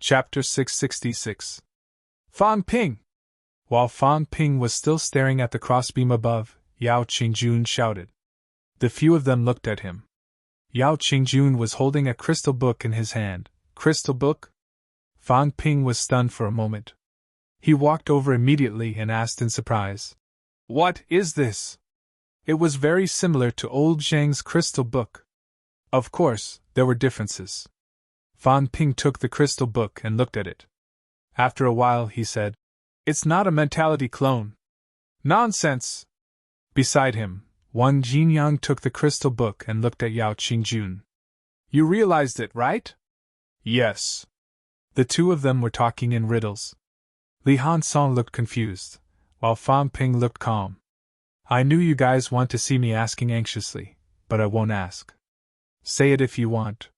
Chapter 666. Fan Ping! While Fan Ping was still staring at the crossbeam above, Yao Qingjun shouted. The few of them looked at him. Yao Qingjun was holding a crystal book in his hand. Crystal book? Fan Ping was stunned for a moment. He walked over immediately and asked in surprise. What is this? It was very similar to old Zhang's crystal book. Of course, there were differences. Fan Ping took the crystal book and looked at it. After a while he said, It's not a mentality clone. Nonsense! Beside him, Wang Jinyang took the crystal book and looked at Yao Qingjun. You realized it, right? Yes. The two of them were talking in riddles. Li Hansong looked confused, while Fan Ping looked calm. I knew you guys want to see me asking anxiously, but I won't ask. Say it if you want.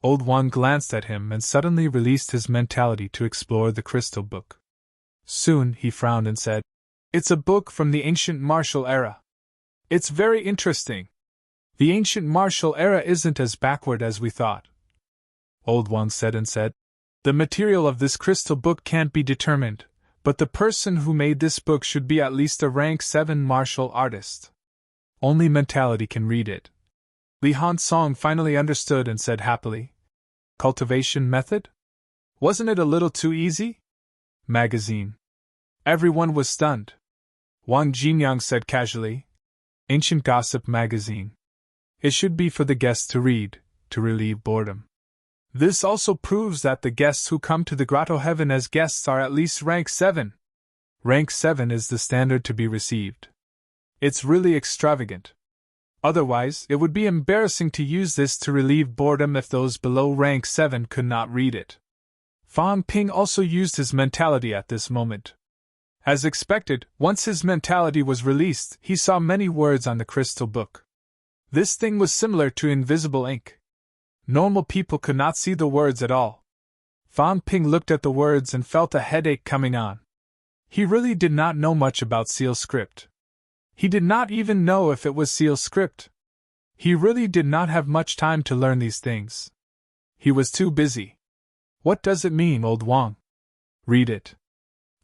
Old Wang glanced at him and suddenly released his mentality to explore the crystal book. Soon he frowned and said, It's a book from the ancient martial era. It's very interesting. The ancient martial era isn't as backward as we thought. Old Wang said, The material of this crystal book can't be determined, but the person who made this book should be at least a rank 7 martial artist. Only mentality can read it. Li Hansong finally understood and said happily, Cultivation method? Wasn't it a little too easy? Magazine. Everyone was stunned. Wang Jinyang said casually, Ancient Gossip magazine. It should be for the guests to read, to relieve boredom. This also proves that the guests who come to the Grotto Heaven as guests are at least rank 7. Rank 7 is the standard to be received. It's really extravagant. Otherwise, it would be embarrassing to use this to relieve boredom if those below rank 7 could not read it. Fan Ping also used his mentality at this moment. As expected, once his mentality was released, he saw many words on the crystal book. This thing was similar to invisible ink. Normal people could not see the words at all. Fan Ping looked at the words and felt a headache coming on. He really did not know much about seal script. He did not even know if it was seal script. He really did not have much time to learn these things. He was too busy. What does it mean, old Wang? Read it.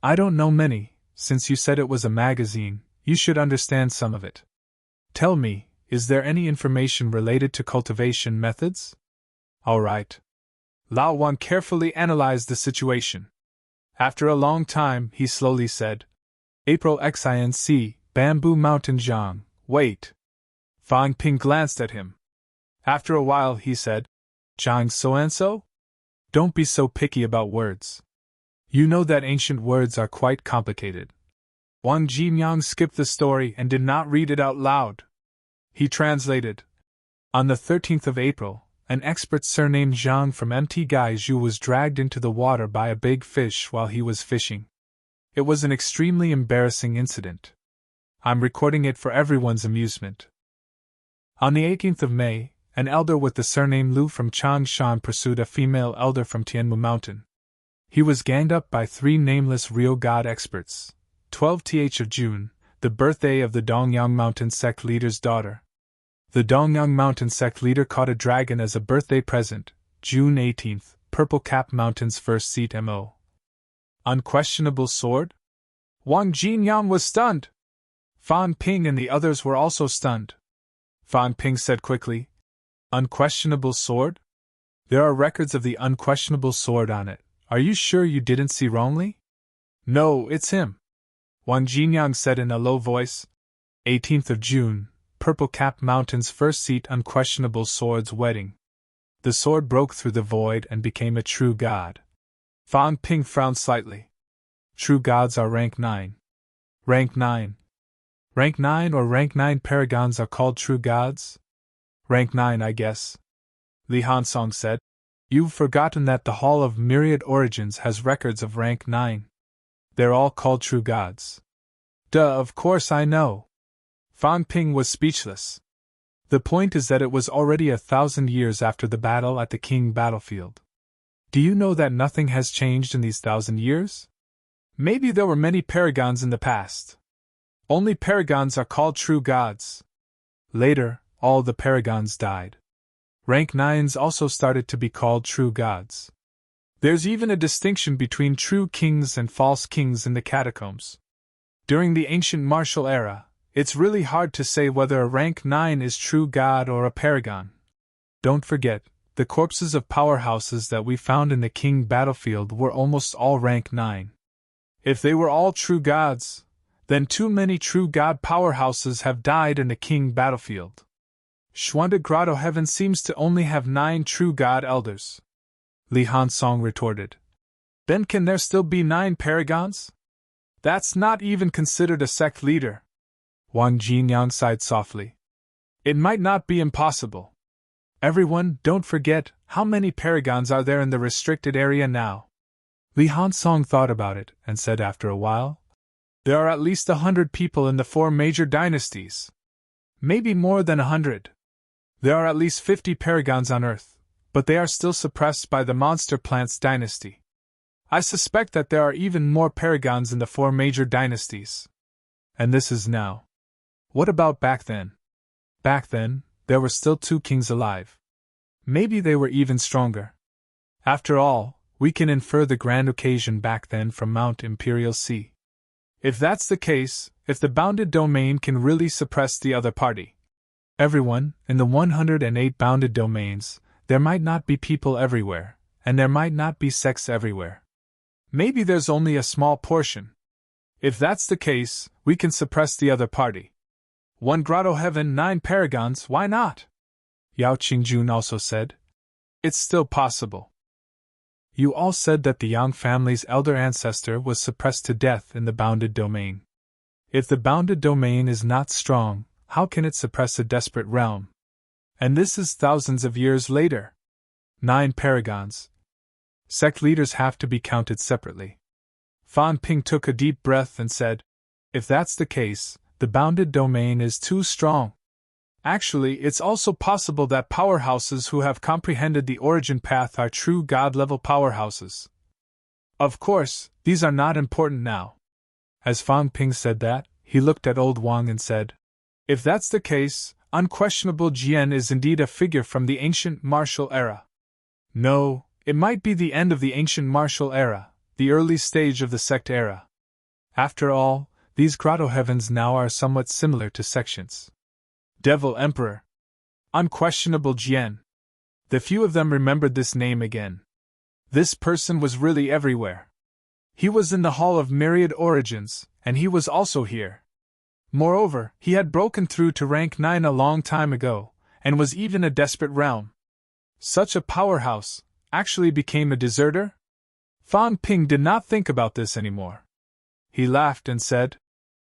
I don't know many. Since you said it was a magazine, you should understand some of it. Tell me, is there any information related to cultivation methods? All right. Lao Wan carefully analyzed the situation. After a long time, he slowly said, April XINC, Bamboo Mountain Zhang, wait. Fan Ping glanced at him. After a while, he said, Zhang so-and-so? Don't be so picky about words. You know that ancient words are quite complicated. Wang Jinyang skipped the story and did not read it out loud. He translated. On the 13th of April, an expert surnamed Zhang from Mt. Gaizhu was dragged into the water by a big fish while he was fishing. It was an extremely embarrassing incident. I'm recording it for everyone's amusement. On the 18th of May, an elder with the surname Lu from Changshan pursued a female elder from Tianmu Mountain. He was ganged up by 3 nameless real god experts. 12th of June, the birthday of the Dongyang Mountain sect leader's daughter. The Dongyang Mountain sect leader caught a dragon as a birthday present. June 18th, Purple Cap Mountain's first seat MO. Unquestionable sword? Wang Jinyang was stunned. Fan Ping and the others were also stunned. Fan Ping said quickly, Unquestionable sword? There are records of the unquestionable sword on it. Are you sure you didn't see wrongly? No, it's him. Wang Jinyang said in a low voice. 18th of June, Purple Cap Mountain's first seat unquestionable sword's wedding. The sword broke through the void and became a true god. Fan Ping frowned slightly. True gods are rank 9. Rank 9. Rank 9 or rank 9 paragons are called true gods? Rank 9, I guess. Li Hansong said. You've forgotten that the Hall of Myriad Origins has records of rank 9. They're all called true gods. Duh, of course I know. Fan Ping was speechless. The point is that it was already 1,000 years after the battle at the King battlefield. Do you know that nothing has changed in these 1,000 years? Maybe there were many paragons in the past. Only paragons are called true gods. Later, all the paragons died. Rank 9s also started to be called true gods. There's even a distinction between true kings and false kings in the catacombs. During the ancient martial era, it's really hard to say whether a rank 9 is true god or a paragon. Don't forget, the corpses of powerhouses that we found in the king battlefield were almost all rank 9. If they were all true gods, then too many true god powerhouses have died in the king battlefield. Xuande Grotto Heaven seems to only have 9 true god elders. Li Hansong retorted. Then can there still be 9 paragons? That's not even considered a sect leader. Wang Jinyang sighed softly. It might not be impossible. Everyone, don't forget, how many paragons are there in the restricted area now? Li Hansong thought about it and said after a while, there are at least 100 people in the 4 major dynasties. Maybe more than 100. There are at least 50 paragons on Earth, but they are still suppressed by the Monster Plants dynasty. I suspect that there are even more paragons in the 4 major dynasties. And this is now. What about back then? Back then, there were still 2 kings alive. Maybe they were even stronger. After all, we can infer the grand occasion back then from Mount Imperial Sea. If that's the case, if the bounded domain can really suppress the other party. Everyone, in the 108 bounded domains, there might not be people everywhere, and there might not be sects everywhere. Maybe there's only a small portion. If that's the case, we can suppress the other party. 1 Grotto Heaven, 9 paragons, why not? Yao Qingjun also said. It's still possible. You all said that the Yang family's elder ancestor was suppressed to death in the bounded domain. If the bounded domain is not strong, how can it suppress a desperate realm? And this is thousands of years later. 9 paragons. Sect leaders have to be counted separately. Fan Ping took a deep breath and said, if that's the case, the bounded domain is too strong. Actually, it's also possible that powerhouses who have comprehended the origin path are true god-level powerhouses. Of course, these are not important now. As Fan Ping said that, he looked at old Wang and said, if that's the case, unquestionable Jian is indeed a figure from the ancient martial era. No, it might be the end of the ancient martial era, the early stage of the sect era. After all, these grotto heavens now are somewhat similar to sections. Devil Emperor. Unquestionable Jian. The few of them remembered this name again. This person was really everywhere. He was in the Hall of Myriad Origins, and he was also here. Moreover, he had broken through to rank 9 a long time ago, and was even a desperate realm. Such a powerhouse actually became a deserter? Fan Ping did not think about this anymore. He laughed and said,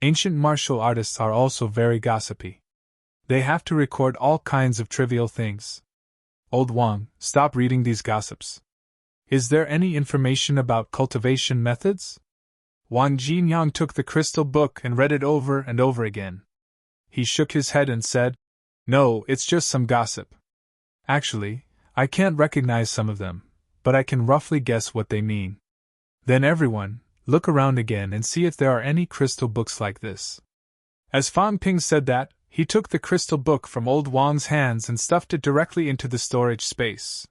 ancient martial artists are also very gossipy. They have to record all kinds of trivial things. Old Wang, stop reading these gossips. Is there any information about cultivation methods? Wang Jinyang took the crystal book and read it over and over again. He shook his head and said, no, it's just some gossip. Actually, I can't recognize some of them, but I can roughly guess what they mean. Then everyone, look around again and see if there are any crystal books like this. As Fan Ping said that, he took the crystal book from old Wang's hands and stuffed it directly into the storage space.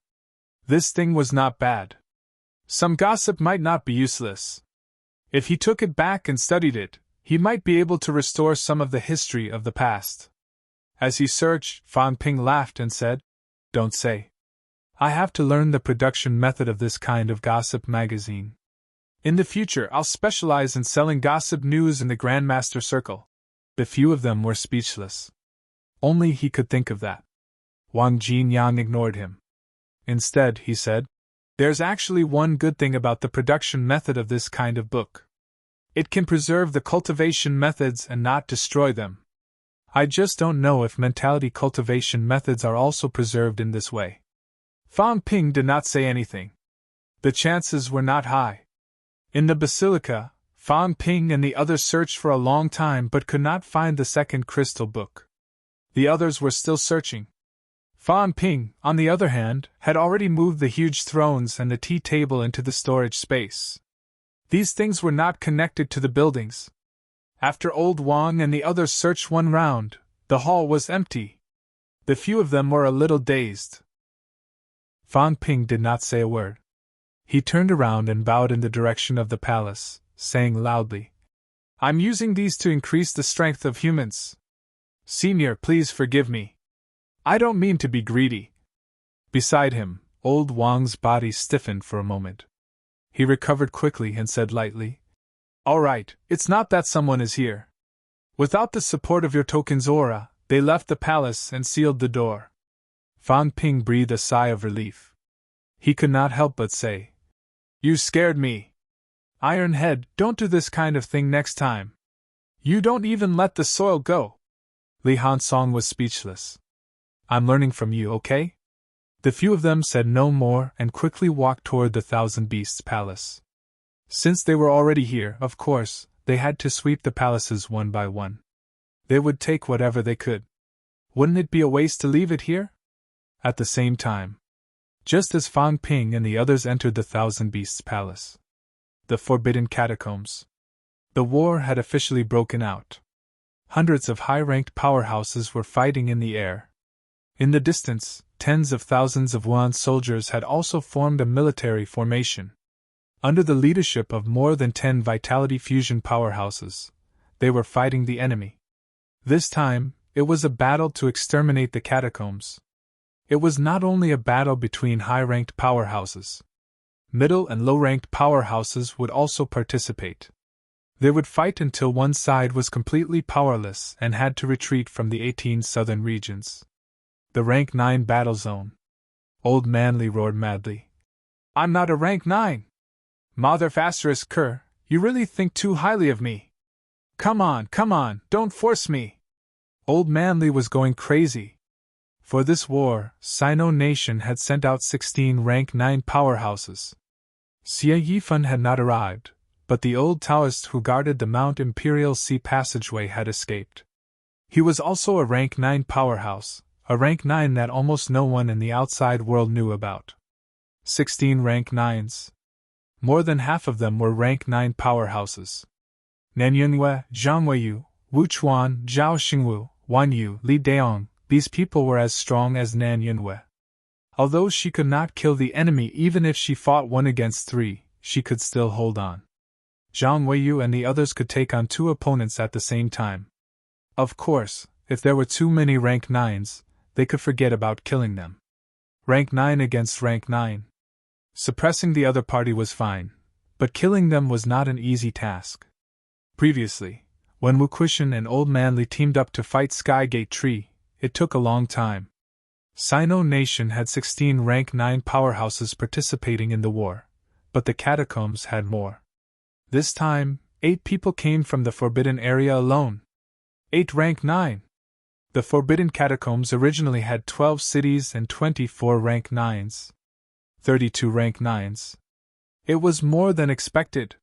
This thing was not bad. Some gossip might not be useless. If he took it back and studied it, he might be able to restore some of the history of the past. As he searched, Fan Ping laughed and said, don't say. I have to learn the production method of this kind of gossip magazine. In the future, I'll specialize in selling gossip news in the Grandmaster Circle. The few of them were speechless. Only he could think of that. Wang Jinyang ignored him. Instead, he said, there's actually one good thing about the production method of this kind of book. It can preserve the cultivation methods and not destroy them. I just don't know if mentality cultivation methods are also preserved in this way. Fan Ping did not say anything. The chances were not high. In the basilica, Fan Ping and the others searched for a long time but could not find the second crystal book. The others were still searching. Fan Ping, on the other hand, had already moved the huge thrones and the tea table into the storage space. These things were not connected to the buildings. After old Wang and the others searched one round, the hall was empty. The few of them were a little dazed. Fan Ping did not say a word. He turned around and bowed in the direction of the palace, saying loudly, "I'm using these to increase the strength of humans. Senior, please forgive me. I don't mean to be greedy." Beside him, old Wang's body stiffened for a moment. He recovered quickly and said lightly, "All right, it's not that someone is here. Without the support of your token's aura, they left the palace and sealed the door." Fan Ping breathed a sigh of relief. He could not help but say, "You scared me. Ironhead, don't do this kind of thing next time. You don't even let the soil go." Li Hansong was speechless. "I'm learning from you, okay?" The few of them said no more and quickly walked toward the Thousand Beasts Palace. Since they were already here, of course, they had to sweep the palaces one by one. They would take whatever they could. Wouldn't it be a waste to leave it here? At the same time, just as Fan Ping and the others entered the Thousand Beasts Palace, the Forbidden Catacombs, the war had officially broken out. Hundreds of high-ranked powerhouses were fighting in the air. In the distance, tens of thousands of Wuhan soldiers had also formed a military formation. Under the leadership of more than 10 vitality fusion powerhouses, they were fighting the enemy. This time, it was a battle to exterminate the catacombs. It was not only a battle between high-ranked powerhouses. Middle and low-ranked powerhouses would also participate. They would fight until one side was completely powerless and had to retreat from the 18 southern regions. The Rank 9 battle zone. Old Manly roared madly. "I'm not a Rank 9! Mother Fasterus Kerr, you really think too highly of me. Come on, don't force me." Old Manly was going crazy. For this war, Sino Nation had sent out 16 Rank 9 powerhouses. Xie Yifan had not arrived, but the old Taoist who guarded the Mount Imperial Sea passageway had escaped. He was also a Rank 9 powerhouse, a Rank 9 that almost no one in the outside world knew about. 16 Rank 9s. More than half of them were Rank 9 powerhouses. Nan Yunwei, Zhang Weiyu, Wu Chuan, Zhao Xingwu, Wan Yu, Li Daong, these people were as strong as Nan Yunwei. Although she could not kill the enemy even if she fought 1 against 3, she could still hold on. Zhang Weiyu and the others could take on 2 opponents at the same time. Of course, if there were too many Rank 9s, they could forget about killing them. Rank 9 against Rank 9. Suppressing the other party was fine, but killing them was not an easy task. Previously, when Wu Kuishan and Old Manly teamed up to fight Skygate Tree, it took a long time. Sino Nation had 16 Rank 9 powerhouses participating in the war, but the catacombs had more. This time, 8 people came from the Forbidden Area alone. 8 Rank 9. The Forbidden Catacombs originally had 12 cities and 24 Rank 9s. 32 Rank 9s. It was more than expected.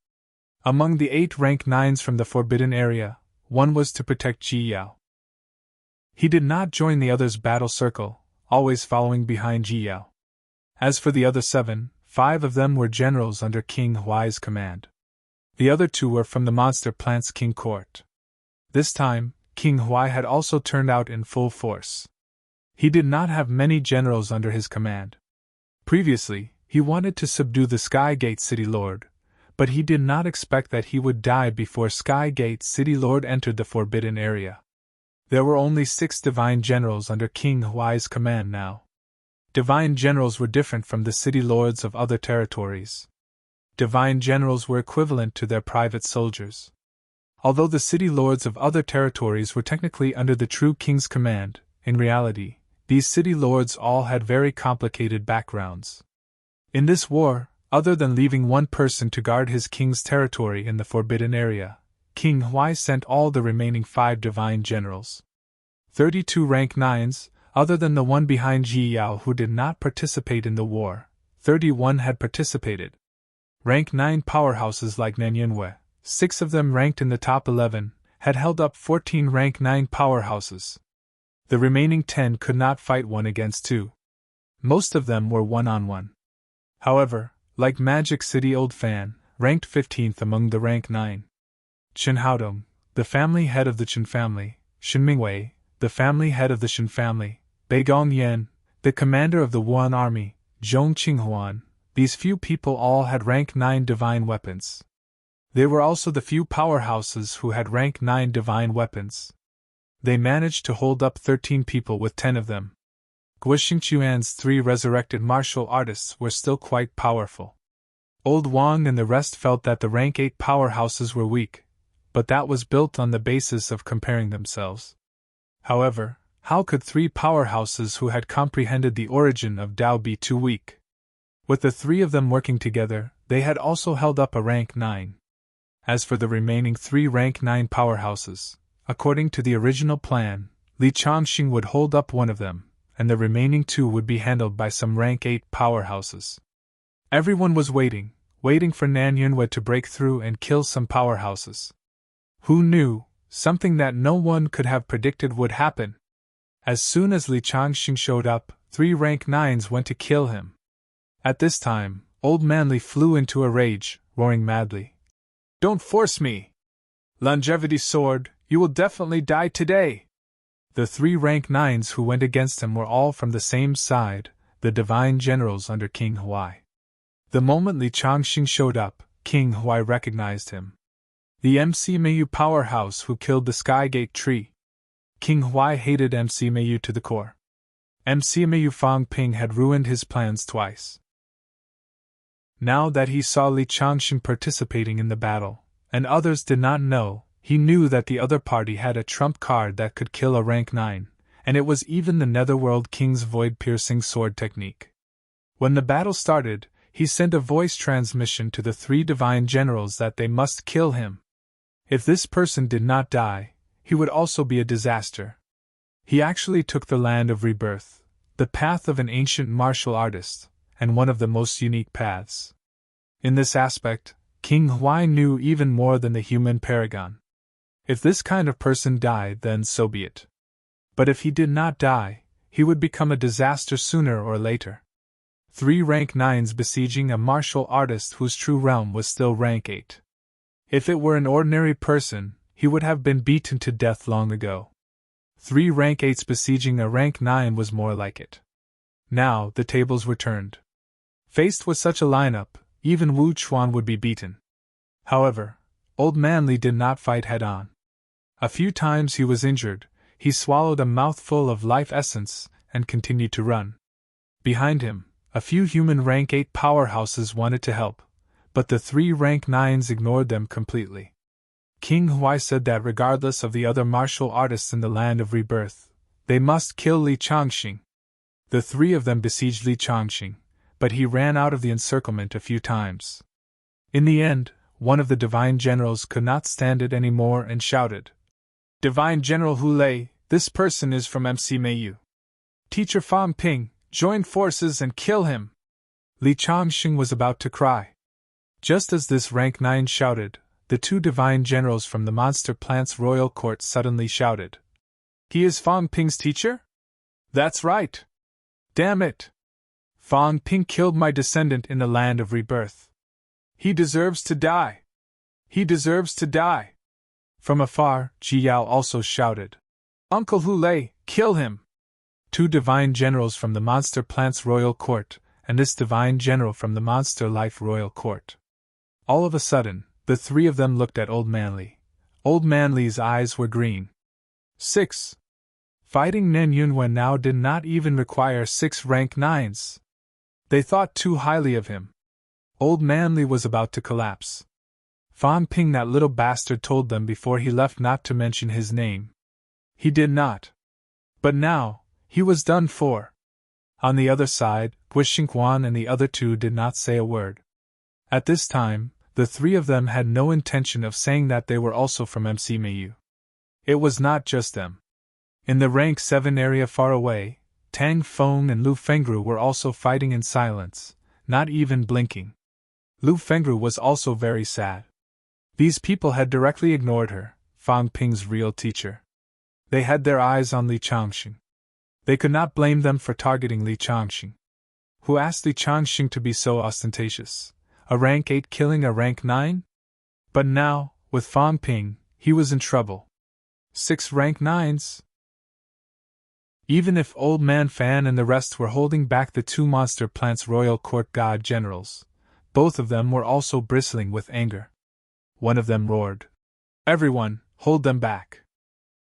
Among the 8 Rank 9s from the Forbidden Area, 1 was to protect Ji Yao. He did not join the others' battle circle, always following behind Ji Yao. As for the other 7, 5 of them were generals under King Huai's command. The other 2 were from the Monster Plant's King Court. This time, King Huai had also turned out in full force. He did not have many generals under his command. Previously, he wanted to subdue the Skygate City Lord, but he did not expect that he would die before Skygate City Lord entered the Forbidden Area. There were only 6 divine generals under King Huai's command now. Divine generals were different from the city lords of other territories. Divine generals were equivalent to their private soldiers. Although the city lords of other territories were technically under the true king's command, in reality, these city lords all had very complicated backgrounds. In this war, other than leaving 1 person to guard his king's territory in the Forbidden Area, King Huai sent all the remaining 5 divine generals. 32 Rank 9s, other than the one behind Ji Yao who did not participate in the war, 31 had participated. Rank 9 powerhouses like Nan Yunwei, 6 of them ranked in the top 11, had held up 14 Rank 9 powerhouses. The remaining 10 could not fight 1 against 2. Most of them were 1-on-1. However, like Magic City Old Fan, ranked 15th among the Rank 9. Chen Haodong, the family head of the Chen family, Shen Mingwei, the family head of the Shen family, Bai Gongyan, the commander of the Wuhan army, Zhong Qinghuan, These few people all had rank 9 divine weapons. They were also the few powerhouses who had rank 9 divine weapons. They managed to hold up 13 people with 10 of them. Guixingchuan's 3 resurrected martial artists were still quite powerful. Old Wang and the rest felt that the rank 8 powerhouses were weak, but that was built on the basis of comparing themselves. However, how could 3 powerhouses who had comprehended the origin of Tao be too weak? With the 3 of them working together, they had also held up a rank 9. As for the remaining 3 rank 9 powerhouses, according to the original plan, Li Changxing would hold up one of them, and the remaining 2 would be handled by some rank 8 powerhouses. Everyone was waiting for Nan Yunwei to break through and kill some powerhouses. Who knew, something that no one could have predicted would happen. As soon as Li Changxing showed up, 3 rank 9s went to kill him. At this time, Old Man Li flew into a rage, roaring madly. "Don't force me! Longevity sword, you will definitely die today!" The 3 rank 9s who went against him were all from the same side, the divine generals under King Huai. The moment Li Changxing showed up, King Huai recognized him. The MC Mayu powerhouse who killed the Skygate tree. King Huai hated MC Mayu to the core. MC Mayu Fang Ping had ruined his plans twice. Now that he saw Li Changxing participating in the battle, and others did not know, he knew that the other party had a trump card that could kill a rank 9, and it was even the Netherworld King's void-piercing sword technique. When the battle started, he sent a voice transmission to the 3 divine generals that they must kill him. If this person did not die, he would also be a disaster. He actually took the land of rebirth, the path of an ancient martial artist, and one of the most unique paths. In this aspect, King Huai knew even more than the human paragon. If this kind of person died, then so be it. But if he did not die, he would become a disaster sooner or later. 3 rank 9s besieging a martial artist whose true realm was still rank 8. If it were an ordinary person, he would have been beaten to death long ago. 3 rank 8s besieging a rank 9 was more like it. Now, the tables were turned. Faced with such a lineup, even Wu Chuan would be beaten. However, Old Man Li did not fight head-on. A few times he was injured, he swallowed a mouthful of life essence, and continued to run. Behind him, a few human rank 8 powerhouses wanted to help, but the 3 rank 9s ignored them completely. King Huai said that regardless of the other martial artists in the land of rebirth, they must kill Li Changxing. The 3 of them besieged Li Changxing, but he ran out of the encirclement a few times. In the end, one of the divine generals could not stand it anymore and shouted, "Divine General Hulei, this person is from MC Mayu. Teacher Fang Ping, join forces and kill him!" Li Changxing was about to cry. Just as this rank 9 shouted, the 2 divine generals from the monster plant's royal court suddenly shouted, "He is Fang Ping's teacher? That's right! Damn it! Fang Ping killed my descendant in the land of rebirth. He deserves to die! He deserves to die!" From afar, Ji Yao also shouted, "Uncle Hulei, kill him!" 2 divine generals from the monster plant's royal court, and this divine general from the monster life royal court. All of a sudden, the 3 of them looked at Old Man Li. Old Man Li's eyes were green. 6. Fighting Nen Yunwen now did not even require 6 rank 9s. They thought too highly of him. Old Man Li was about to collapse. Fang Ping, that little bastard, told them before he left not to mention his name. He did not. But now, he was done for. On the other side, Guixinghuan and the other 2 did not say a word. At this time, the 3 of them had no intention of saying that they were also from MC Mayu. It was not just them. In the rank 7 area far away, Tang Feng and Lu Fengru were also fighting in silence, not even blinking. Lu Fengru was also very sad. These people had directly ignored her, Fang Ping's real teacher. They had their eyes on Li Changxing. They could not blame them for targeting Li Changxing. Who asked Li Changxing to be so ostentatious? A rank 8 killing a rank 9? But now, with Fang Ping, he was in trouble. 6 rank 9s? Even if Old Man Fan and the rest were holding back the two monster plants' royal court god generals, both of them were also bristling with anger. One of them roared, "Everyone, hold them back.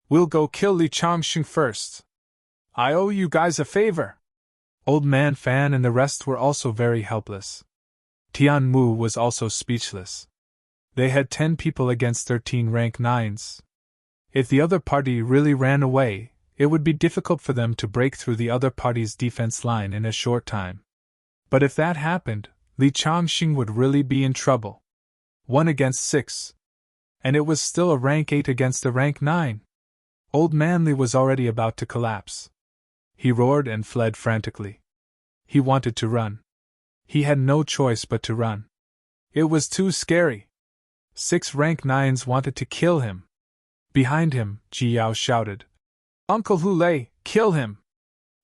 We'll go kill Li Changxing first. I owe you guys a favor." Old Man Fan and the rest were also very helpless. Tian Mu was also speechless. They had 10 people against 13 rank 9s. If the other party really ran away, it would be difficult for them to break through the other party's defense line in a short time. But if that happened, Li Changxing would really be in trouble. 1 against 6. And it was still a rank 8 against a rank 9. Old Man Li was already about to collapse. He roared and fled frantically. He wanted to run. He had no choice but to run. It was too scary. 6 rank 9s wanted to kill him. Behind him, Ji Yao shouted, "Uncle Hulei, kill him!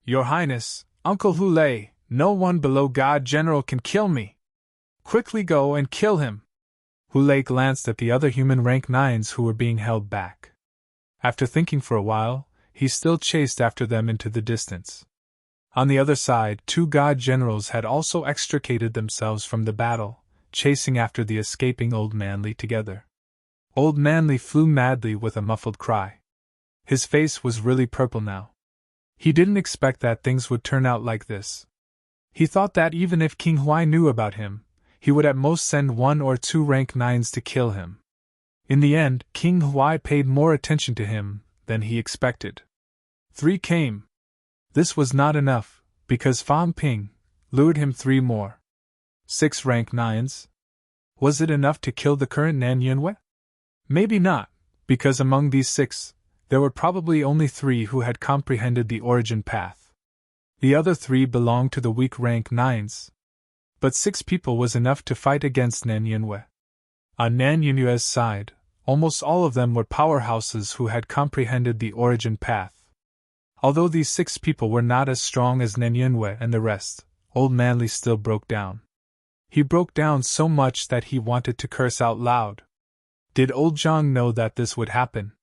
Your Highness, Uncle Hulei, no one below God General can kill me! Quickly go and kill him!" Hulei glanced at the other human rank 9s who were being held back. After thinking for a while, he still chased after them into the distance. On the other side, 2 god generals had also extricated themselves from the battle, chasing after the escaping Old Man Li together. Old Man Li flew madly with a muffled cry. His face was really purple now. He didn't expect that things would turn out like this. He thought that even if King Huai knew about him, he would at most send 1 or 2 rank 9s to kill him. In the end, King Huai paid more attention to him than he expected. 3 came. This was not enough, because Fan Ping lured him 3 more. 6 rank 9s? Was it enough to kill the current Nan Yunwei? Maybe not, because among these 6, there were probably only 3 who had comprehended the origin path. The other 3 belonged to the weak rank 9s. But 6 people was enough to fight against Nan Yunwei. On Nan Yunwei's side, almost all of them were powerhouses who had comprehended the origin path. Although these 6 people were not as strong as Nan Yunwei and the rest, Old Man Li still broke down. He broke down so much that he wanted to curse out loud. Did Old Zhang know that this would happen?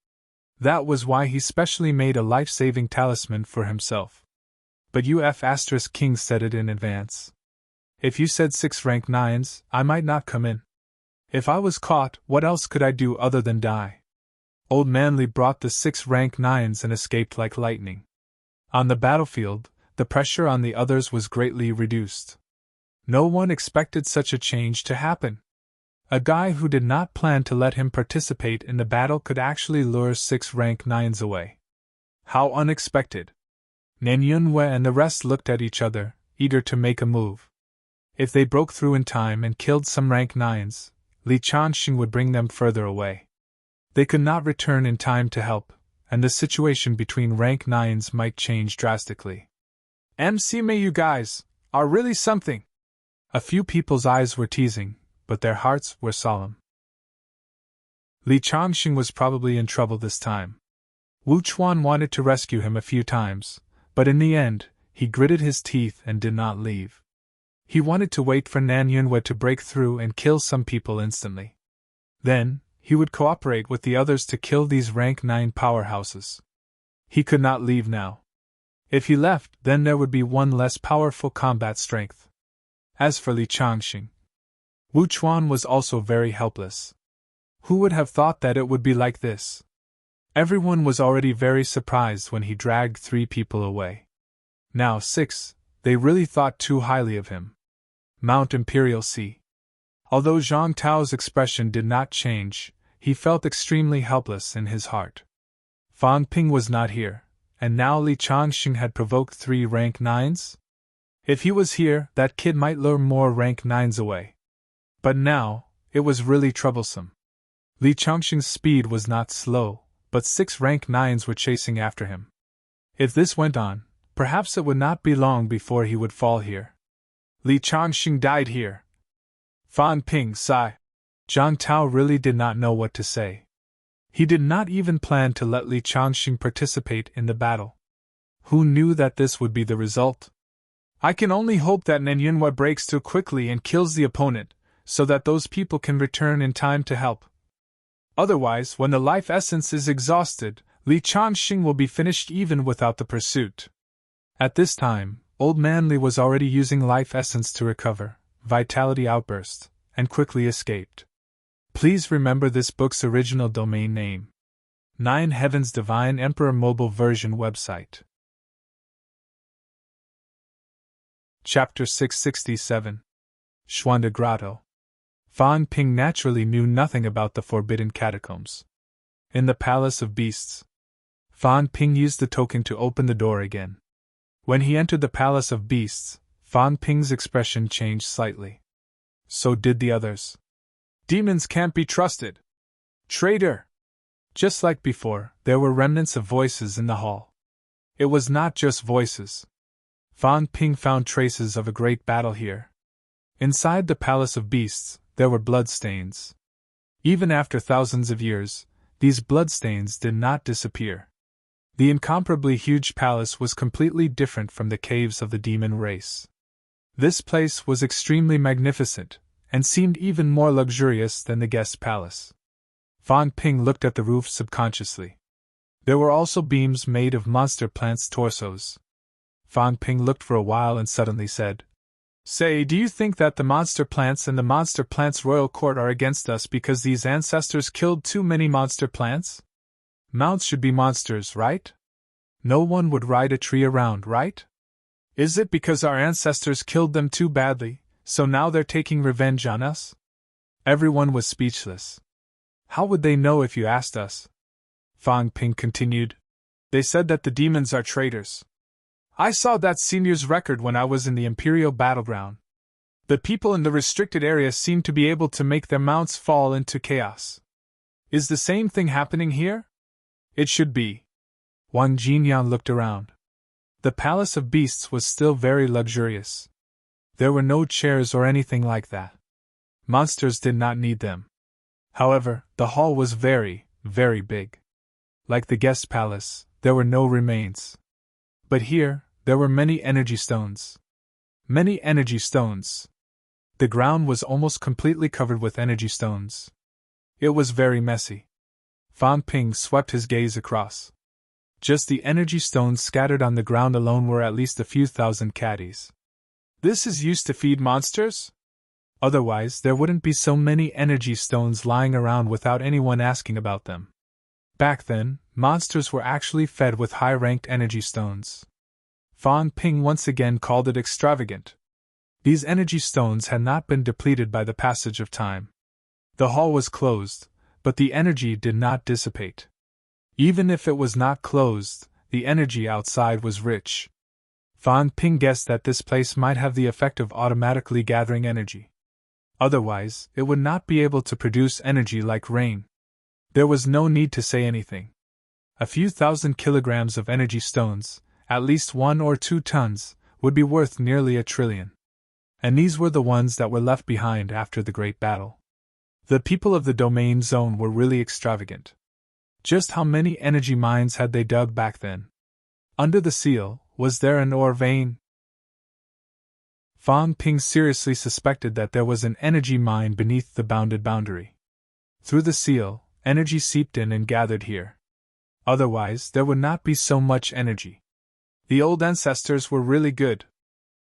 That was why he specially made a life-saving talisman for himself. But King said it in advance. If you said 6 rank 9s, I might not come in. If I was caught, what else could I do other than die? Old Man Li brought the 6 rank 9s and escaped like lightning. On the battlefield, the pressure on the others was greatly reduced. No one expected such a change to happen. A guy who did not plan to let him participate in the battle could actually lure 6 rank 9s away. How unexpected! Nan Yunwei and the rest looked at each other, eager to make a move. If they broke through in time and killed some rank 9s, Li Changxing would bring them further away. They could not return in time to help, and the situation between rank 9s might change drastically. May you guys are really something! A few people's eyes were teasing, but their hearts were solemn. Li Changxing was probably in trouble this time. Wu Chuan wanted to rescue him a few times, but in the end, he gritted his teeth and did not leave. He wanted to wait for Nan Yunwei to break through and kill some people instantly. Then, he would cooperate with the others to kill these rank 9 powerhouses. He could not leave now. If he left, then there would be 1 less powerful combat strength. As for Li Changxing, Wu Chuan was also very helpless. Who would have thought that it would be like this? Everyone was already very surprised when he dragged 3 people away. Now 6, they really thought too highly of him. Mount Imperial Sea. Although Zhang Tao's expression did not change, he felt extremely helpless in his heart. Fan Ping was not here, and now Li Changxing had provoked 3 rank 9s? If he was here, that kid might lure more rank 9s away. But now, it was really troublesome. Li Changxing's speed was not slow, but 6 rank 9s were chasing after him. If this went on, perhaps it would not be long before he would fall here. Li Changxing died here. Fan Ping sighed. Zhang Tao really did not know what to say. He did not even plan to let Li Changxing participate in the battle. Who knew that this would be the result? I can only hope that Nan Yunwei breaks through quickly and kills the opponent, so that those people can return in time to help. Otherwise, when the life essence is exhausted, Li Chanxing will be finished even without the pursuit. At this time, Old Man Li was already using life essence to recover, vitality outburst, and quickly escaped. Please remember this book's original domain name. 9 Heavens Divine Emperor Mobile Version website. Chapter 667. Xuanda Grotto. Fan Ping naturally knew nothing about the forbidden catacombs. In the Palace of Beasts, Fan Ping used the token to open the door again. When he entered the Palace of Beasts, Fan Ping's expression changed slightly. So did the others. Demons can't be trusted. Traitor! Just like before, there were remnants of voices in the hall. It was not just voices. Fan Ping found traces of a great battle here. Inside the Palace of Beasts, there were bloodstains. Even after thousands of years, these bloodstains did not disappear. The incomparably huge palace was completely different from the caves of the demon race. This place was extremely magnificent, and seemed even more luxurious than the guest palace. Fan Ping looked at the roof subconsciously. There were also beams made of monster plants' torsos. Fan Ping looked for a while and suddenly said, "Say, do you think that the monster plants and the monster plants' royal court are against us because these ancestors killed too many monster plants? Mounts should be monsters, right? No one would ride a tree around, right? Is it because our ancestors killed them too badly, so now they're taking revenge on us?" Everyone was speechless. How would they know if you asked us? Fan Ping continued. They said that the demons are traitors. I saw that senior's record when I was in the Imperial Battleground. The people in the restricted area seem to be able to make their mounts fall into chaos. Is the same thing happening here? It should be. Wang Jinyan looked around. The Palace of Beasts was still very luxurious. There were no chairs or anything like that. Monsters did not need them. However, the hall was very, very big. Like the guest palace, there were no remains. But here, there were many energy stones. Many energy stones. The ground was almost completely covered with energy stones. It was very messy. Fan Ping swept his gaze across. Just the energy stones scattered on the ground alone were at least a few thousand caddies. This is used to feed monsters? Otherwise, there wouldn't be so many energy stones lying around without anyone asking about them. Back then, monsters were actually fed with high-ranked energy stones. Fan Ping once again called it extravagant. These energy stones had not been depleted by the passage of time. The hall was closed, but the energy did not dissipate. Even if it was not closed, the energy outside was rich. Fan Ping guessed that this place might have the effect of automatically gathering energy. Otherwise, it would not be able to produce energy like rain. There was no need to say anything. A few thousand kilograms of energy stones, at least 1 or 2 tons, would be worth nearly 1 trillion. And these were the ones that were left behind after the Great Battle. The people of the domain zone were really extravagant. Just how many energy mines had they dug back then? Under the seal, was there an ore vein? Fan Ping seriously suspected that there was an energy mine beneath the bounded boundary. Through the seal, energy seeped in and gathered here. Otherwise, there would not be so much energy. The old ancestors were really good.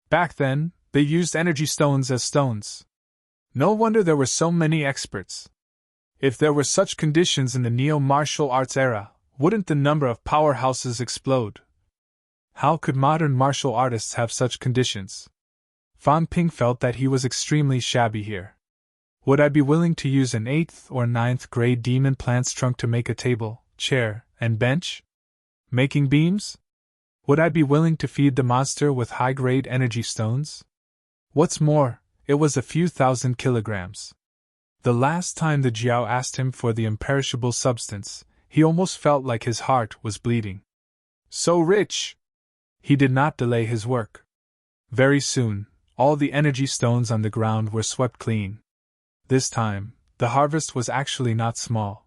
Back then, they used energy stones as stones. No wonder there were so many experts. If there were such conditions in the neo-martial arts era, wouldn't the number of powerhouses explode? How could modern martial artists have such conditions? Fan Ping felt that he was extremely shabby here. Would I be willing to use an 8th or 9th grade demon plant's trunk to make a table, chair, and bench? Making beams? Would I be willing to feed the monster with high-grade energy stones? What's more, it was a few thousand kilograms. The last time the Jiao asked him for the imperishable substance, he almost felt like his heart was bleeding. So rich! He did not delay his work. Very soon, all the energy stones on the ground were swept clean. This time, the harvest was actually not small.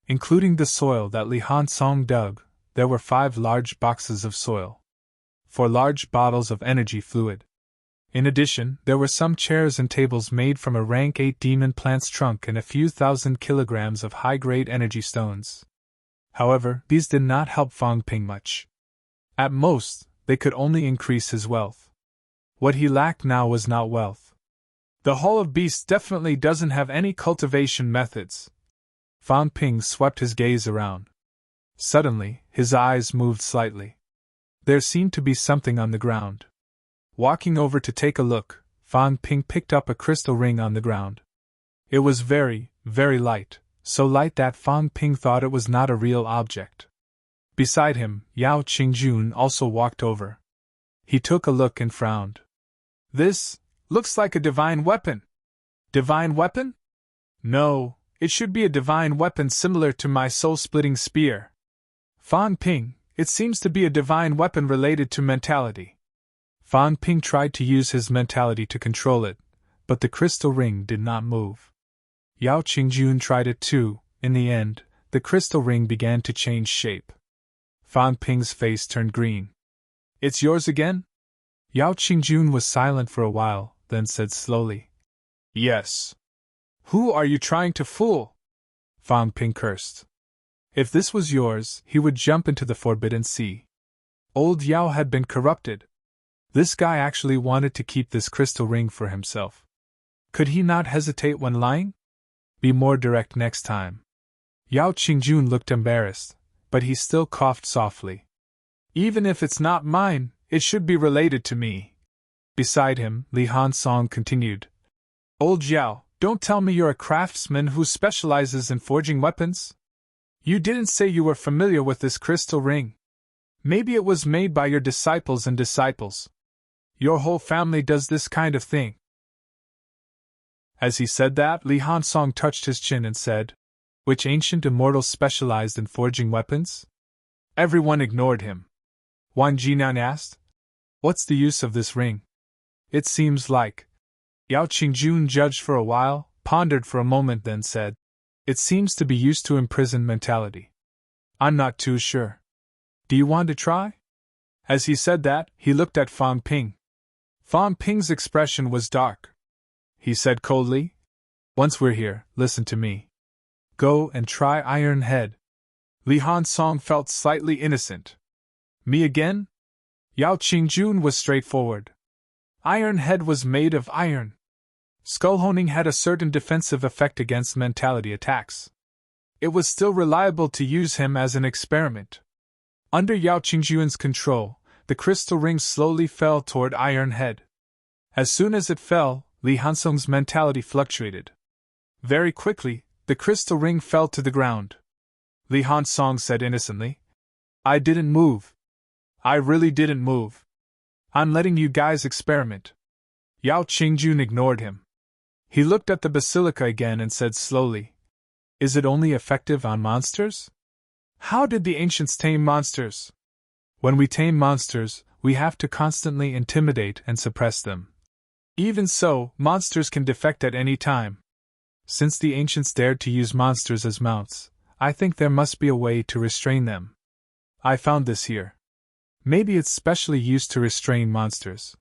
Including the soil that Li Hansong dug, there were 5 large boxes of soil. 4 large bottles of energy fluid. In addition, there were some chairs and tables made from a rank 8 demon plant's trunk and a few thousand kilograms of high-grade energy stones. However, these did not help Fang Ping much. At most, they could only increase his wealth. What he lacked now was not wealth. The Hall of Beasts definitely doesn't have any cultivation methods. Fang Ping swept his gaze around. Suddenly, his eyes moved slightly. There seemed to be something on the ground. Walking over to take a look, Fang Ping picked up a crystal ring on the ground. It was very, very light, so light that Fang Ping thought it was not a real object. Beside him, Yao Qingjun also walked over. He took a look and frowned. This looks like a divine weapon. Divine weapon? No, it should be a divine weapon similar to my soul-splitting spear. Fang Ping, it seems to be a divine weapon related to mentality. Fang Ping tried to use his mentality to control it, but the crystal ring did not move. Yao Qingjun tried it too. In the end, the crystal ring began to change shape. Fang Ping's face turned green. It's yours again? Yao Qingjun was silent for a while, then said slowly. Yes. Who are you trying to fool? Fang Ping cursed. If this was yours, he would jump into the Forbidden Sea. Old Yao had been corrupted. This guy actually wanted to keep this crystal ring for himself. Could he not hesitate when lying? Be more direct next time. Yao Qingjun looked embarrassed, but he still coughed softly. Even if it's not mine, it should be related to me. Beside him, Li Hansong continued. Old Yao, don't tell me you're a craftsman who specializes in forging weapons. You didn't say you were familiar with this crystal ring. Maybe it was made by your disciples and disciples. Your whole family does this kind of thing. As he said that, Li Hansong touched his chin and said, Which ancient immortal specialized in forging weapons? Everyone ignored him. Wang Jinan asked, What's the use of this ring? It seems like. Yao Qingjun judged for a while, pondered for a moment, then said, It seems to be used to imprison mentality. I'm not too sure. Do you want to try? As he said that, he looked at Fang Ping. Fang Ping's expression was dark. He said coldly, Once we're here, listen to me. Go and try Iron Head. Li Hansong felt slightly innocent. Me again? Yao Qingjun was straightforward. Iron Head was made of iron. Skullhoning had a certain defensive effect against mentality attacks. It was still reliable to use him as an experiment. Under Yao Qingjun's control, the crystal ring slowly fell toward Iron Head. As soon as it fell, Li Hansong's mentality fluctuated. Very quickly, the crystal ring fell to the ground. Li Hansong said innocently, I didn't move. I really didn't move. I'm letting you guys experiment. Yao Qingjun ignored him. He looked at the basilica again and said slowly, Is it only effective on monsters? How did the ancients tame monsters? When we tame monsters, we have to constantly intimidate and suppress them. Even so, monsters can defect at any time. Since the ancients dared to use monsters as mounts, I think there must be a way to restrain them. I found this here. Maybe it's specially used to restrain monsters.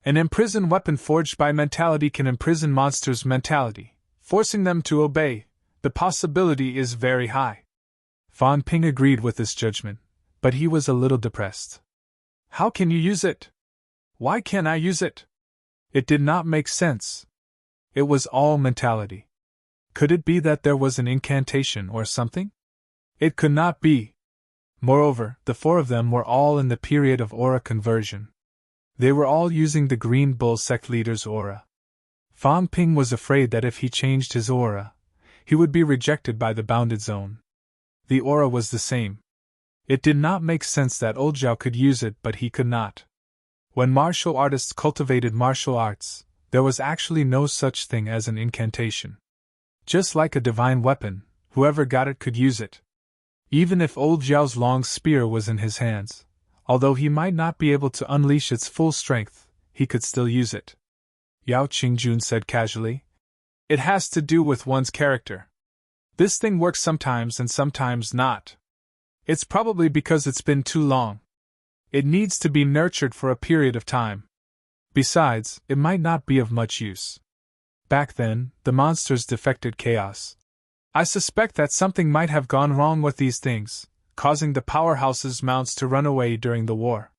An imprisoned weapon forged by mentality can imprison monsters' mentality, forcing them to obey. The possibility is very high. Fang Ping agreed with this judgment, but he was a little depressed. How can you use it? Why can't I use it? It did not make sense. It was all mentality. Could it be that there was an incantation or something? It could not be. Moreover, the four of them were all in the period of aura conversion. They were all using the Green Bull sect leader's aura. Fang Ping was afraid that if he changed his aura, he would be rejected by the bounded zone. The aura was the same. It did not make sense that Old Zhao could use it but he could not. When martial artists cultivated martial arts, there was actually no such thing as an incantation. Just like a divine weapon, whoever got it could use it. Even if Old Zhao's long spear was in his hands, although he might not be able to unleash its full strength, he could still use it. Yao Qingjun said casually, It has to do with one's character. This thing works sometimes and sometimes not. It's probably because it's been too long. It needs to be nurtured for a period of time. Besides, it might not be of much use. Back then, the monsters defected chaos. I suspect that something might have gone wrong with these things, causing the powerhouse's mounts to run away during the war.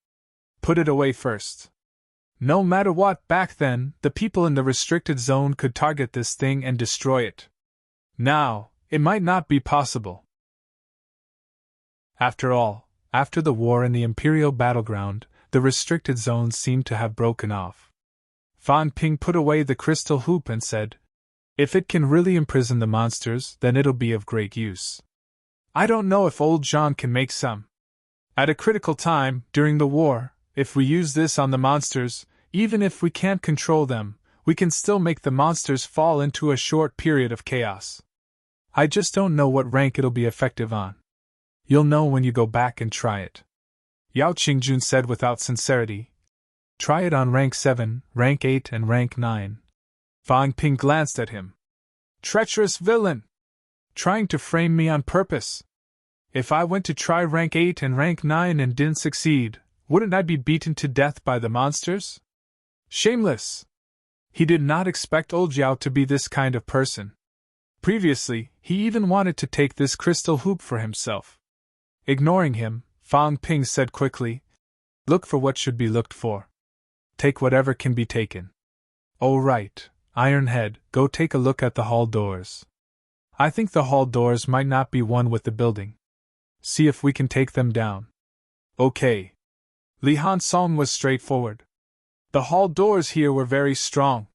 Put it away first. No matter what, back then, the people in the restricted zone could target this thing and destroy it. Now, it might not be possible. After all, after the war in the Imperial battleground, the restricted zones seemed to have broken off. Fan Ping put away the crystal hoop and said, "If it can really imprison the monsters, then it'll be of great use. I don't know if old Jean can make some. At a critical time, during the war, if we use this on the monsters, even if we can't control them, we can still make the monsters fall into a short period of chaos. I just don't know what rank it'll be effective on. You'll know when you go back and try it." Yao Qingjun said without sincerity, "Try it on rank 7, rank 8 and rank 9. Fan Ping glanced at him. "Treacherous villain! Trying to frame me on purpose. If I went to try rank 8 and rank 9 and didn't succeed, wouldn't I be beaten to death by the monsters? Shameless!" He did not expect old Yao to be this kind of person. Previously, he even wanted to take this crystal hoop for himself. Ignoring him, Fan Ping said quickly, "Look for what should be looked for. Take whatever can be taken. Oh right, Ironhead, go take a look at the hall doors. I think the hall doors might not be one with the building. See if we can take them down." "Okay." Li Han Song was straightforward. The hall doors here were very strong.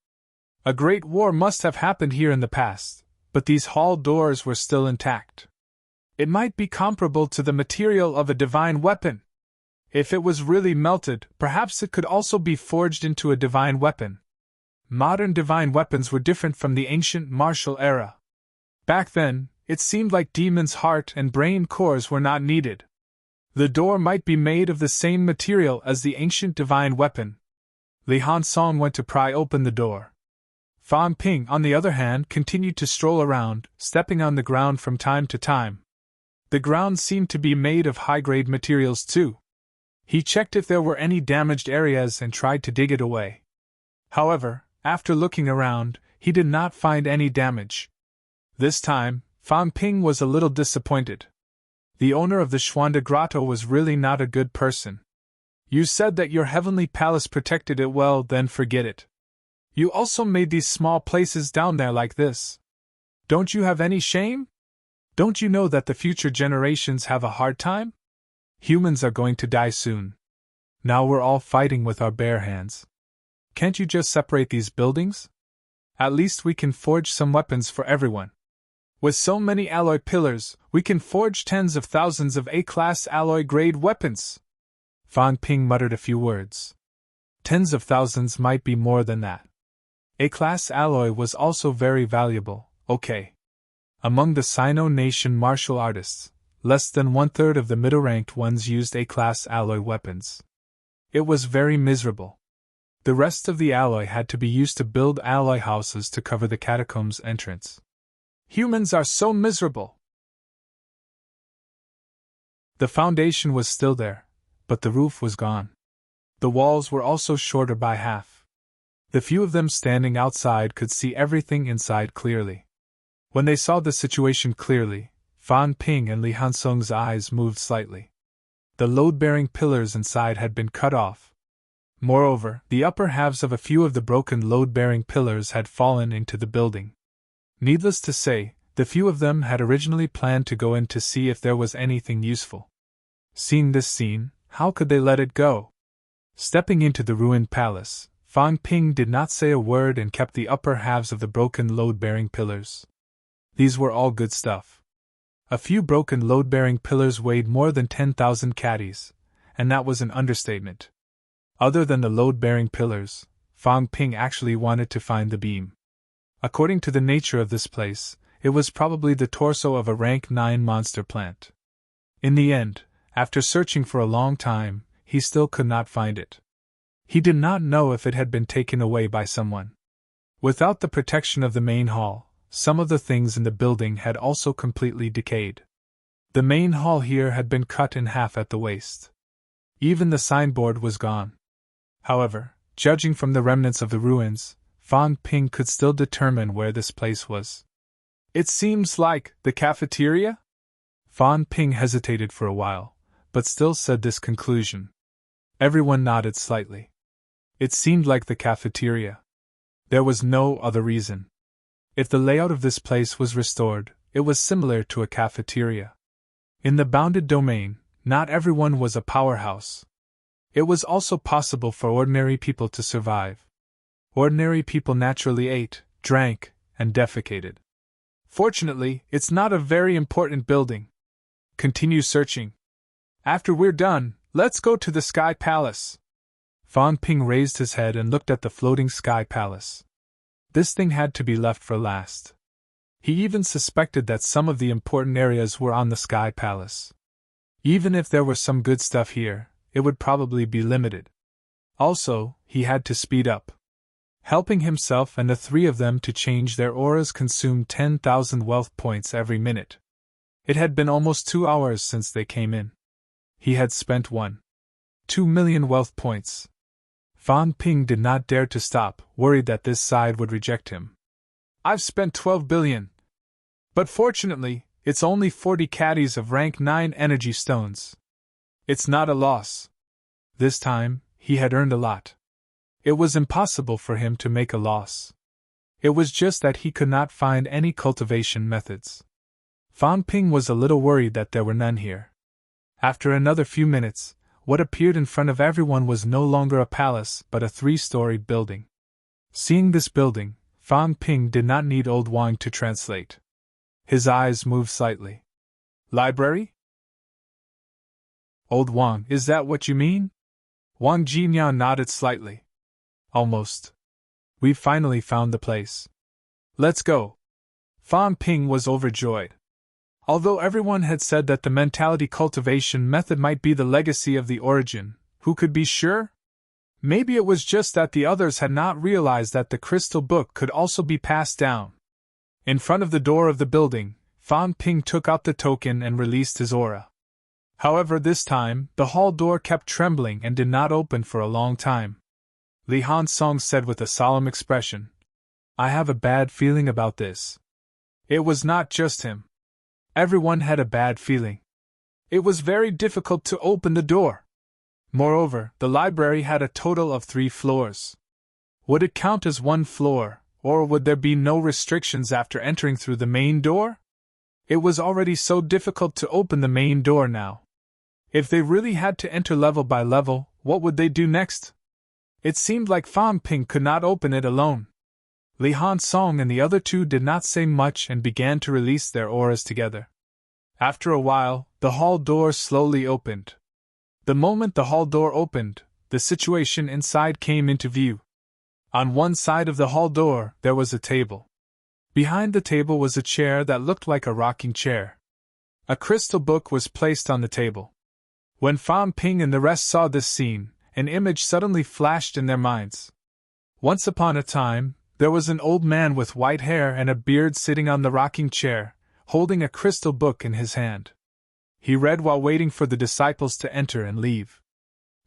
A great war must have happened here in the past, but these hall doors were still intact. It might be comparable to the material of a divine weapon. If it was really melted, perhaps it could also be forged into a divine weapon. Modern divine weapons were different from the ancient martial era. Back then, it seemed like demons' heart and brain cores were not needed. The door might be made of the same material as the ancient divine weapon. Li Han Song went to pry open the door. Fan Ping, on the other hand, continued to stroll around, stepping on the ground from time to time. The ground seemed to be made of high-grade materials too. He checked if there were any damaged areas and tried to dig it away. However, after looking around, he did not find any damage. This time, Fan Ping was a little disappointed. The owner of the Xuanda Grotto was really not a good person. "You said that your heavenly palace protected it well, then forget it. You also made these small places down there like this. Don't you have any shame? Don't you know that the future generations have a hard time? Humans are going to die soon. Now we're all fighting with our bare hands. Can't you just separate these buildings? At least we can forge some weapons for everyone. With so many alloy pillars, we can forge tens of thousands of A-class alloy-grade weapons." Fan Ping muttered a few words. Tens of thousands might be more than that. A-class alloy was also very valuable, okay. Among the Sino nation martial artists, less than one-third of the middle-ranked ones used A-class alloy weapons. It was very miserable. The rest of the alloy had to be used to build alloy houses to cover the catacombs entrance. Humans are so miserable. The foundation was still there, but the roof was gone. The walls were also shorter by half. The few of them standing outside could see everything inside clearly. When they saw the situation clearly, Fan Ping and Li Hansung's eyes moved slightly. The load-bearing pillars inside had been cut off. Moreover, the upper halves of a few of the broken load-bearing pillars had fallen into the building. Needless to say, the few of them had originally planned to go in to see if there was anything useful. Seeing this scene, how could they let it go? Stepping into the ruined palace, Fan Ping did not say a word and kept the upper halves of the broken load-bearing pillars. These were all good stuff. A few broken load-bearing pillars weighed more than 10,000 caddies, and that was an understatement. Other than the load-bearing pillars, Fan Ping actually wanted to find the beam. According to the nature of this place, it was probably the torso of a rank 9 monster plant. In the end, after searching for a long time, he still could not find it. He did not know if it had been taken away by someone. Without the protection of the main hall, some of the things in the building had also completely decayed. The main hall here had been cut in half at the waist. Even the signboard was gone. However, judging from the remnants of the ruins, Fan Ping could still determine where this place was. It seems like the cafeteria? Fan Ping hesitated for a while, but still said this conclusion. Everyone nodded slightly. It seemed like the cafeteria. There was no other reason. If the layout of this place was restored, it was similar to a cafeteria. In the bounded domain, not everyone was a powerhouse. It was also possible for ordinary people to survive. Ordinary people naturally ate, drank, and defecated. Fortunately, it's not a very important building. Continue searching. After we're done, let's go to the Sky Palace. Fan Ping raised his head and looked at the floating Sky Palace. This thing had to be left for last. He even suspected that some of the important areas were on the Sky Palace. Even if there were some good stuff here, it would probably be limited. Also, he had to speed up. Helping himself and the three of them to change their auras consumed 10,000 wealth points every minute. It had been almost 2 hours since they came in. He had spent 1.2 million wealth points. Fan Ping did not dare to stop, worried that this side would reject him. I've spent 12 billion. But fortunately, it's only 40 caddies of rank 9 energy stones. It's not a loss. This time, he had earned a lot. It was impossible for him to make a loss. It was just that he could not find any cultivation methods. Fan Ping was a little worried that there were none here. After another few minutes, what appeared in front of everyone was no longer a palace but a 3-storied building. Seeing this building, Fan Ping did not need Old Wang to translate. His eyes moved slightly. Library? Old Wang, is that what you mean? Wang Jinyan nodded slightly. Almost. We've finally found the place. Let's go. Fan Ping was overjoyed. Although everyone had said that the mentality cultivation method might be the legacy of the origin, who could be sure? Maybe it was just that the others had not realized that the crystal book could also be passed down. In front of the door of the building, Fan Ping took out the token and released his aura. However, this time, the hall door kept trembling and did not open for a long time. Li Hansong said with a solemn expression, I have a bad feeling about this. It was not just him. Everyone had a bad feeling. It was very difficult to open the door. Moreover, the library had a total of 3 floors. Would it count as 1 floor, or would there be no restrictions after entering through the main door? It was already so difficult to open the main door now. If they really had to enter level by level, what would they do next? It seemed like Fan Ping could not open it alone. Li Hansong and the other 2 did not say much and began to release their auras together. After a while, the hall door slowly opened. The moment the hall door opened, the situation inside came into view. On one side of the hall door, there was a table. Behind the table was a chair that looked like a rocking chair. A crystal book was placed on the table. When Fan Ping and the rest saw this scene, an image suddenly flashed in their minds. Once upon a time, there was an old man with white hair and a beard sitting on the rocking chair, holding a crystal book in his hand. He read while waiting for the disciples to enter and leave.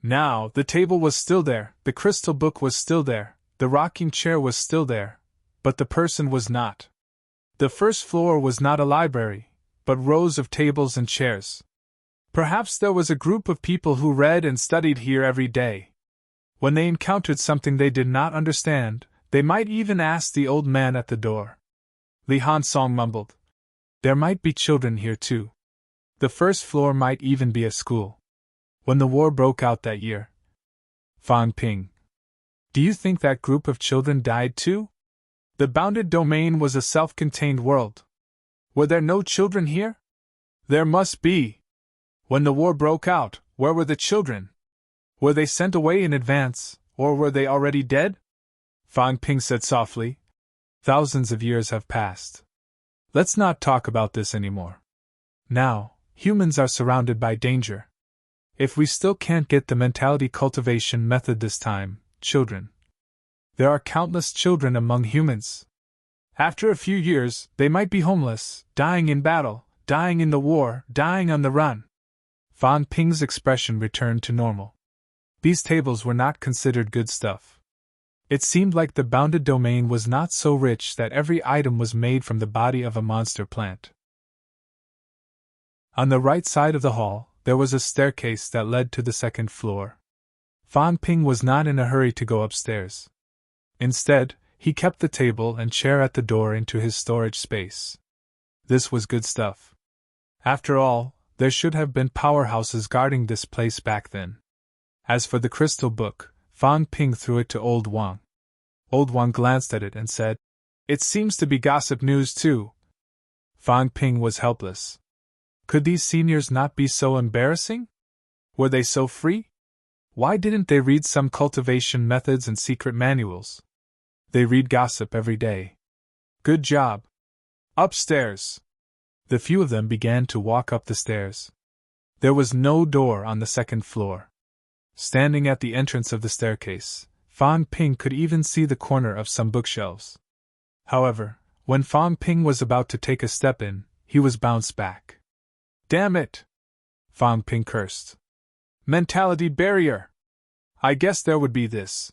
Now, the table was still there, the crystal book was still there, the rocking chair was still there, but the person was not. The first floor was not a library, but rows of tables and chairs. Perhaps there was a group of people who read and studied here every day. When they encountered something they did not understand, they might even ask the old man at the door. Li Hansong mumbled. There might be children here too. The first floor might even be a school. When the war broke out that year. Fan Ping. Do you think that group of children died too? The bounded domain was a self-contained world. Were there no children here? There must be. When the war broke out, where were the children? Were they sent away in advance, or were they already dead? Fan Ping said softly. Thousands of years have passed. Let's not talk about this anymore. Now, humans are surrounded by danger. If we still can't get the mentality cultivation method this time, children. There are countless children among humans. After a few years, they might be homeless, dying in battle, dying in the war, dying on the run. Fan Ping's expression returned to normal. These tables were not considered good stuff. It seemed like the bounded domain was not so rich that every item was made from the body of a monster plant. On the right side of the hall, there was a staircase that led to the second floor. Fan Ping was not in a hurry to go upstairs. Instead, he kept the table and chair at the door into his storage space. This was good stuff. After all, there should have been powerhouses guarding this place back then. As for the crystal book, Fan Ping threw it to Old Wang. Old Wang glanced at it and said, "It seems to be gossip news too." Fan Ping was helpless. Could these seniors not be so embarrassing? Were they so free? Why didn't they read some cultivation methods and secret manuals? They read gossip every day. Good job. Upstairs. The few of them began to walk up the stairs. There was no door on the second floor. Standing at the entrance of the staircase, Fan Ping could even see the corner of some bookshelves. However, when Fan Ping was about to take a step in, he was bounced back. "Damn it!" Fan Ping cursed. "Mentality barrier! I guess there would be this.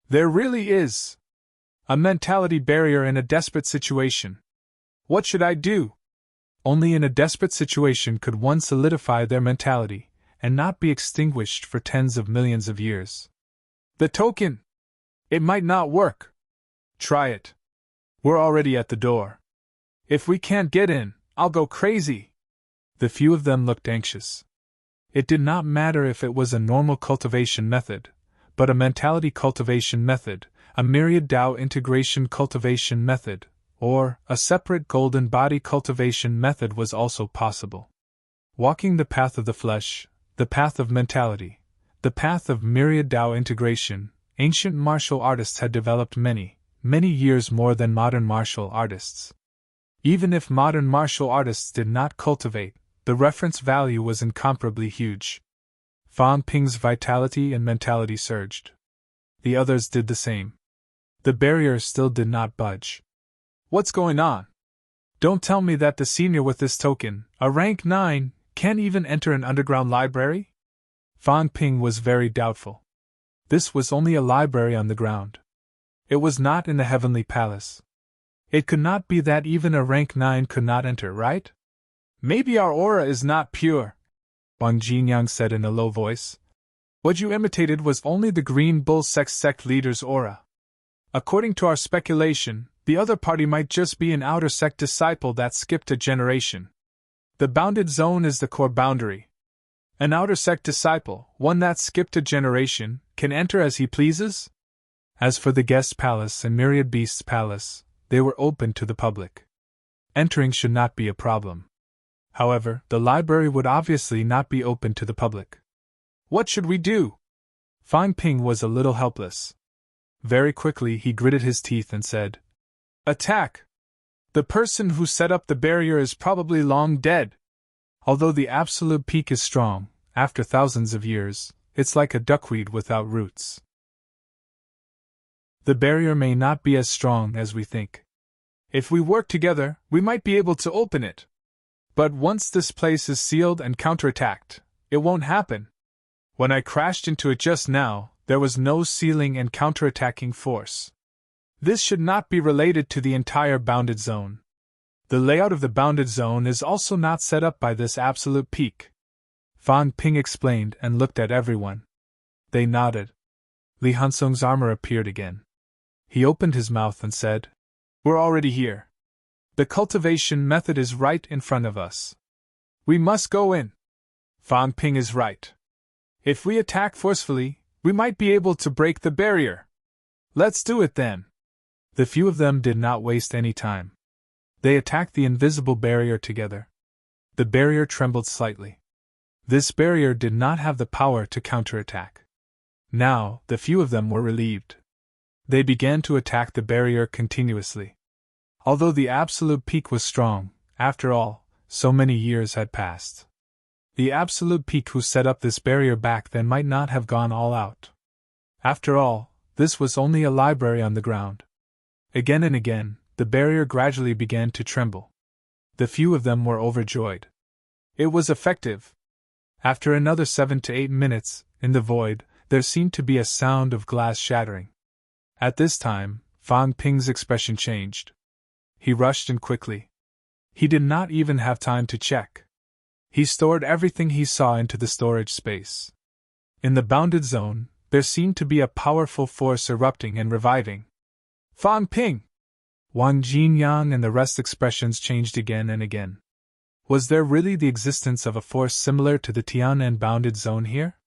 There really is. A mentality barrier in a desperate situation. What should I do?" Only in a desperate situation could one solidify their mentality, and not be extinguished for tens of millions of years. "The token! It might not work." "Try it. We're already at the door. If we can't get in, I'll go crazy." The few of them looked anxious. It did not matter if it was a normal cultivation method, but a mentality cultivation method, a myriad Tao integration cultivation method, or a separate golden body cultivation method was also possible. Walking the path of the flesh, the path of mentality, the path of myriad Tao integration, ancient martial artists had developed many, many years more than modern martial artists. Even if modern martial artists did not cultivate, the reference value was incomparably huge. Fan Ping's vitality and mentality surged. The others did the same. The barrier still did not budge. "What's going on? Don't tell me that the senior with this token, a rank 9, can't even enter an underground library?" Fan Ping was very doubtful. This was only a library on the ground. It was not in the heavenly palace. It could not be that even a rank 9 could not enter, right? "Maybe our aura is not pure," Wang Jinyang said in a low voice. "What you imitated was only the Green Bull sect leader's aura. According to our speculation, the other party might just be an outer sect disciple that skipped a generation. The bounded zone is the core boundary. An outer sect disciple, one that skipped a generation, can enter as he pleases?" As for the guest palace and myriad beasts palace, they were open to the public. Entering should not be a problem. However, the library would obviously not be open to the public. "What should we do?" Fan Ping was a little helpless. Very quickly he gritted his teeth and said, "Attack! The person who set up the barrier is probably long dead. Although the absolute peak is strong, after thousands of years, it's like a duckweed without roots. The barrier may not be as strong as we think. If we work together, we might be able to open it. But once this place is sealed and counterattacked, it won't happen. When I crashed into it just now, there was no sealing and counterattacking force. This should not be related to the entire bounded zone. The layout of the bounded zone is also not set up by this absolute peak." Fan Ping explained and looked at everyone. They nodded. Li Hansong's armor appeared again. He opened his mouth and said, "We're already here. The cultivation method is right in front of us. We must go in. Fan Ping is right. If we attack forcefully, we might be able to break the barrier. Let's do it then." The few of them did not waste any time. They attacked the invisible barrier together. The barrier trembled slightly. This barrier did not have the power to counterattack. Now, the few of them were relieved. They began to attack the barrier continuously. Although the absolute peak was strong, after all, so many years had passed. The absolute peak who set up this barrier back then might not have gone all out. After all, this was only a library on the ground. Again and again, the barrier gradually began to tremble. The few of them were overjoyed. It was effective. After another 7 to 8 minutes, in the void, there seemed to be a sound of glass shattering. At this time, Fan Ping's expression changed. He rushed in quickly. He did not even have time to check. He stored everything he saw into the storage space. In the bounded zone, there seemed to be a powerful force erupting and reviving. Fan Ping! Wang Jinyang and the rest expressions changed again and again. Was there really the existence of a force similar to the Tian'an bounded zone here?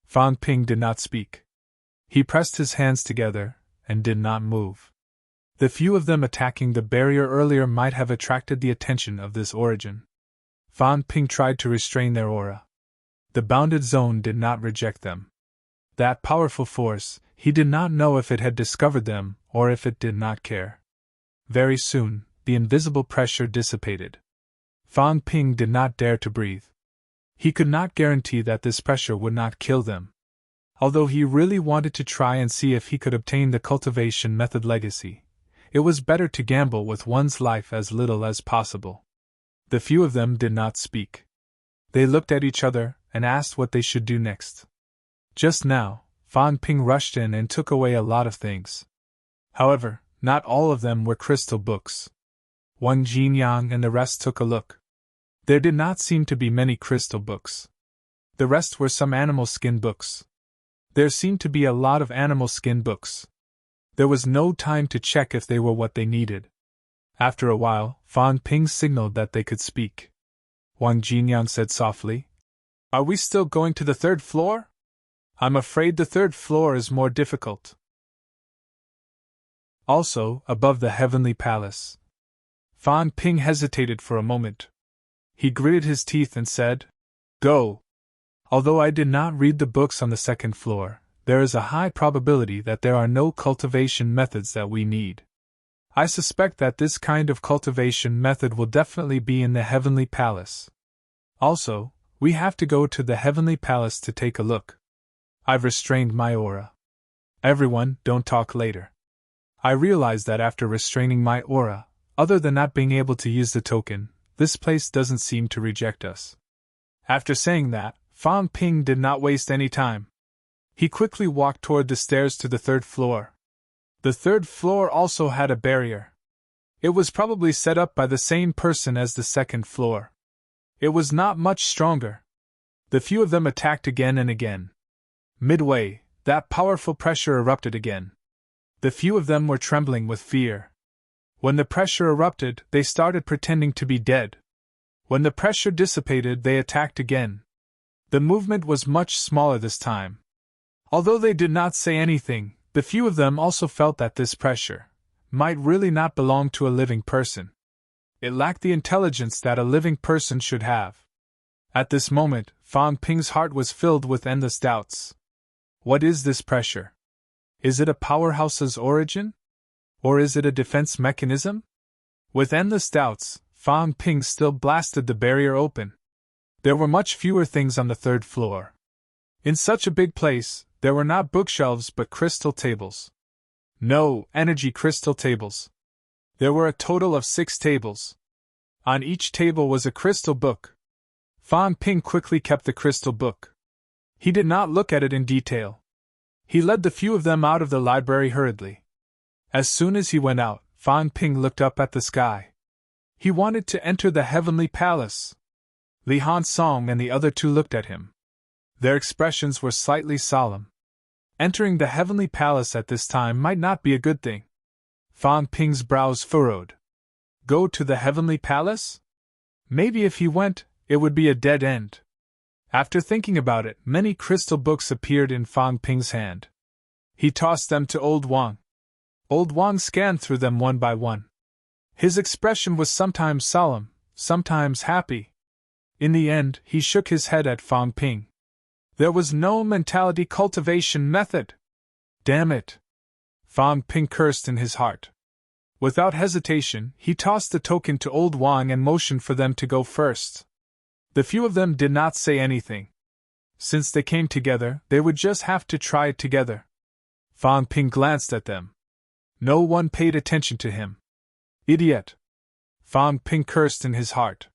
Fan Ping did not speak. He pressed his hands together and did not move. The few of them attacking the barrier earlier might have attracted the attention of this origin. Fan Ping tried to restrain their aura. The bounded zone did not reject them. That powerful force, he did not know if it had discovered them or if it did not care. Very soon, the invisible pressure dissipated. Fan Ping did not dare to breathe. He could not guarantee that this pressure would not kill them. Although he really wanted to try and see if he could obtain the cultivation method legacy, it was better to gamble with one's life as little as possible. The few of them did not speak. They looked at each other and asked what they should do next. Just now, Fan Ping rushed in and took away a lot of things. However, not all of them were crystal books. Wang Jinyang and the rest took a look. There did not seem to be many crystal books. The rest were some animal skin books. There seemed to be a lot of animal skin books. There was no time to check if they were what they needed. After a while, Fan Ping signaled that they could speak. Wang Jinyang said softly, "Are we still going to the third floor? I'm afraid the third floor is more difficult." Also, above the heavenly palace. Fan Ping hesitated for a moment. He gritted his teeth and said, "Go." Although I did not read the books on the second floor, there is a high probability that there are no cultivation methods that we need. I suspect that this kind of cultivation method will definitely be in the Heavenly Palace. Also, we have to go to the Heavenly Palace to take a look. I've restrained my aura. Everyone, don't talk later. I realize that after restraining my aura, other than not being able to use the token, this place doesn't seem to reject us. After saying that, Fan Ping did not waste any time. He quickly walked toward the stairs to the third floor. The third floor also had a barrier. It was probably set up by the same person as the second floor. It was not much stronger. The few of them attacked again and again. Midway, that powerful pressure erupted again. The few of them were trembling with fear. When the pressure erupted, they started pretending to be dead. When the pressure dissipated, they attacked again. The movement was much smaller this time. Although they did not say anything, the few of them also felt that this pressure might really not belong to a living person. It lacked the intelligence that a living person should have. At this moment, Fan Ping's heart was filled with endless doubts. What is this pressure? Is it a powerhouse's origin? Or is it a defense mechanism? With endless doubts, Fan Ping still blasted the barrier open. There were much fewer things on the third floor. In such a big place, there were not bookshelves but crystal tables. No, energy crystal tables. There were a total of 6 tables. On each table was a crystal book. Fan Ping quickly kept the crystal book. He did not look at it in detail. He led the few of them out of the library hurriedly. As soon as he went out, Fan Ping looked up at the sky. He wanted to enter the heavenly palace. Li Hansong and the other two looked at him. Their expressions were slightly solemn. Entering the heavenly palace at this time might not be a good thing. Fan Ping's brows furrowed. Go to the heavenly palace? Maybe if he went, it would be a dead end. After thinking about it, many crystal books appeared in Fan Ping's hand. He tossed them to Old Wang. Old Wang scanned through them one by one. His expression was sometimes solemn, sometimes happy. In the end, he shook his head at Fan Ping. There was no mentality cultivation method. Damn it! Fan Ping cursed in his heart. Without hesitation, he tossed the token to Old Wang and motioned for them to go first. The few of them did not say anything. Since they came together, they would just have to try it together. Fan Ping glanced at them. No one paid attention to him. Idiot! Fan Ping cursed in his heart.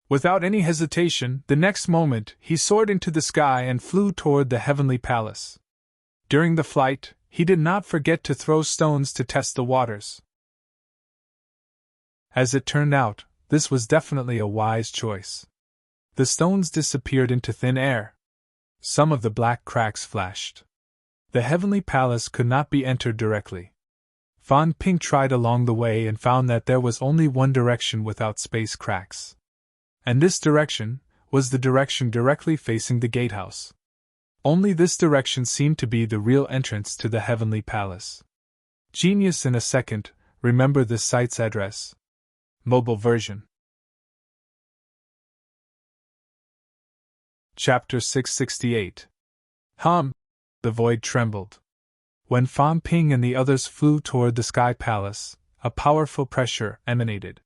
Without any hesitation, the next moment, he soared into the sky and flew toward the heavenly palace. During the flight, he did not forget to throw stones to test the waters. As it turned out, this was definitely a wise choice. The stones disappeared into thin air. Some of the black cracks flashed. The heavenly palace could not be entered directly. Fan Ping tried along the way and found that there was only one direction without space cracks. And this direction was the direction directly facing the gatehouse. Only this direction seemed to be the real entrance to the heavenly palace. Genius in a second, remember this site's address. Mobile version. Chapter 668. The void trembled. When Fan Ping and the others flew toward the sky palace, a powerful pressure emanated.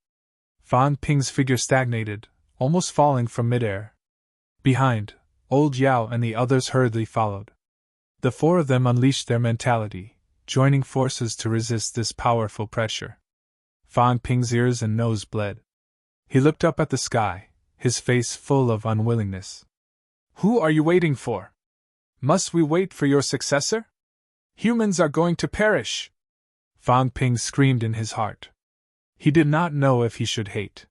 Fan Ping's figure stagnated, almost falling from midair. Behind, Old Yao and the others hurriedly followed. The four of them unleashed their mentality, joining forces to resist this powerful pressure. Fan Ping's ears and nose bled. He looked up at the sky, his face full of unwillingness. Who are you waiting for? Must we wait for your successor? Humans are going to perish! Fan Ping screamed in his heart. He did not know if he should hate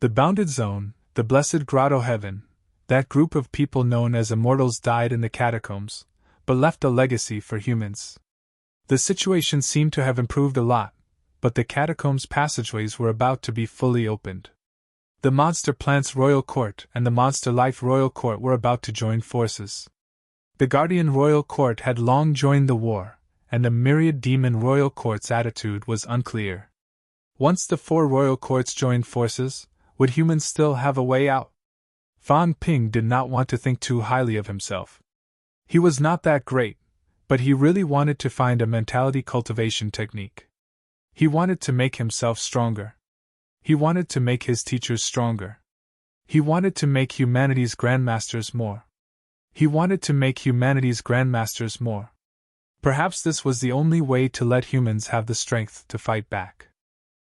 the bounded zone, the blessed grotto heaven. That group of people known as immortals died in the catacombs, but left a legacy for humans. The situation seemed to have improved a lot, but the catacombs passageways were about to be fully opened. The Monster Plants Royal Court and the Monster Life Royal Court were about to join forces. The Guardian Royal Court had long joined the war, and the Myriad Demon Royal Court's attitude was unclear. Once the four Royal Courts joined forces, would humans still have a way out? Fan Ping did not want to think too highly of himself. He was not that great, but he really wanted to find a mentality cultivation technique. He wanted to make himself stronger. He wanted to make his teachers stronger. He wanted to make humanity's grandmasters more. He wanted to make humanity's grandmasters more. Perhaps this was the only way to let humans have the strength to fight back.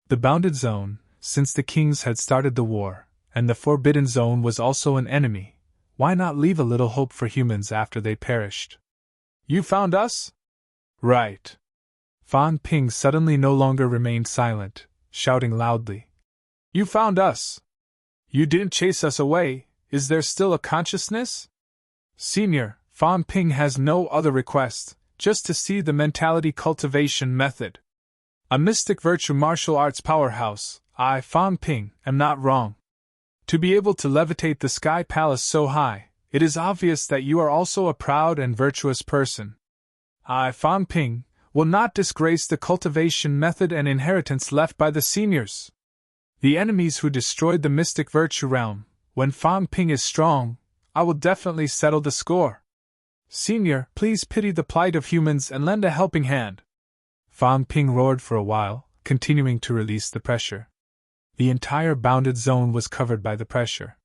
The bounded zone, since the kings had started the war, and the forbidden zone was also an enemy, why not leave a little hope for humans after they perished? You found us? Right. Fan Ping suddenly no longer remained silent, shouting loudly. You found us! You didn't chase us away, is there still a consciousness? Senior, Fan Ping has no other request, just to see the mentality cultivation method. A mystic virtue martial arts powerhouse, I, Fan Ping, am not wrong. To be able to levitate the sky palace so high, it is obvious that you are also a proud and virtuous person. I, Fan Ping, will not disgrace the cultivation method and inheritance left by the seniors. The enemies who destroyed the mystic virtue realm, when Fan Ping is strong, I will definitely settle the score. Senior, please pity the plight of humans and lend a helping hand. Fan Ping roared for a while, continuing to release the pressure. The entire bounded zone was covered by the pressure.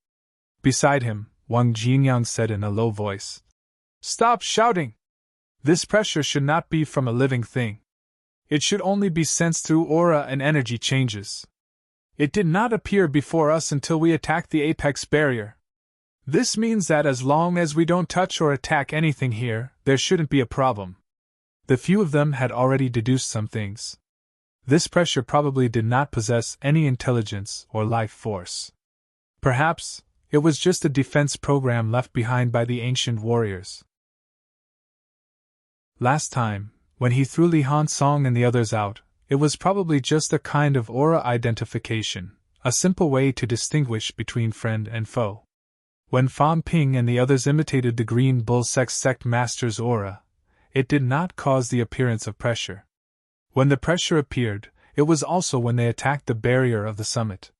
Beside him, Wang Jinyang said in a low voice, Stop shouting! This pressure should not be from a living thing. It should only be sensed through aura and energy changes. It did not appear before us until we attacked the apex barrier. This means that as long as we don't touch or attack anything here, there shouldn't be a problem. The few of them had already deduced some things. This pressure probably did not possess any intelligence or life force. Perhaps, it was just a defense program left behind by the ancient warriors. Last time, when he threw Li Han Song and the others out, it was probably just a kind of aura identification, a simple way to distinguish between friend and foe. When Fan Ping and the others imitated the Green Bull sect master's aura, it did not cause the appearance of pressure. When the pressure appeared, it was also when they attacked the barrier of the summit.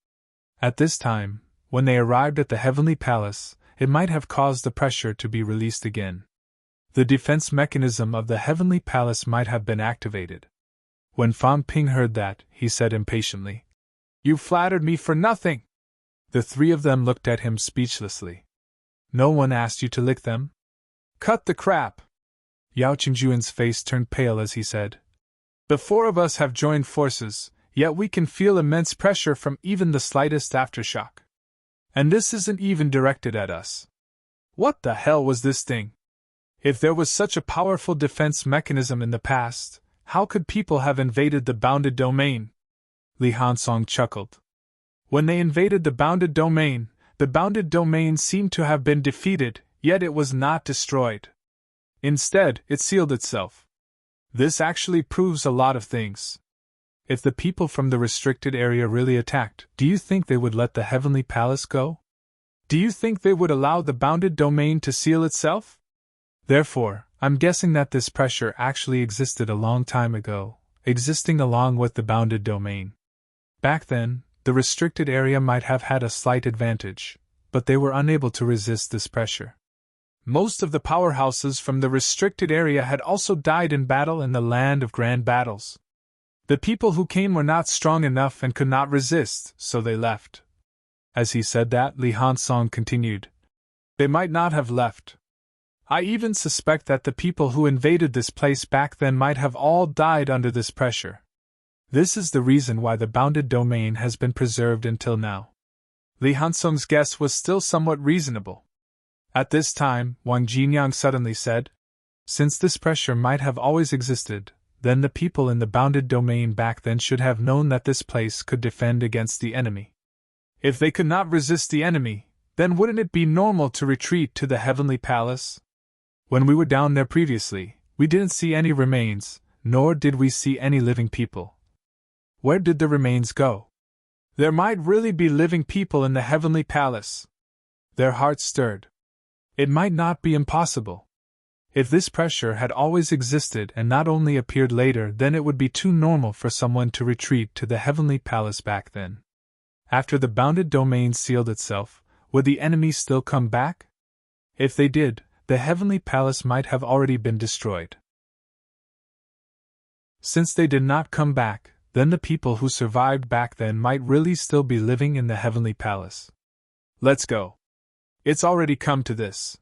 At this time, when they arrived at the heavenly palace, it might have caused the pressure to be released again. The defense mechanism of the heavenly palace might have been activated. When Fan Ping heard that, he said impatiently, You flattered me for nothing! The three of them looked at him speechlessly. No one asked you to lick them? Cut the crap! Yao Qingjuan's face turned pale as he said, The four of us have joined forces, yet we can feel immense pressure from even the slightest aftershock. And this isn't even directed at us. What the hell was this thing? If there was such a powerful defense mechanism in the past, how could people have invaded the bounded domain? Li Hansong chuckled. When they invaded the bounded domain seemed to have been defeated, yet it was not destroyed. Instead, it sealed itself. This actually proves a lot of things. If the people from the restricted area really attacked, do you think they would let the Heavenly Palace go? Do you think they would allow the bounded domain to seal itself? Therefore, I'm guessing that this pressure actually existed a long time ago, existing along with the bounded domain. Back then, the restricted area might have had a slight advantage, but they were unable to resist this pressure. Most of the powerhouses from the restricted area had also died in battle in the land of grand battles. The people who came were not strong enough and could not resist, so they left. As he said that, Li Hansong continued. They might not have left. I even suspect that the people who invaded this place back then might have all died under this pressure. This is the reason why the bounded domain has been preserved until now. Li Hansong's guess was still somewhat reasonable. At this time, Wang Jinyang suddenly said, since this pressure might have always existed, then the people in the bounded domain back then should have known that this place could defend against the enemy. If they could not resist the enemy, then wouldn't it be normal to retreat to the Heavenly Palace? When we were down there previously, we didn't see any remains, nor did we see any living people. Where did the remains go? There might really be living people in the Heavenly Palace. Their hearts stirred. It might not be impossible. If this pressure had always existed and not only appeared later, then it would be too normal for someone to retreat to the Heavenly Palace back then. After the bounded domain sealed itself, would the enemy still come back? If they did, the Heavenly Palace might have already been destroyed. Since they did not come back, then the people who survived back then might really still be living in the Heavenly Palace. Let's go. It's already come to this.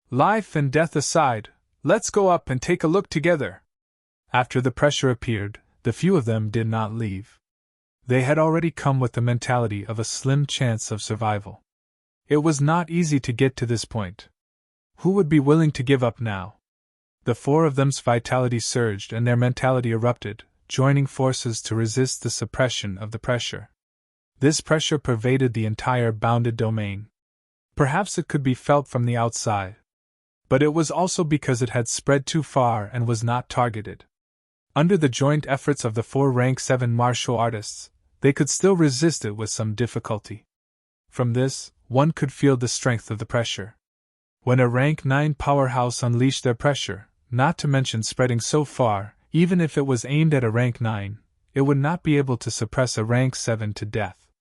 Life and death aside, let's go up and take a look together. After the pressure appeared, the few of them did not leave. They had already come with the mentality of a slim chance of survival. It was not easy to get to this point. Who would be willing to give up now? The four of them's vitality surged and their mentality erupted, joining forces to resist the suppression of the pressure. This pressure pervaded the entire bounded domain. Perhaps it could be felt from the outside. But it was also because it had spread too far and was not targeted. Under the joint efforts of the four rank 7 martial artists, they could still resist it with some difficulty. From this, one could feel the strength of the pressure. When a rank 9 powerhouse unleashed their pressure, not to mention spreading so far, even if it was aimed at a rank 9, it would not be able to suppress a rank 7 to death.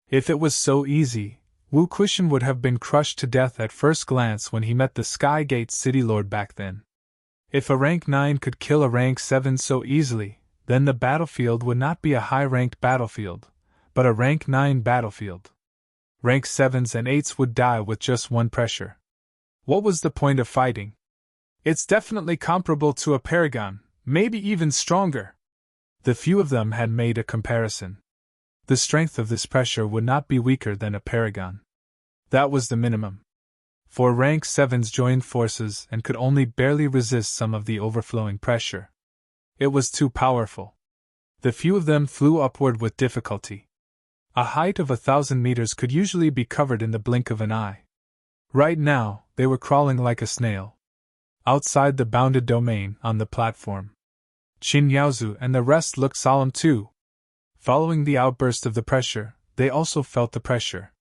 If it was so easy, Wu Kuishan would have been crushed to death at first glance when he met the Skygate City Lord back then. If a rank 9 could kill a rank 7 so easily, then the battlefield would not be a high-ranked battlefield, but a rank 9 battlefield. Rank 7s and 8s would die with just one pressure. What was the point of fighting? It's definitely comparable to a paragon, maybe even stronger. The few of them had made a comparison. The strength of this pressure would not be weaker than a paragon. That was the minimum. For rank 7s joined forces and could only barely resist some of the overflowing pressure. It was too powerful. The few of them flew upward with difficulty. A height of 1,000 meters could usually be covered in the blink of an eye. Right now, they were crawling like a snail. Outside the bounded domain, on the platform, Qin Yaozu and the rest looked solemn too. Following the outburst of the pressure, they also felt the pressure.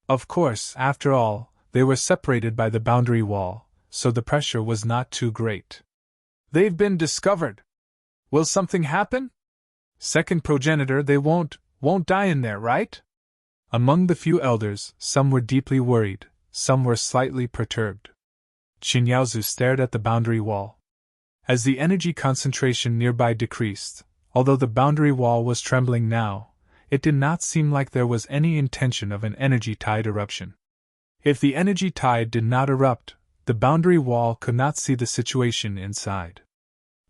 Of course, after all, they were separated by the boundary wall, so the pressure was not too great. They've been discovered. Will something happen? Second progenitor, they won't die in there, right? Among the few elders, some were deeply worried, some were slightly perturbed. Qin Yaozu stared at the boundary wall. As the energy concentration nearby decreased, although the boundary wall was trembling now, it did not seem like there was any intention of an energy tide eruption. If the energy tide did not erupt, the boundary wall could not see the situation inside.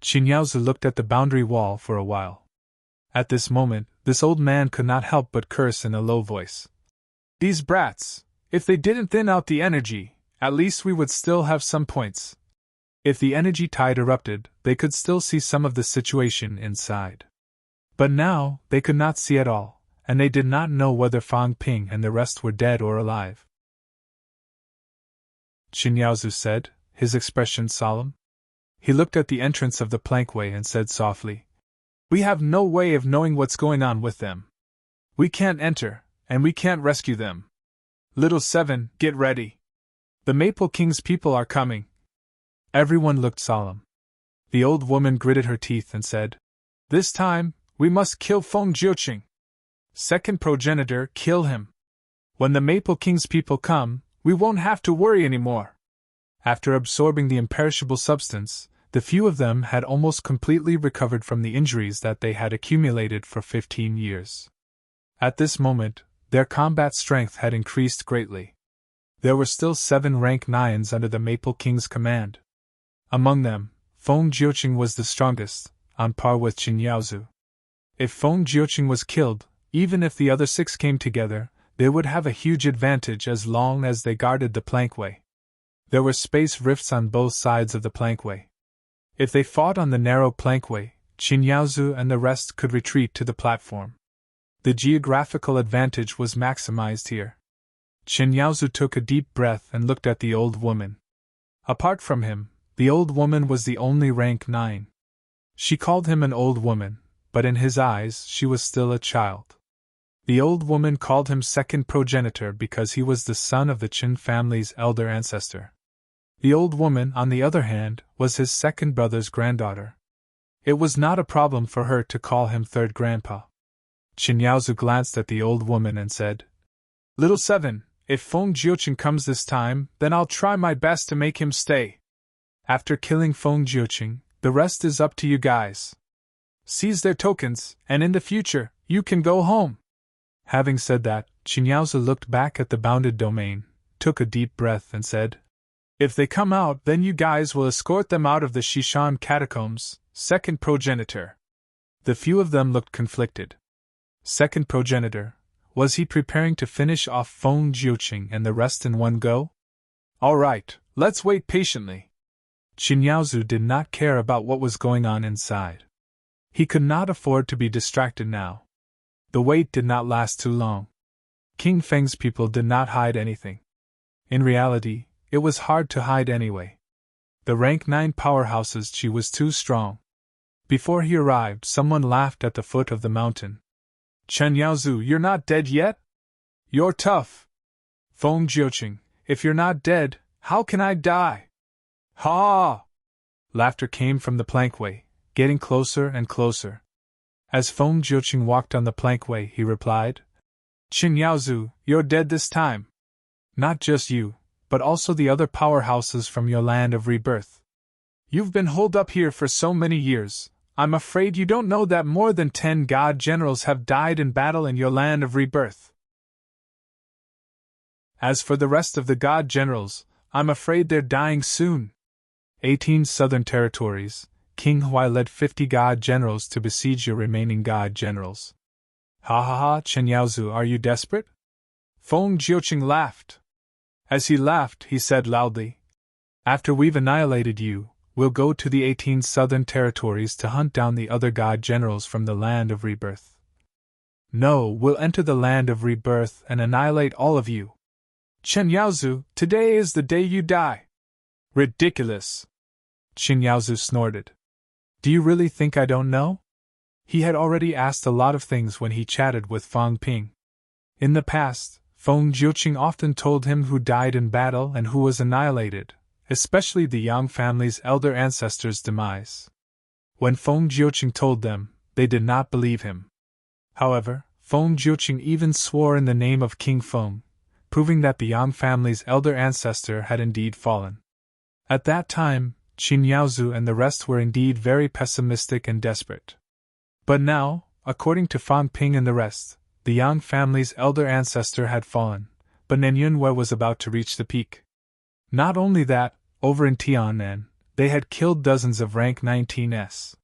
Qin Yaozu looked at the boundary wall for a while. At this moment, this old man could not help but curse in a low voice. These brats! If they didn't thin out the energy, at least we would still have some points. If the energy tide erupted, they could still see some of the situation inside. But now, they could not see at all, and they did not know whether Fang Ping and the rest were dead or alive. Qin Yaozu said, his expression solemn. He looked at the entrance of the plankway and said softly, "We have no way of knowing what's going on with them. We can't enter, and we can't rescue them. Little Seven, get ready. The Maple King's people are coming." Everyone looked solemn. The old woman gritted her teeth and said, "This time, we must kill Feng Jiuqing. Second progenitor, kill him. When the Maple King's people come, we won't have to worry anymore." After absorbing the imperishable substance, the few of them had almost completely recovered from the injuries that they had accumulated for 15 years. At this moment, their combat strength had increased greatly. There were still 7 rank 9s under the Maple King's command. Among them, Feng Jiuqing was the strongest, on par with Qin Yaozu. If Feng Jiuqing was killed, even if the other 6 came together, they would have a huge advantage as long as they guarded the plankway. There were space rifts on both sides of the plankway. If they fought on the narrow plankway, Qin Yaozu and the rest could retreat to the platform. The geographical advantage was maximized here. Qin Yaozu took a deep breath and looked at the old woman. Apart from him, the old woman was the only rank 9. She called him an old woman, but in his eyes she was still a child. The old woman called him second progenitor because he was the son of the Qin family's elder ancestor. The old woman, on the other hand, was his second brother's granddaughter. It was not a problem for her to call him third grandpa. Qin Yaozu glanced at the old woman and said, "Little Seven, if Feng Jiuqing comes this time, then I'll try my best to make him stay. After killing Feng Jiuqing, the rest is up to you guys. Seize their tokens, and in the future, you can go home." Having said that, Qin Yaozu looked back at the bounded domain, took a deep breath and said, "If they come out, then you guys will escort them out of the Shishan catacombs, second progenitor." The few of them looked conflicted. Second progenitor, was he preparing to finish off Feng Jiuqing and the rest in one go? All right, let's wait patiently. Qin Yaozu did not care about what was going on inside. He could not afford to be distracted now. The wait did not last too long. King Feng's people did not hide anything. In reality, it was hard to hide anyway. The rank 9 powerhouses Qi was too strong. Before he arrived, someone laughed at the foot of the mountain. "Chen Yaozu, you're not dead yet? You're tough. Feng Jiuqing, if you're not dead, how can I die?" "Ha!" Laughter came from the plankway, getting closer and closer. As Feng Jiuqing walked on the plankway, he replied, "Qin Yaozu, you're dead this time. Not just you, but also the other powerhouses from your land of rebirth. You've been holed up here for so many years, I'm afraid you don't know that more than 10 god generals have died in battle in your land of rebirth. As for the rest of the god generals, I'm afraid they're dying soon." 18 southern territories, King Huai led 50 god generals to besiege your remaining god generals. "Ha ha ha, Chen Yaozu, are you desperate?" Feng Jiuqing laughed. As he laughed, he said loudly, "After we've annihilated you, we'll go to the 18 southern territories to hunt down the other god generals from the land of rebirth. No, we'll enter the land of rebirth and annihilate all of you. Chen Yaozu, today is the day you die." "Ridiculous!" Qin Yaozu snorted. "Do you really think I don't know?" He had already asked a lot of things when he chatted with Fang Ping. In the past, Feng Jiuqing often told him who died in battle and who was annihilated, especially the Yang family's elder ancestors' demise. When Feng Jiuqing told them, they did not believe him. However, Feng Jiuqing even swore in the name of King Feng, proving that the Yang family's elder ancestor had indeed fallen. At that time, Qin Yaozu and the rest were indeed very pessimistic and desperate. But now, according to Fang Ping and the rest, the Yang family's elder ancestor had fallen, but Nen Yunwei was about to reach the peak. Not only that, over in Tiannan, they had killed dozens of rank 19s.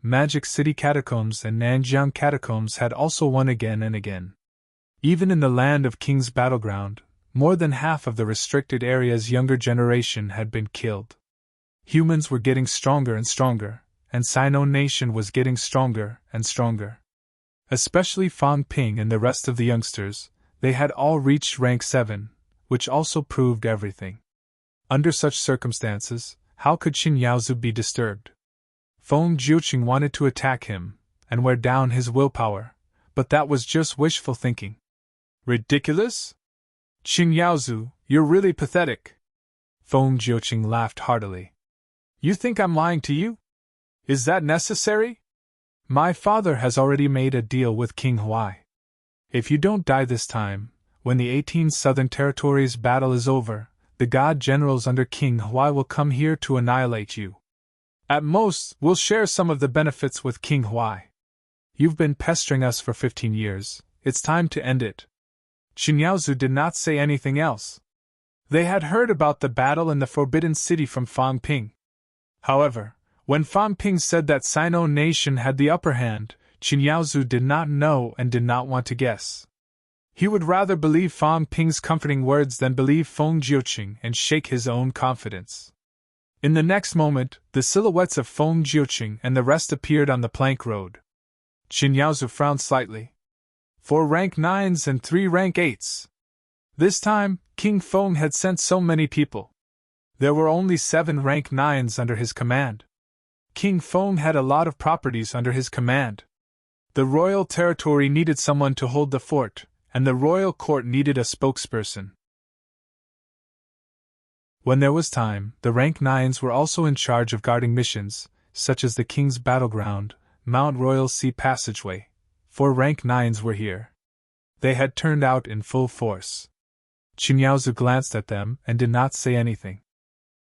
Magic City catacombs and Nanjiang catacombs had also won again and again. Even in the land of King's battleground, more than half of the restricted area's younger generation had been killed. Humans were getting stronger and stronger, and Sino Nation was getting stronger and stronger. Especially Fang Ping and the rest of the youngsters, they had all reached rank 7, which also proved everything. Under such circumstances, how could Qin Yaozu be disturbed? Feng Jiuqing wanted to attack him and wear down his willpower, but that was just wishful thinking. Ridiculous? Qin Yaozu, you're really pathetic. Feng Jiuqing laughed heartily. You think I'm lying to you? Is that necessary? My father has already made a deal with King Huai. If you don't die this time, when the 18 Southern Territories battle is over, the god generals under King Huai will come here to annihilate you. At most, we'll share some of the benefits with King Huai. You've been pestering us for 15 years, it's time to end it. Qin Yaozu did not say anything else. They had heard about the battle in the Forbidden City from Fang Ping. However, when Fang Ping said that Sino Nation had the upper hand, Qin Yaozu did not know and did not want to guess. He would rather believe Fang Ping's comforting words than believe Feng Jiuqing and shake his own confidence. In the next moment, the silhouettes of Feng Jiuqing and the rest appeared on the plank road. Qin Yaozu frowned slightly. 4 rank 9s and 3 rank 8s. This time, King Feng had sent so many people. There were only 7 rank 9s under his command. King Feng had a lot of properties under his command. The royal territory needed someone to hold the fort, and the royal court needed a spokesperson. When there was time, the rank 9s were also in charge of guarding missions, such as the King's Battleground, Mount Royal Sea Passageway. 4 rank 9s were here. They had turned out in full force. Qin Yaozu glanced at them and did not say anything.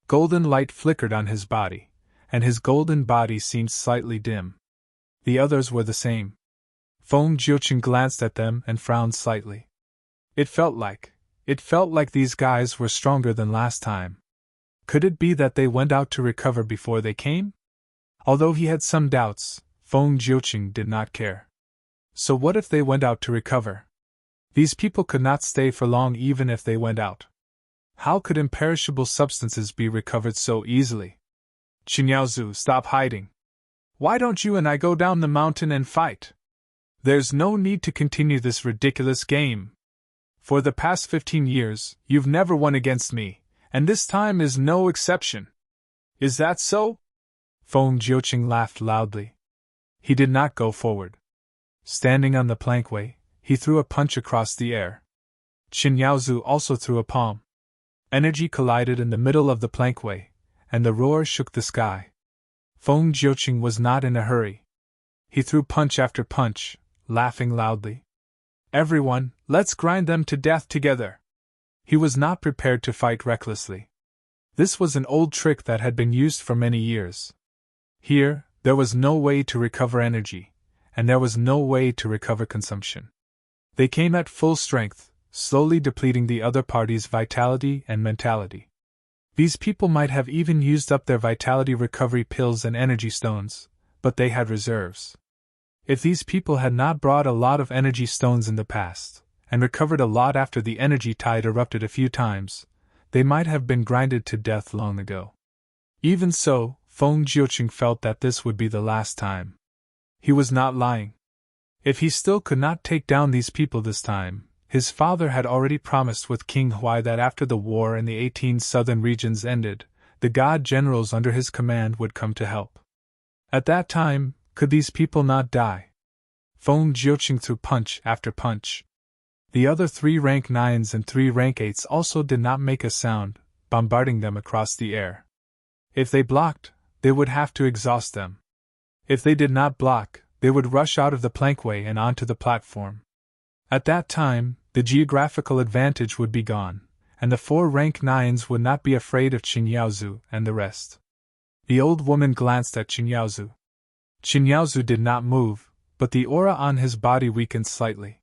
Golden light flickered on his body, and his golden body seemed slightly dim. The others were the same. Feng Jiuqing glanced at them and frowned slightly. It felt like these guys were stronger than last time. Could it be that they went out to recover before they came? Although he had some doubts, Feng Jiuqing did not care. So what if they went out to recover? These people could not stay for long even if they went out. How could imperishable substances be recovered so easily? Qin Yaozu, stop hiding. Why don't you and I go down the mountain and fight? There's no need to continue this ridiculous game. For the past 15 years, you've never won against me, and this time is no exception. Is that so? Feng Jiuqing laughed loudly. He did not go forward. Standing on the plankway, he threw a punch across the air. Qin Yaozu also threw a palm. Energy collided in the middle of the plankway, and the roar shook the sky. Feng Jiuqing was not in a hurry. He threw punch after punch, laughing loudly. Everyone, let's grind them to death together. He was not prepared to fight recklessly. This was an old trick that had been used for many years. Here, there was no way to recover energy, and there was no way to recover consumption. They came at full strength, slowly depleting the other party's vitality and mentality. These people might have even used up their vitality recovery pills and energy stones, but they had reserves. If these people had not brought a lot of energy stones in the past, and recovered a lot after the energy tide erupted a few times, they might have been grinded to death long ago. Even so, Feng Jiuqing felt that this would be the last time. He was not lying. If he still could not take down these people this time, his father had already promised with King Huai that after the war in the 18 southern regions ended, the god generals under his command would come to help. At that time, could these people not die? Feng Jiuqing threw punch after punch. The other 3 rank 9s and 3 rank 8s also did not make a sound, bombarding them across the air. If they blocked, they would have to exhaust them. If they did not block, they would rush out of the plankway and onto the platform. At that time, the geographical advantage would be gone, and the 4 rank 9s would not be afraid of Qin Yaozu and the rest. The old woman glanced at Qin Yaozu. Qin Yaozu did not move, but the aura on his body weakened slightly.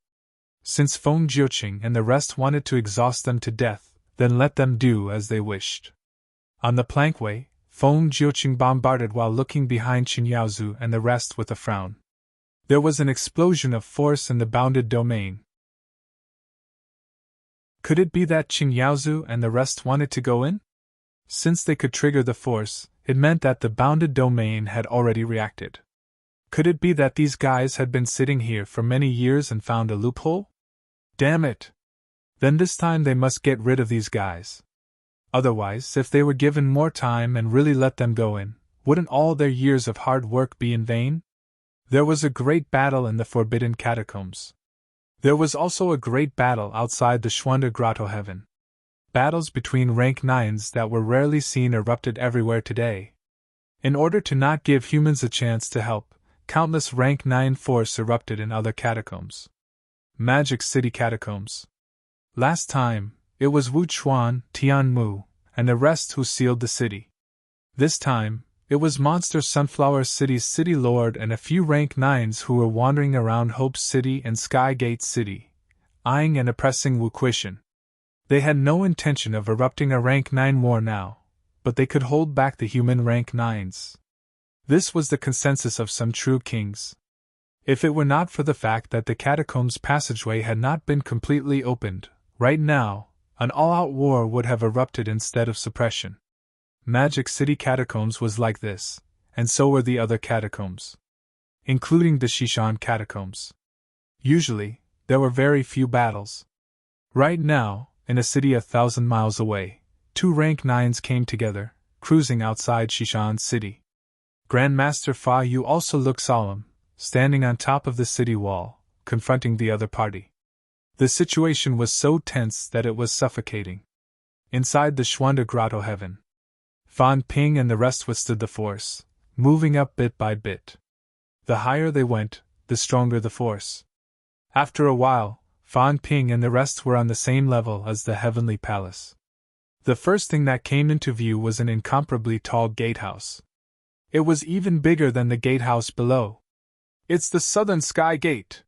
Since Feng Jiuqing and the rest wanted to exhaust them to death, then let them do as they wished. On the plankway, Feng Jiuqing bombarded while looking behind Qin Yaozu and the rest with a frown. There was an explosion of force in the bounded domain. Could it be that Qin Yaozu and the rest wanted to go in? Since they could trigger the force, it meant that the bounded domain had already reacted. Could it be that these guys had been sitting here for many years and found a loophole? Damn it! Then this time they must get rid of these guys. Otherwise, if they were given more time and really let them go in, wouldn't all their years of hard work be in vain? There was a great battle in the Forbidden Catacombs. There was also a great battle outside the Schwanda Grotto heaven. Battles between rank 9s that were rarely seen erupted everywhere today. In order to not give humans a chance to help, countless rank 9 force erupted in other catacombs. Magic City Catacombs. Last time, it was Wu Chuan, Tian Mu, and the rest who sealed the city. This time, it was Monster Sunflower City's City Lord and a few rank 9s who were wandering around Hope City and Skygate City, eyeing and oppressing Wu Quishan. They had no intention of erupting a rank 9 war now, but they could hold back the human rank 9s. This was the consensus of some true kings. If it were not for the fact that the catacombs passageway had not been completely opened, right now, an all-out war would have erupted instead of suppression. Magic City Catacombs was like this, and so were the other catacombs, including the Shishan Catacombs. Usually, there were very few battles. Right now, in a city 1,000 miles away, two rank 9s came together, cruising outside Shishan City. Grandmaster Fa Yu also looked solemn, standing on top of the city wall, confronting the other party. The situation was so tense that it was suffocating. Inside the Schwanda Grotto heaven, Fan Ping and the rest withstood the force, moving up bit by bit. The higher they went, the stronger the force. After a while, Fan Ping and the rest were on the same level as the heavenly palace. The first thing that came into view was an incomparably tall gatehouse. It was even bigger than the gatehouse below. "It's the Southern Sky Gate,"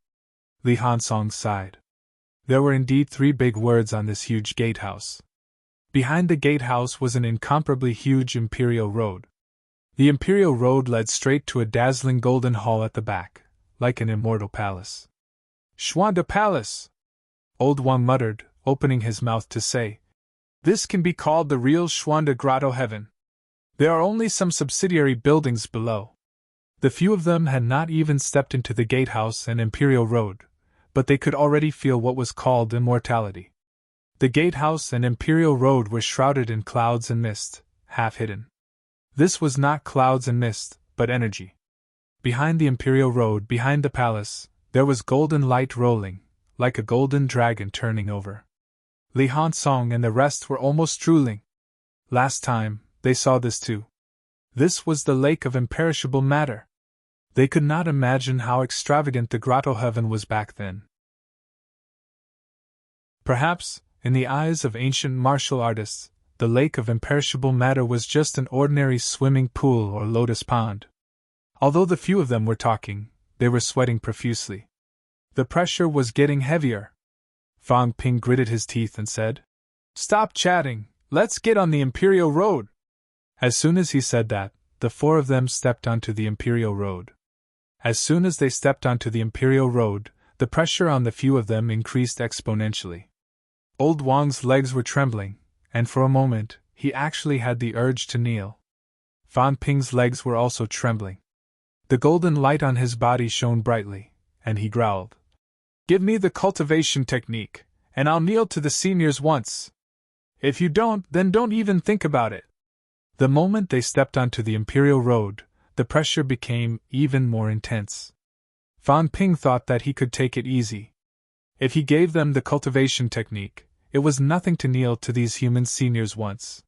Li Hansong sighed. There were indeed 3 big words on this huge gatehouse. Behind the gatehouse was an incomparably huge Imperial Road. The Imperial Road led straight to a dazzling golden hall at the back, like an immortal palace. "Schwanda Palace," Old Wang muttered, opening his mouth to say. "This can be called the real Schwanda Grotto heaven. There are only some subsidiary buildings below." The few of them had not even stepped into the gatehouse and Imperial Road, but they could already feel what was called immortality. The gatehouse and Imperial Road were shrouded in clouds and mist, half hidden. This was not clouds and mist, but energy. Behind the Imperial Road, behind the palace, there was golden light rolling, like a golden dragon turning over. Li Hansong and the rest were almost drooling. Last time, they saw this too. This was the lake of imperishable matter. They could not imagine how extravagant the grotto heaven was back then. Perhaps, in the eyes of ancient martial artists, the lake of imperishable matter was just an ordinary swimming pool or lotus pond. Although the few of them were talking, they were sweating profusely. The pressure was getting heavier. Fang Ping gritted his teeth and said, "Stop chatting, let's get on the Imperial Road." As soon as he said that, the 4 of them stepped onto the Imperial Road. As soon as they stepped onto the Imperial Road, the pressure on the few of them increased exponentially. Old Wang's legs were trembling, and for a moment, he actually had the urge to kneel. Fan Ping's legs were also trembling. The golden light on his body shone brightly, and he growled, "Give me the cultivation technique, and I'll kneel to the seniors once. If you don't, then don't even think about it." The moment they stepped onto the Imperial Road, the pressure became even more intense. Fan Ping thought that he could take it easy. If he gave them the cultivation technique, it was nothing to kneel to these human seniors once.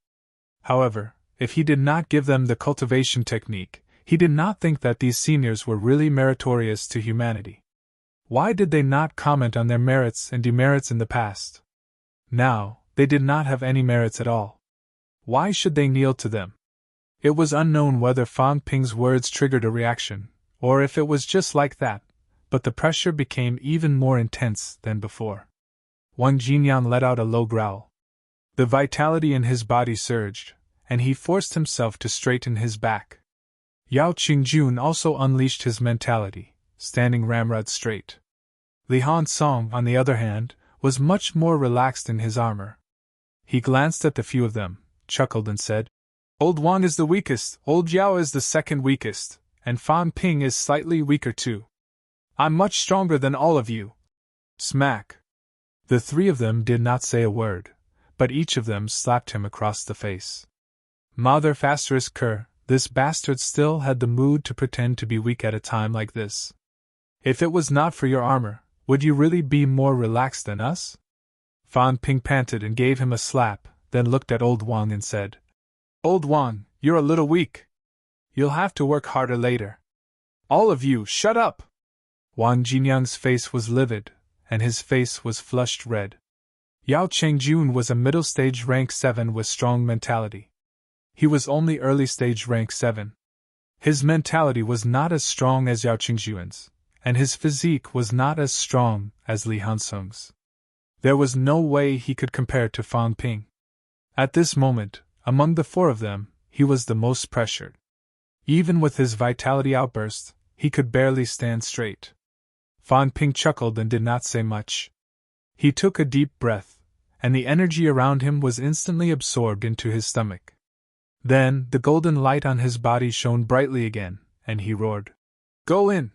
However, if he did not give them the cultivation technique, he did not think that these seniors were really meritorious to humanity. Why did they not comment on their merits and demerits in the past? Now, they did not have any merits at all. Why should they kneel to them? It was unknown whether Fang Ping's words triggered a reaction, or if it was just like that, but the pressure became even more intense than before. Wang Jinyan let out a low growl. The vitality in his body surged, and he forced himself to straighten his back. Yao Qingjun also unleashed his mentality, standing ramrod straight. Li Hansong, on the other hand, was much more relaxed in his armor. He glanced at the few of them, chuckled and said, Old Wang is the weakest, Old Yao is the second weakest, and Fan Ping is slightly weaker too. I'm much stronger than all of you. Smack. The three of them did not say a word, but each of them slapped him across the face. Mother Fasterus Kerr, this bastard still had the mood to pretend to be weak at a time like this. If it was not for your armor, would you really be more relaxed than us? Fan Ping panted and gave him a slap, then looked at Old Wang and said, Old Wang, you're a little weak. You'll have to work harder later. All of you, shut up! Wang Jinyang's face was livid, and his face was flushed red. Yao Chengjun was a middle-stage rank 7 with strong mentality. He was only early-stage rank 7. His mentality was not as strong as Yao Chengjun's, and his physique was not as strong as Li Hansung's. There was no way he could compare to Fan Ping. At this moment, among the four of them, he was the most pressured. Even with his vitality outburst, he could barely stand straight. Fan Ping chuckled and did not say much. He took a deep breath, and the energy around him was instantly absorbed into his stomach. Then, the golden light on his body shone brightly again, and he roared, Go in!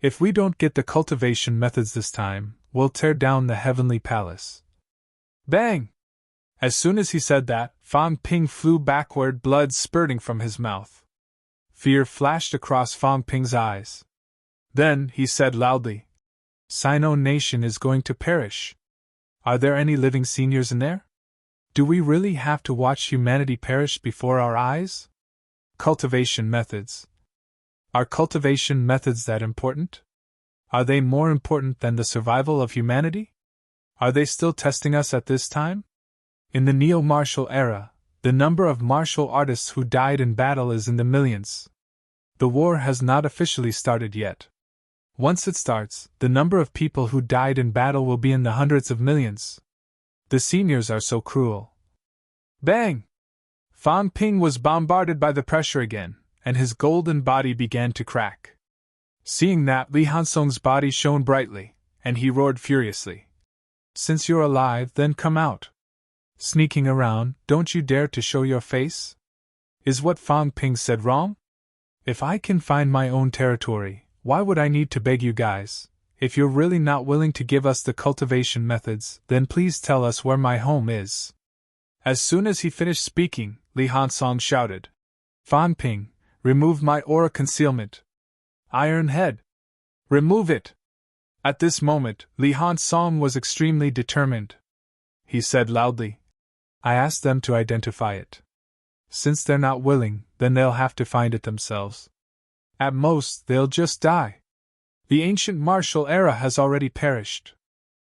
If we don't get the cultivation methods this time, we'll tear down the heavenly palace. Bang! As soon as he said that, Fan Ping flew backward, blood spurting from his mouth. Fear flashed across Fan Ping's eyes. Then, he said loudly, Sino Nation is going to perish. Are there any living seniors in there? Do we really have to watch humanity perish before our eyes? Cultivation methods. Are cultivation methods that important? Are they more important than the survival of humanity? Are they still testing us at this time? In the neo-martial era, the number of martial artists who died in battle is in the millions. The war has not officially started yet. Once it starts, the number of people who died in battle will be in the hundreds of millions. The seniors are so cruel. Bang! Fan Ping was bombarded by the pressure again, and his golden body began to crack. Seeing that, Li Hansong's body shone brightly, and he roared furiously. Since you're alive, then come out. Sneaking around, don't you dare to show your face? Is what Fan Ping said wrong? If I can find my own territory, why would I need to beg you guys? If you're really not willing to give us the cultivation methods, then please tell us where my home is. As soon as he finished speaking, Li Hansong shouted, Fan Ping, remove my aura concealment. Iron Head. Remove it. At this moment, Li Hansong was extremely determined. He said loudly, I asked them to identify it. Since they're not willing, then they'll have to find it themselves. At most, they'll just die. The ancient martial era has already perished.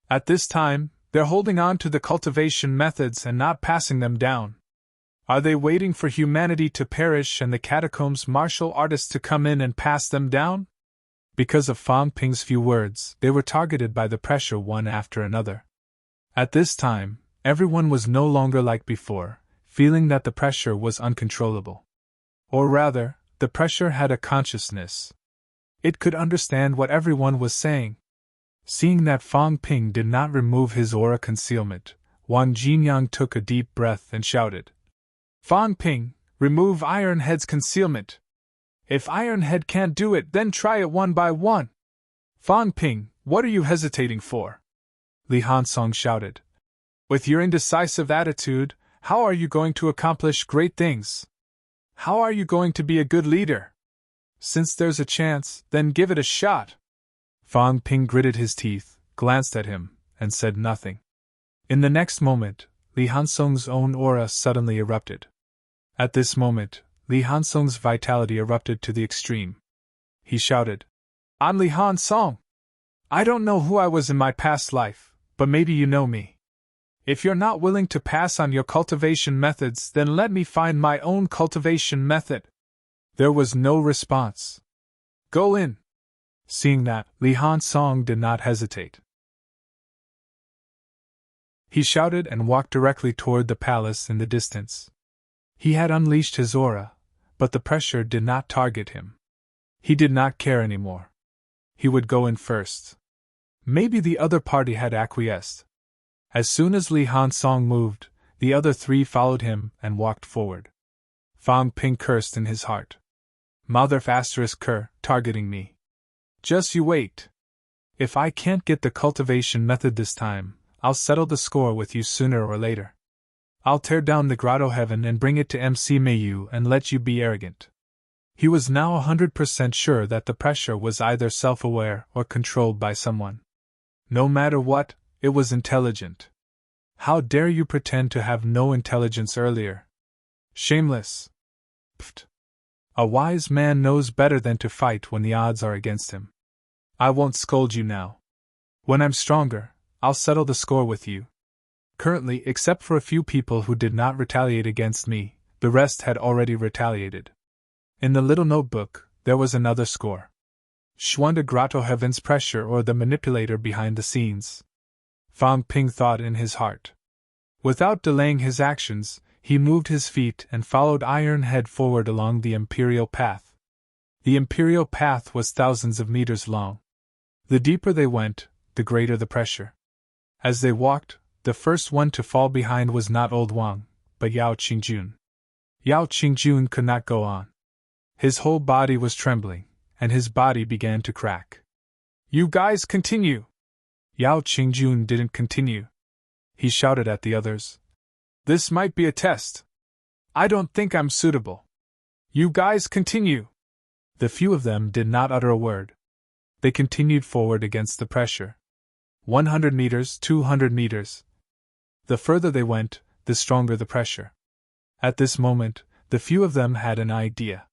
At this time, they're holding on to the cultivation methods and not passing them down. Are they waiting for humanity to perish and the catacombs martial artists to come in and pass them down? Because of Fan Ping's few words, they were targeted by the pressure one after another. At this time, everyone was no longer like before, feeling that the pressure was uncontrollable. Or rather, the pressure had a consciousness. It could understand what everyone was saying. Seeing that Fan Ping did not remove his aura concealment, Wang Jinyang took a deep breath and shouted, Fan Ping, remove Iron Head's concealment. If Iron Head can't do it, then try it one by one. Fan Ping, what are you hesitating for? Li Hansong shouted. With your indecisive attitude, how are you going to accomplish great things? How are you going to be a good leader? Since there's a chance, then give it a shot. Fan Ping gritted his teeth, glanced at him, and said nothing. In the next moment, Li Hansong's own aura suddenly erupted. At this moment, Li Hansong's vitality erupted to the extreme. He shouted, I'm Li Hansong. I don't know who I was in my past life, but maybe you know me. If you're not willing to pass on your cultivation methods, then let me find my own cultivation method. There was no response. Go in. Seeing that, Li Hansong did not hesitate. He shouted and walked directly toward the palace in the distance. He had unleashed his aura, but the pressure did not target him. He did not care anymore. He would go in first. Maybe the other party had acquiesced. As soon as Li Hansong moved, The other three followed him and walked forward. Fang Ping cursed in his heart. Mother ***, targeting me. Just you wait. If I can't get the cultivation method this time, I'll settle the score with you sooner or later. I'll tear down the grotto heaven and bring it to MC Mayu and let you be arrogant. He was now 100% sure that the pressure was either self-aware or controlled by someone. No matter what, it was intelligent. How dare you pretend to have no intelligence earlier? Shameless. Pfft. A wise man knows better than to fight when the odds are against him. I won't scold you now. When I'm stronger, I'll settle the score with you. Currently, except for a few people who did not retaliate against me, the rest had already retaliated. In the little notebook, there was another score. Schwanda Grotto Heaven's pressure or the manipulator behind the scenes. Fang Ping thought in his heart. Without delaying his actions, he moved his feet and followed Iron Head forward along the Imperial Path. The Imperial Path was thousands of meters long. The deeper they went, the greater the pressure. As they walked, the first one to fall behind was not Old Wang, but Yao Qingjun. Yao Qingjun could not go on. His whole body was trembling, and his body began to crack. You guys continue! Yao Qingjun didn't continue. He shouted at the others. This might be a test. I don't think I'm suitable. You guys continue! The few of them did not utter a word. They continued forward against the pressure. 100 meters, 200 meters. The further they went, the stronger the pressure. At this moment, the few of them had an idea.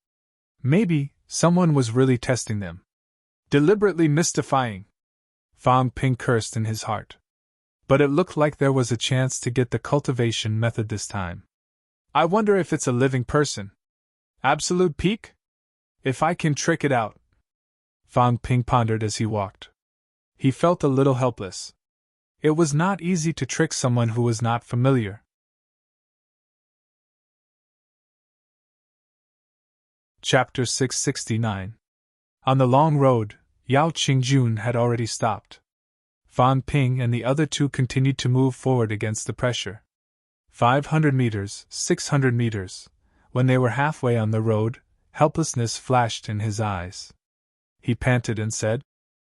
Maybe someone was really testing them. Deliberately mystifying. Fang Ping cursed in his heart. But it looked like there was a chance to get the cultivation method this time. I wonder if it's a living person. Absolute peak? If I can trick it out. Fang Ping pondered as he walked. He felt a little helpless. It was not easy to trick someone who was not familiar. Chapter 669. On the long road, Yao Qingjun had already stopped. Fang Ping and the other two continued to move forward against the pressure. 500 meters, 600 meters. When they were halfway on the road, helplessness flashed in his eyes. He panted and said,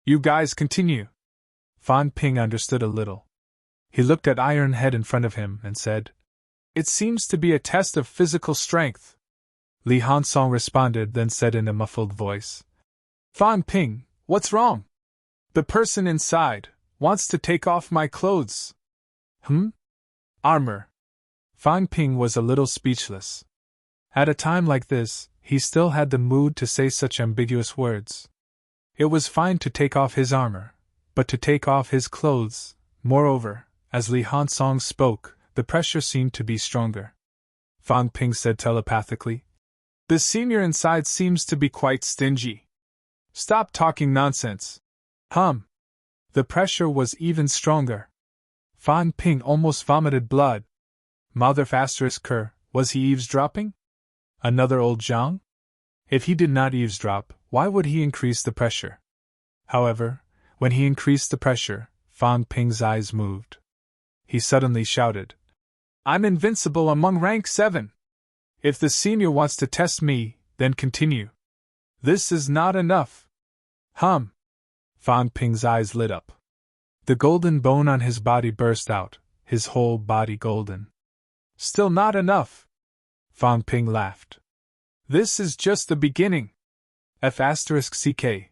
You guys continue. Fang Ping understood a little. He looked at Iron Head in front of him and said, It seems to be a test of physical strength. Li Hansong responded, then said in a muffled voice, Fang Ping, what's wrong? The person inside wants to take off my clothes. Armor. Fang Ping was a little speechless. At a time like this, he still had the mood to say such ambiguous words. It was fine to take off his armor, but to take off his clothes, moreover, as Li Hansong spoke, the pressure seemed to be stronger. Fang Ping said telepathically, The senior inside seems to be quite stingy. Stop talking nonsense. The pressure was even stronger. Fang Ping almost vomited blood. Mother ***, was he eavesdropping? Another old Zhang? If he did not eavesdrop, why would he increase the pressure? However, when he increased the pressure, Fang Ping's eyes moved. He suddenly shouted, I'm invincible among rank 7. If the senior wants to test me, then continue. This is not enough. Fang Ping's eyes lit up. The golden bone on his body burst out, his whole body golden. Still not enough. Fang Ping laughed. This is just the beginning. F***ck.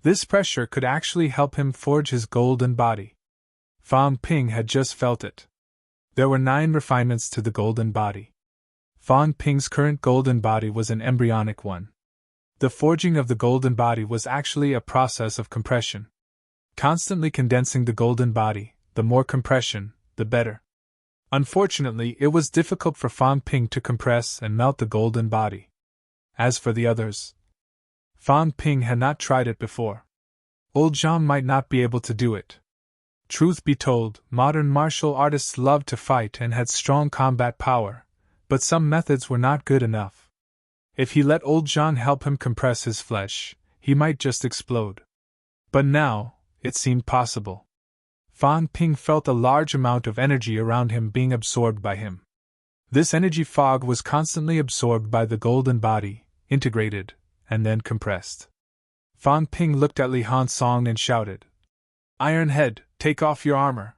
This pressure could actually help him forge his golden body. Fang Ping had just felt it. There were 9 refinements to the golden body. Fang Ping's current golden body was an embryonic one. The forging of the golden body was actually a process of compression. Constantly condensing the golden body, the more compression, the better. Unfortunately, it was difficult for Fang Ping to compress and melt the golden body. As for the others, Fang Ping had not tried it before. Old Zhang might not be able to do it. Truth be told, modern martial artists loved to fight and had strong combat power, but some methods were not good enough. If he let old Zhang help him compress his flesh, he might just explode. But now, it seemed possible. Fan Ping felt a large amount of energy around him being absorbed by him. This energy fog was constantly absorbed by the golden body, integrated, and then compressed. Fan Ping looked at Li Han Song and shouted, "Iron Head, take off your armor.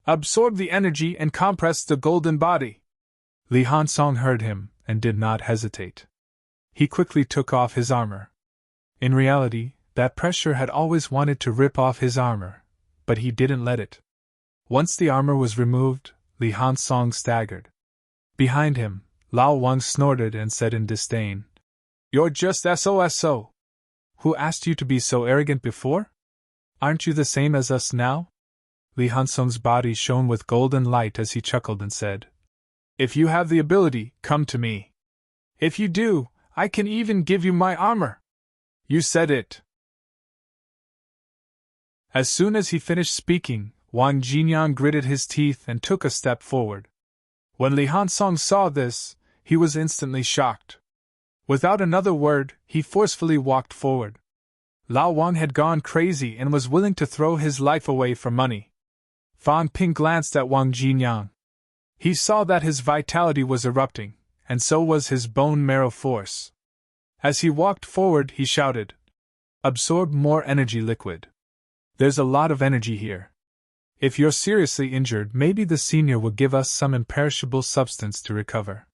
Absorb the energy and compress the golden body." Li Han Song heard him, and did not hesitate. He quickly took off his armor. In reality, that pressure had always wanted to rip off his armor, but he didn't let it. Once the armor was removed, Li Han Song staggered. Behind him, Lao Wang snorted and said in disdain, "You're just SOSO. Who asked you to be so arrogant before? Aren't you the same as us now?" Li Han Song's body shone with golden light as he chuckled and said, "If you have the ability, come to me. If you do, I can even give you my armor." "You said it." As soon as he finished speaking, Wang Jinyang gritted his teeth and took a step forward. When Li Han Song saw this, he was instantly shocked. Without another word, he forcefully walked forward. Lao Wang had gone crazy and was willing to throw his life away for money. Fan Ping glanced at Wang Jinyang. He saw that his vitality was erupting, and so was his bone marrow force. As he walked forward, he shouted, "Absorb more energy liquid. There's a lot of energy here. If you're seriously injured, maybe the senior will give us some imperishable substance to recover."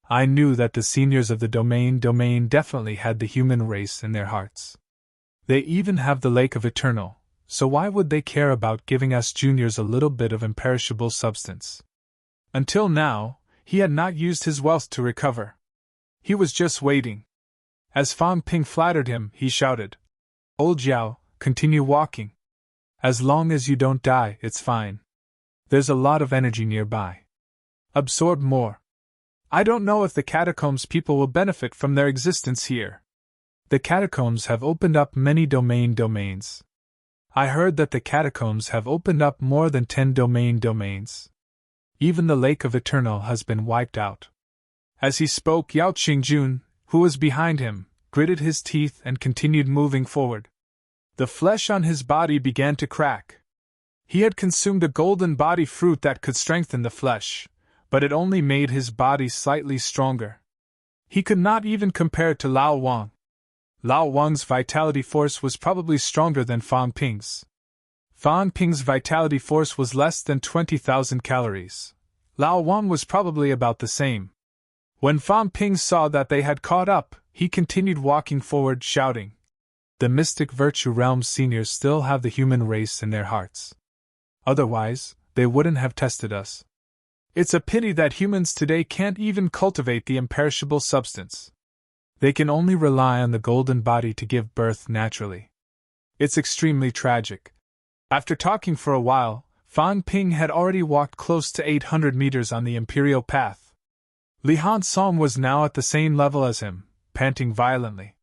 I knew that the seniors of the domain definitely had the human race in their hearts. They even have the Lake of Eternal, so why would they care about giving us juniors a little bit of imperishable substance? Until now, he had not used his wealth to recover. He was just waiting. As Fan Ping flattered him, he shouted, "Old Jiao, continue walking. As long as you don't die, it's fine. There's a lot of energy nearby. Absorb more. I don't know if the catacombs people will benefit from their existence here. The catacombs have opened up many domains. I heard that the catacombs have opened up more than 10 domains. Even the Lake of Eternal has been wiped out." As he spoke, Yao Qingjun, who was behind him, gritted his teeth and continued moving forward. The flesh on his body began to crack. He had consumed a golden body fruit that could strengthen the flesh, but it only made his body slightly stronger. He could not even compare it to Lao Wang. Lao Wang's vitality force was probably stronger than Fan Ping's. Fan Ping's vitality force was less than 20,000 calories. Lao Wang was probably about the same. When Fan Ping saw that they had caught up, he continued walking forward, shouting, "The Mystic Virtue Realm seniors still have the human race in their hearts. Otherwise, they wouldn't have tested us. It's a pity that humans today can't even cultivate the imperishable substance. They can only rely on the golden body to give birth naturally. It's extremely tragic." After talking for a while, Fan Ping had already walked close to 800 meters on the Imperial Path. Li Han Song was now at the same level as him, panting violently.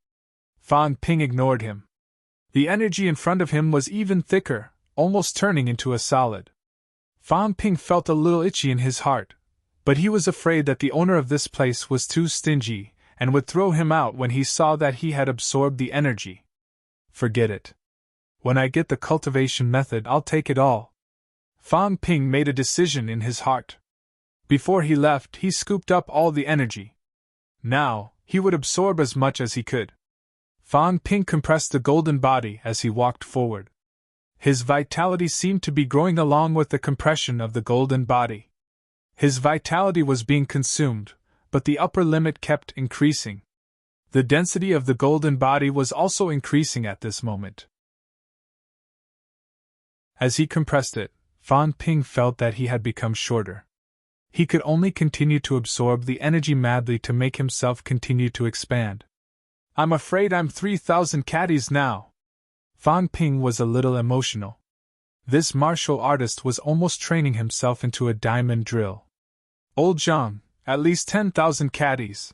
Fan Ping ignored him. The energy in front of him was even thicker, almost turning into a solid. Fan Ping felt a little itchy in his heart, but he was afraid that the owner of this place was too stingy and would throw him out when he saw that he had absorbed the energy. "Forget it. When I get the cultivation method, I'll take it all." Fan Ping made a decision in his heart. Before he left, he scooped up all the energy. Now, he would absorb as much as he could. Fan Ping compressed the golden body as he walked forward. His vitality seemed to be growing along with the compression of the golden body. His vitality was being consumed, but the upper limit kept increasing. The density of the golden body was also increasing at this moment. As he compressed it, Fan Ping felt that he had become shorter. He could only continue to absorb the energy madly to make himself continue to expand. "I'm afraid I'm 3,000 caddies now." Fan Ping was a little emotional. This martial artist was almost training himself into a diamond drill. "Old Zhang, at least 10,000 caddies."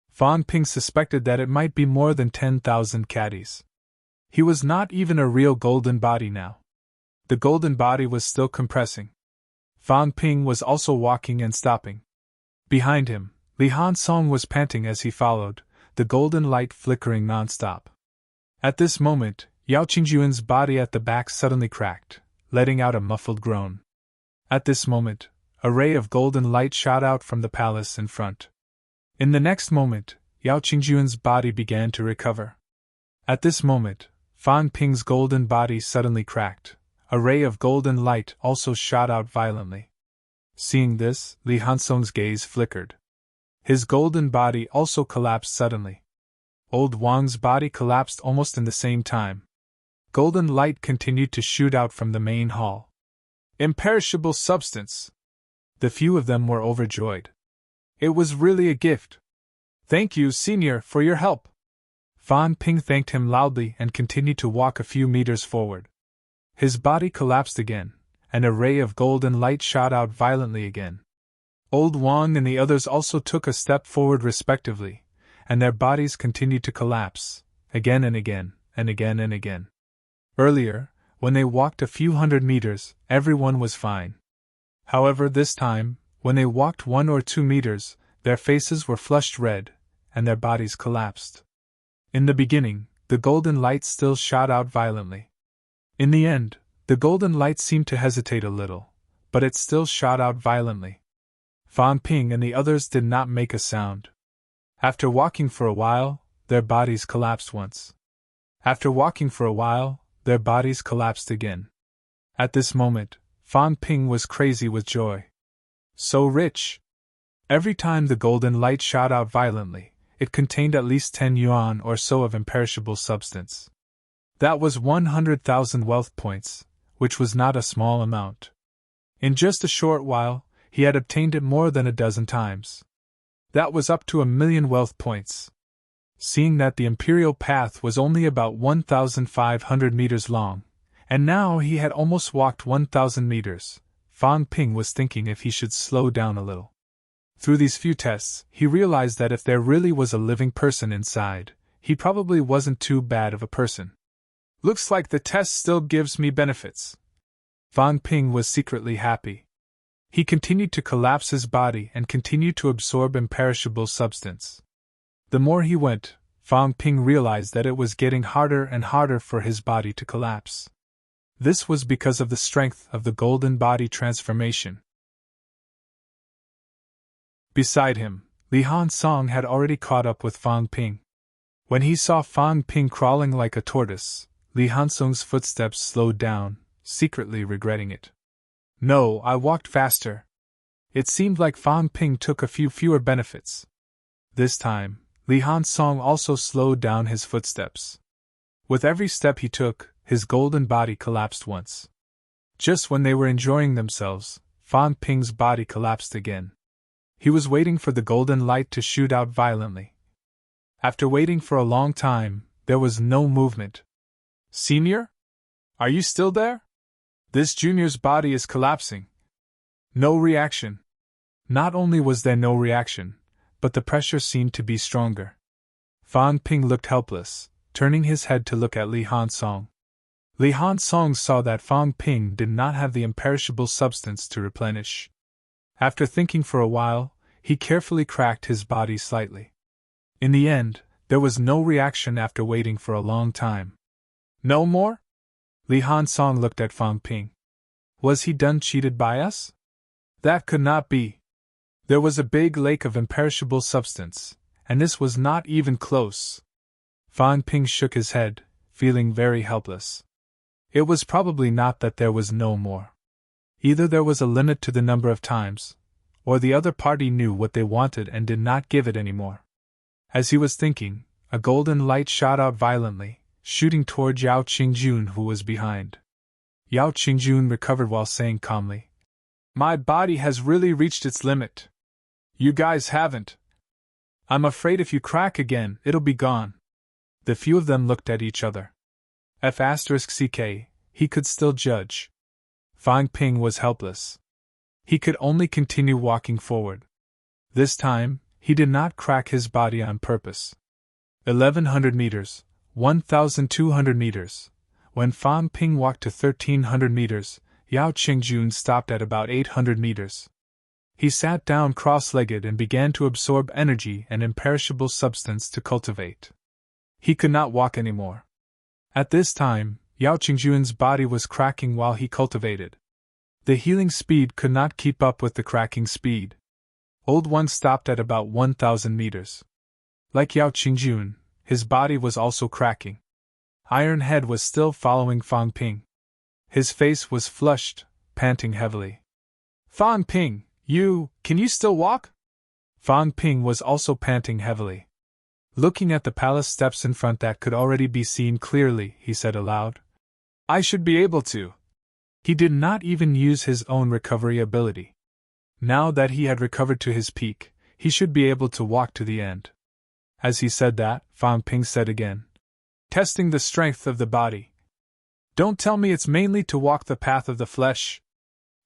Fan Ping suspected that it might be more than 10,000 caddies. He was not even a real golden body now. The golden body was still compressing. Fan Ping was also walking and stopping. Behind him, Li Han Song was panting as he followed, the golden light flickering non-stop. At this moment, Yao Qingyuan's body at the back suddenly cracked. letting out a muffled groan. At this moment, a ray of golden light shot out from the palace in front. In the next moment, Yao Qingjun's body began to recover. At this moment, Fan Ping's golden body suddenly cracked. A ray of golden light also shot out violently. Seeing this, Li Hansong's gaze flickered. His golden body also collapsed suddenly. Old Wang's body collapsed almost in the same time. Golden light continued to shoot out from the main hall. Imperishable substance! The few of them were overjoyed. It was really a gift. Thank you, Senior, for your help. Fan Ping thanked him loudly and continued to walk a few meters forward. His body collapsed again, and a ray of golden light shot out violently again. Old Wang and the others also took a step forward respectively, and their bodies continued to collapse, again and again, and again and again. Earlier, when they walked a few hundred meters, everyone was fine. However, this time, when they walked 1 or 2 meters, their faces were flushed red, and their bodies collapsed. In the beginning, the golden light still shot out violently. In the end, the golden light seemed to hesitate a little, but it still shot out violently. Fan Ping and the others did not make a sound. After walking for a while, their bodies collapsed once. After walking for a while, their bodies collapsed again. At this moment, Fan Ping was crazy with joy. So rich! Every time the golden light shot out violently, it contained at least 10 yuan or so of imperishable substance. That was 100,000 wealth points, which was not a small amount. In just a short while, he had obtained it more than a dozen times. That was up to 1,000,000 wealth points. Seeing that the imperial path was only about 1,500 meters long, and now he had almost walked 1,000 meters, Fan Ping was thinking if he should slow down a little. Through these few tests, he realized that if there really was a living person inside, he probably wasn't too bad of a person. Looks like the test still gives me benefits. Fan Ping was secretly happy. He continued to collapse his body and continued to absorb imperishable substance. The more he went, Fan Ping realized that it was getting harder and harder for his body to collapse. This was because of the strength of the golden body transformation. Beside him, Li Hansong had already caught up with Fan Ping. When he saw Fan Ping crawling like a tortoise, Li Hansong's footsteps slowed down, secretly regretting it. No, I walked faster. It seemed like Fan Ping took a few fewer benefits. This time, Li Hansong also slowed down his footsteps. With every step he took, his golden body collapsed once. Just when they were enjoying themselves, Fan Ping's body collapsed again. He was waiting for the golden light to shoot out violently. After waiting for a long time, there was no movement. Senior? Are you still there? This junior's body is collapsing. No reaction. Not only was there no reaction, but the pressure seemed to be stronger. Fan Ping looked helpless, turning his head to look at Li Hansong. Li Hansong saw that Fan Ping did not have the imperishable substance to replenish. After thinking for a while, he carefully cracked his body slightly. In the end, there was no reaction after waiting for a long time. No more? Li Hansong looked at Fan Ping. Was he done cheated by us? That could not be. There was a big lake of imperishable substance, and this was not even close. Fan Ping shook his head, feeling very helpless. It was probably not that there was no more. Either there was a limit to the number of times, or the other party knew what they wanted and did not give it any more. As he was thinking, a golden light shot out violently, shooting toward Yao Qingjun, who was behind. Yao Qingjun recovered while saying calmly, "My body has really reached its limit. You guys haven't. I'm afraid if you crack again, it'll be gone." The few of them looked at each other. F***ck, he could still judge. Fan Ping was helpless. He could only continue walking forward. This time, he did not crack his body on purpose. 1,100 meters, 1,200 meters. When Fan Ping walked to 1,300 meters, Yao Qingjun stopped at about 800 meters. He sat down cross-legged and began to absorb energy and imperishable substance to cultivate. He could not walk anymore. At this time, Yao Qingjun's body was cracking while he cultivated. The healing speed could not keep up with the cracking speed. Old One stopped at about 1,000 meters. Like Yao Qingjun, his body was also cracking. Iron Head was still following Fang Ping. His face was flushed, panting heavily. Fang Ping, can you still walk? Fang Ping was also panting heavily. Looking at the palace steps in front that could already be seen clearly, he said aloud. I should be able to. He did not even use his own recovery ability. Now that he had recovered to his peak, he should be able to walk to the end. As he said that, Fang Ping said again. Testing the strength of the body. Don't tell me it's mainly to walk the path of the flesh.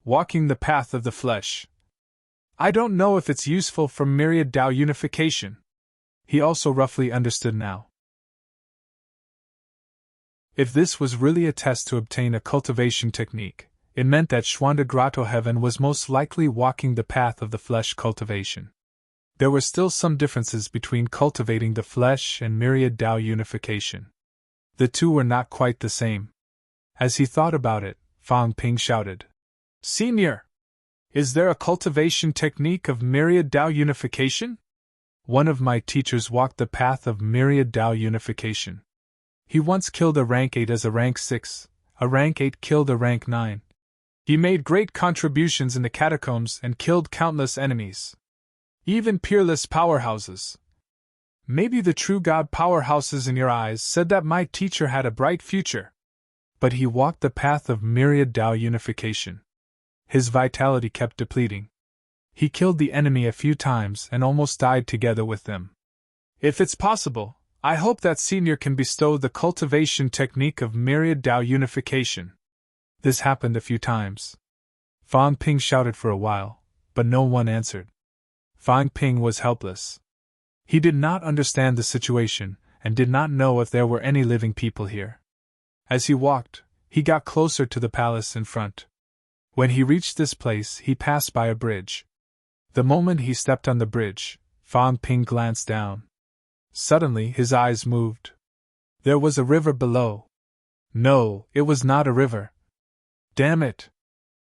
Walking the path of the flesh. I don't know if it's useful for myriad Dao unification. He also roughly understood now. If this was really a test to obtain a cultivation technique, it meant that Xuanda Grotto Heaven was most likely walking the path of the flesh cultivation. There were still some differences between cultivating the flesh and myriad Dao unification. The two were not quite the same. As he thought about it, Fang Ping shouted, Senior! Is there a cultivation technique of myriad Dao unification? One of my teachers walked the path of myriad Dao unification. He once killed a rank 8 as a rank 6, a rank 8 killed a rank 9. He made great contributions in the catacombs and killed countless enemies. Even peerless powerhouses. Maybe the true god powerhouses in your eyes said that my teacher had a bright future. But he walked the path of myriad Dao unification. His vitality kept depleting. He killed the enemy a few times and almost died together with them. If it's possible, I hope that Senior can bestow the cultivation technique of myriad Dao unification. This happened a few times. Fang Ping shouted for a while, but no one answered. Fang Ping was helpless. He did not understand the situation and did not know if there were any living people here. As he walked, he got closer to the palace in front. When he reached this place, he passed by a bridge. The moment he stepped on the bridge, Fang Ping glanced down. Suddenly his eyes moved. There was a river below. No, it was not a river. Damn it!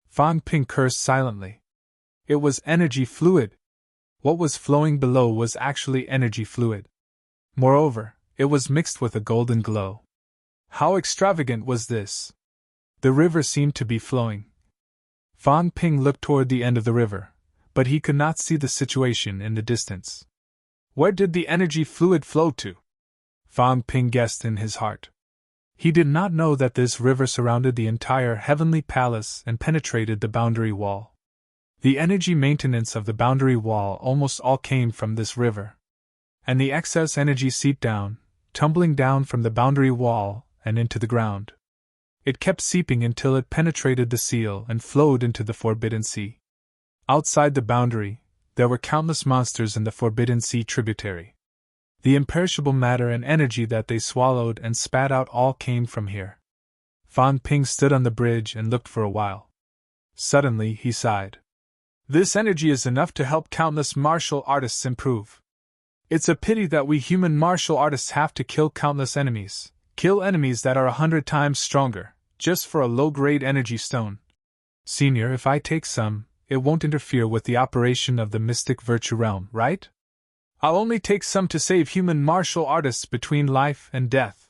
Fang Ping cursed silently. It was energy fluid. What was flowing below was actually energy fluid. Moreover, it was mixed with a golden glow. How extravagant was this? The river seemed to be flowing. Fang Ping looked toward the end of the river, but he could not see the situation in the distance. Where did the energy fluid flow to? Fang Ping guessed in his heart. He did not know that this river surrounded the entire heavenly palace and penetrated the boundary wall. The energy maintenance of the boundary wall almost all came from this river. And the excess energy seeped down, tumbling down from the boundary wall and into the ground. It kept seeping until it penetrated the seal and flowed into the Forbidden Sea. Outside the boundary, there were countless monsters in the Forbidden Sea tributary. The imperishable matter and energy that they swallowed and spat out all came from here. Fang Ping stood on the bridge and looked for a while. Suddenly he sighed. This energy is enough to help countless martial artists improve. It's a pity that we human martial artists have to kill countless enemies, kill enemies that are 100 times stronger, just for a low-grade energy stone. Senior, if I take some, it won't interfere with the operation of the mystic virtue realm, right? I'll only take some to save human martial artists between life and death.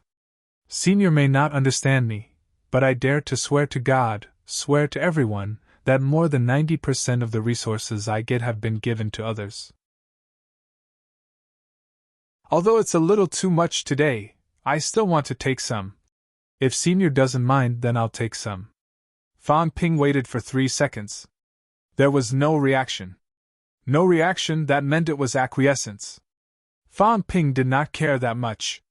Senior may not understand me, but I dare to swear to God, swear to everyone, that more than 90% of the resources I get have been given to others. Although it's a little too much today, I still want to take some. If Senior doesn't mind, then I'll take some. Fang Ping waited for 3 seconds. There was no reaction. No reaction, that meant it was acquiescence. Fang Ping did not care that much.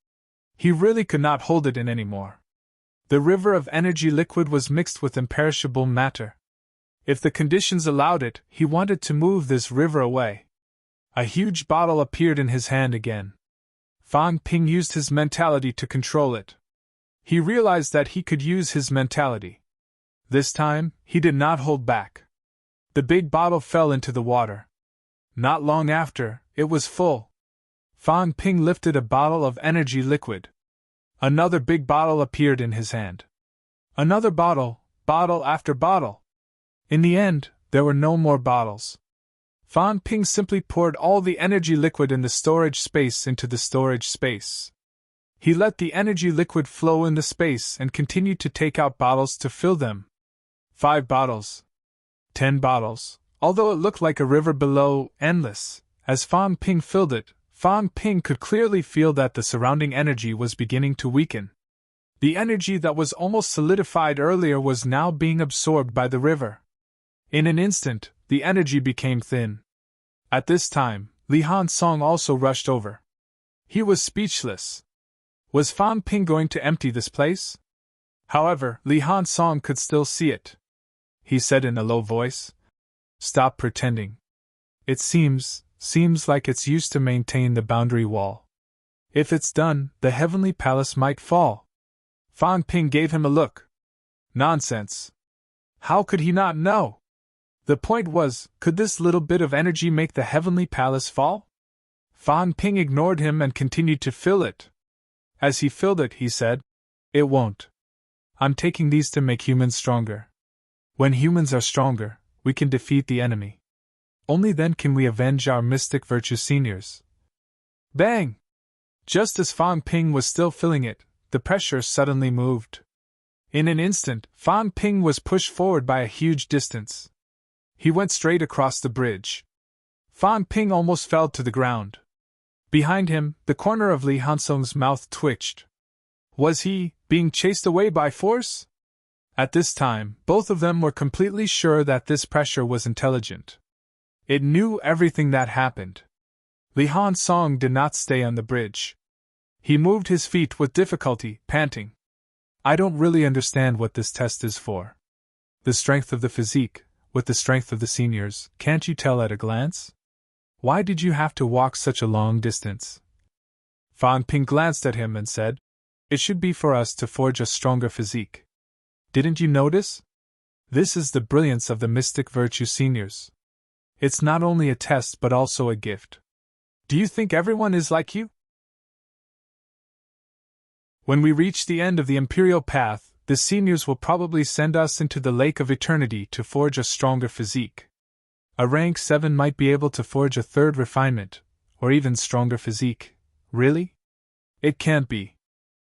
He really could not hold it in anymore. The river of energy liquid was mixed with imperishable matter. If the conditions allowed it, he wanted to move this river away. A huge bottle appeared in his hand again. Fang Ping used his mentality to control it. He realized that he could use his mentality. This time, he did not hold back. The big bottle fell into the water. Not long after, it was full. Fang Ping lifted a bottle of energy liquid. Another big bottle appeared in his hand. Another bottle, bottle after bottle. In the end, there were no more bottles. Fan Ping simply poured all the energy liquid in the storage space into the storage space. He let the energy liquid flow in the space and continued to take out bottles to fill them. 5 bottles. 10 bottles, although it looked like a river below, endless. As Fan Ping filled it, Fan Ping could clearly feel that the surrounding energy was beginning to weaken. The energy that was almost solidified earlier was now being absorbed by the river. In an instant, the energy became thin. At this time, Li Hansong also rushed over. He was speechless. Was Fan Ping going to empty this place? However, Li Hansong could still see it. He said in a low voice, "Stop pretending. It seems like it's used to maintain the boundary wall. If it's done, the heavenly palace might fall." Fan Ping gave him a look. Nonsense. How could he not know? The point was, could this little bit of energy make the heavenly palace fall? Fan Ping ignored him and continued to fill it. As he filled it, he said, "It won't. I'm taking these to make humans stronger. When humans are stronger, we can defeat the enemy. Only then can we avenge our mystic virtue seniors." Bang! Just as Fan Ping was still filling it, the pressure suddenly moved. In an instant, Fan Ping was pushed forward by a huge distance. He went straight across the bridge. Fan Ping almost fell to the ground. Behind him, the corner of Li Hansong's mouth twitched. Was he being chased away by force? At this time, both of them were completely sure that this pressure was intelligent. It knew everything that happened. Li Hansong did not stay on the bridge. He moved his feet with difficulty, panting. "I don't really understand what this test is for. The strength of the physique, with the strength of the seniors, can't you tell at a glance? Why did you have to walk such a long distance?" Fan Ping glanced at him and said, "It should be for us to forge a stronger physique. Didn't you notice? This is the brilliance of the mystic virtue seniors. It's not only a test but also a gift. Do you think everyone is like you?" When we reach the end of the imperial path, the seniors will probably send us into the lake of eternity to forge a stronger physique. A rank 7 might be able to forge a third refinement, or even stronger physique. Really? It can't be.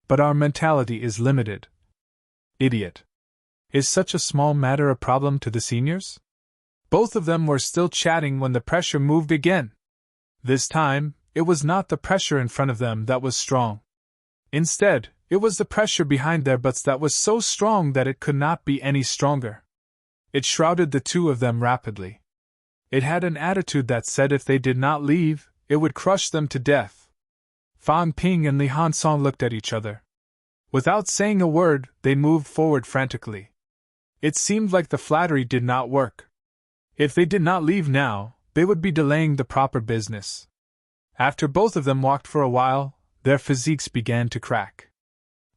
But our mentality is limited. Idiot. Is such a small matter a problem to the seniors? Both of them were still chatting when the pressure moved again. This time, it was not the pressure in front of them that was strong. Instead, it was the pressure behind their butts that was so strong that it could not be any stronger. It shrouded the two of them rapidly. It had an attitude that said if they did not leave, it would crush them to death. Fan Ping and Li Hansong looked at each other. Without saying a word, they moved forward frantically. It seemed like the flattery did not work. If they did not leave now, they would be delaying the proper business. After both of them walked for a while, their physiques began to crack.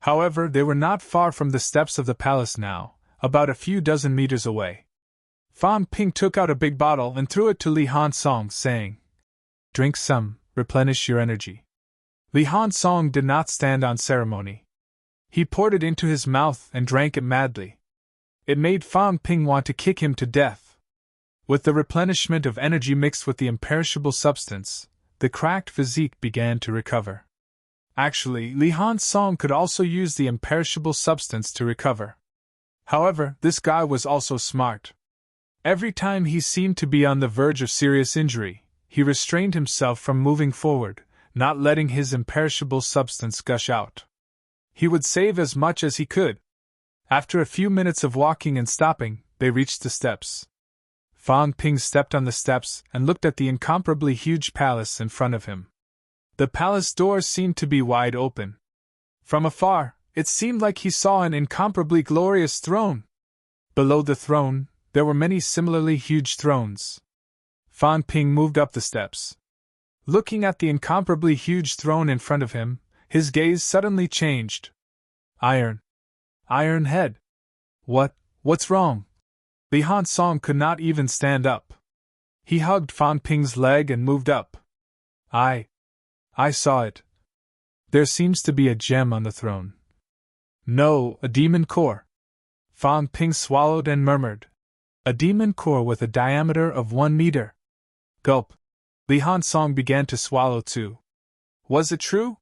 However, they were not far from the steps of the palace now, about a few dozen meters away. Fan Ping took out a big bottle and threw it to Li Hansong, saying, "Drink some, replenish your energy." Li Hansong did not stand on ceremony. He poured it into his mouth and drank it madly. It made Fan Ping want to kick him to death. With the replenishment of energy mixed with the imperishable substance, the cracked physique began to recover. Actually, Li Hansong could also use the imperishable substance to recover. However, this guy was also smart. Every time he seemed to be on the verge of serious injury, he restrained himself from moving forward, not letting his imperishable substance gush out. He would save as much as he could. After a few minutes of walking and stopping, they reached the steps. Fan Ping stepped on the steps and looked at the incomparably huge palace in front of him. The palace doors seemed to be wide open. From afar, it seemed like he saw an incomparably glorious throne. Below the throne, there were many similarly huge thrones. Fan Ping moved up the steps. Looking at the incomparably huge throne in front of him, his gaze suddenly changed. Iron head. What's wrong? Li Hansong could not even stand up. He hugged Fan Ping's leg and moved up. I saw it. There seems to be a gem on the throne. No, a demon core. Fan Ping swallowed and murmured. A demon core with a diameter of 1 meter. Gulp. Li Hansong began to swallow too. Was it true?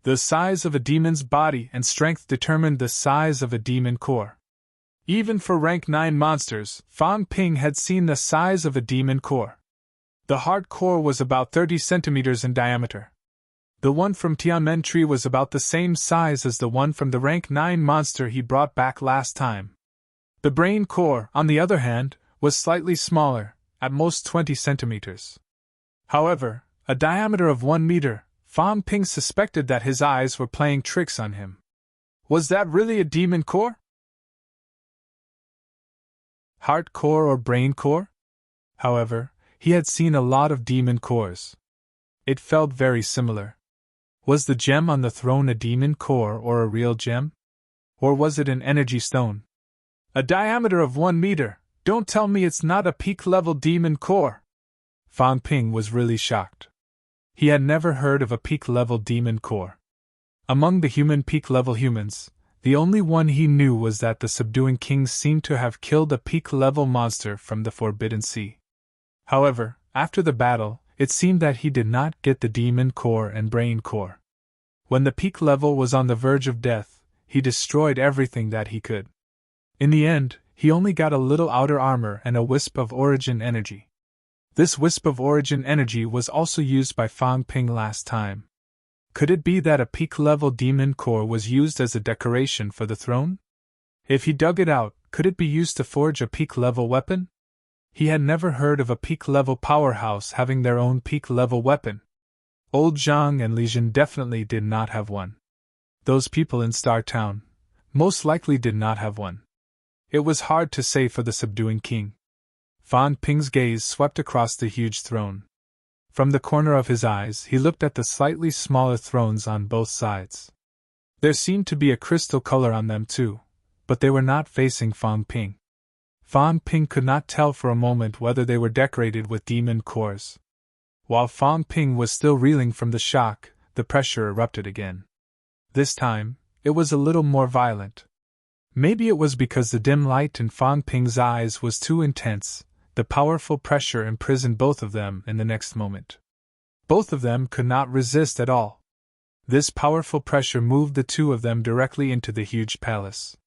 The size of a demon's body and strength determined the size of a demon core. Even for rank 9 monsters, Fan Ping had seen the size of a demon core. The hard core was about 30 centimeters in diameter. The one from Tianmen Tree was about the same size as the one from the rank 9 monster he brought back last time. The brain core, on the other hand, was slightly smaller, at most 20 centimeters. However, a diameter of 1 meter, Fan Ping suspected that his eyes were playing tricks on him. Was that really a demon core? Heart core or brain core? However, he had seen a lot of demon cores. It felt very similar. Was the gem on the throne a demon core or a real gem? Or was it an energy stone? A diameter of 1 meter, don't tell me it's not a peak-level demon core! Fan Ping was really shocked. He had never heard of a peak-level demon core. Among the human peak-level humans, the only one he knew was that the subduing kings seemed to have killed a peak-level monster from the Forbidden Sea. However, after the battle, it seemed that he did not get the demon core and brain core. When the peak level was on the verge of death, he destroyed everything that he could. In the end, he only got a little outer armor and a wisp of origin energy. This wisp of origin energy was also used by Fan Ping last time. Could it be that a peak-level demon core was used as a decoration for the throne? If he dug it out, could it be used to forge a peak-level weapon? He had never heard of a peak-level powerhouse having their own peak-level weapon. Old Zhang and Li Jin definitely did not have one. Those people in Star Town most likely did not have one. It was hard to say for the subduing king. Fan Ping's gaze swept across the huge throne. From the corner of his eyes, he looked at the slightly smaller thrones on both sides. There seemed to be a crystal color on them too, but they were not facing Fan Ping. Fan Ping could not tell for a moment whether they were decorated with demon cores. While Fan Ping was still reeling from the shock, the pressure erupted again. This time, it was a little more violent. Maybe it was because the dim light in Fan Ping's eyes was too intense. The powerful pressure imprisoned both of them in the next moment. Both of them could not resist at all. This powerful pressure moved the two of them directly into the huge palace.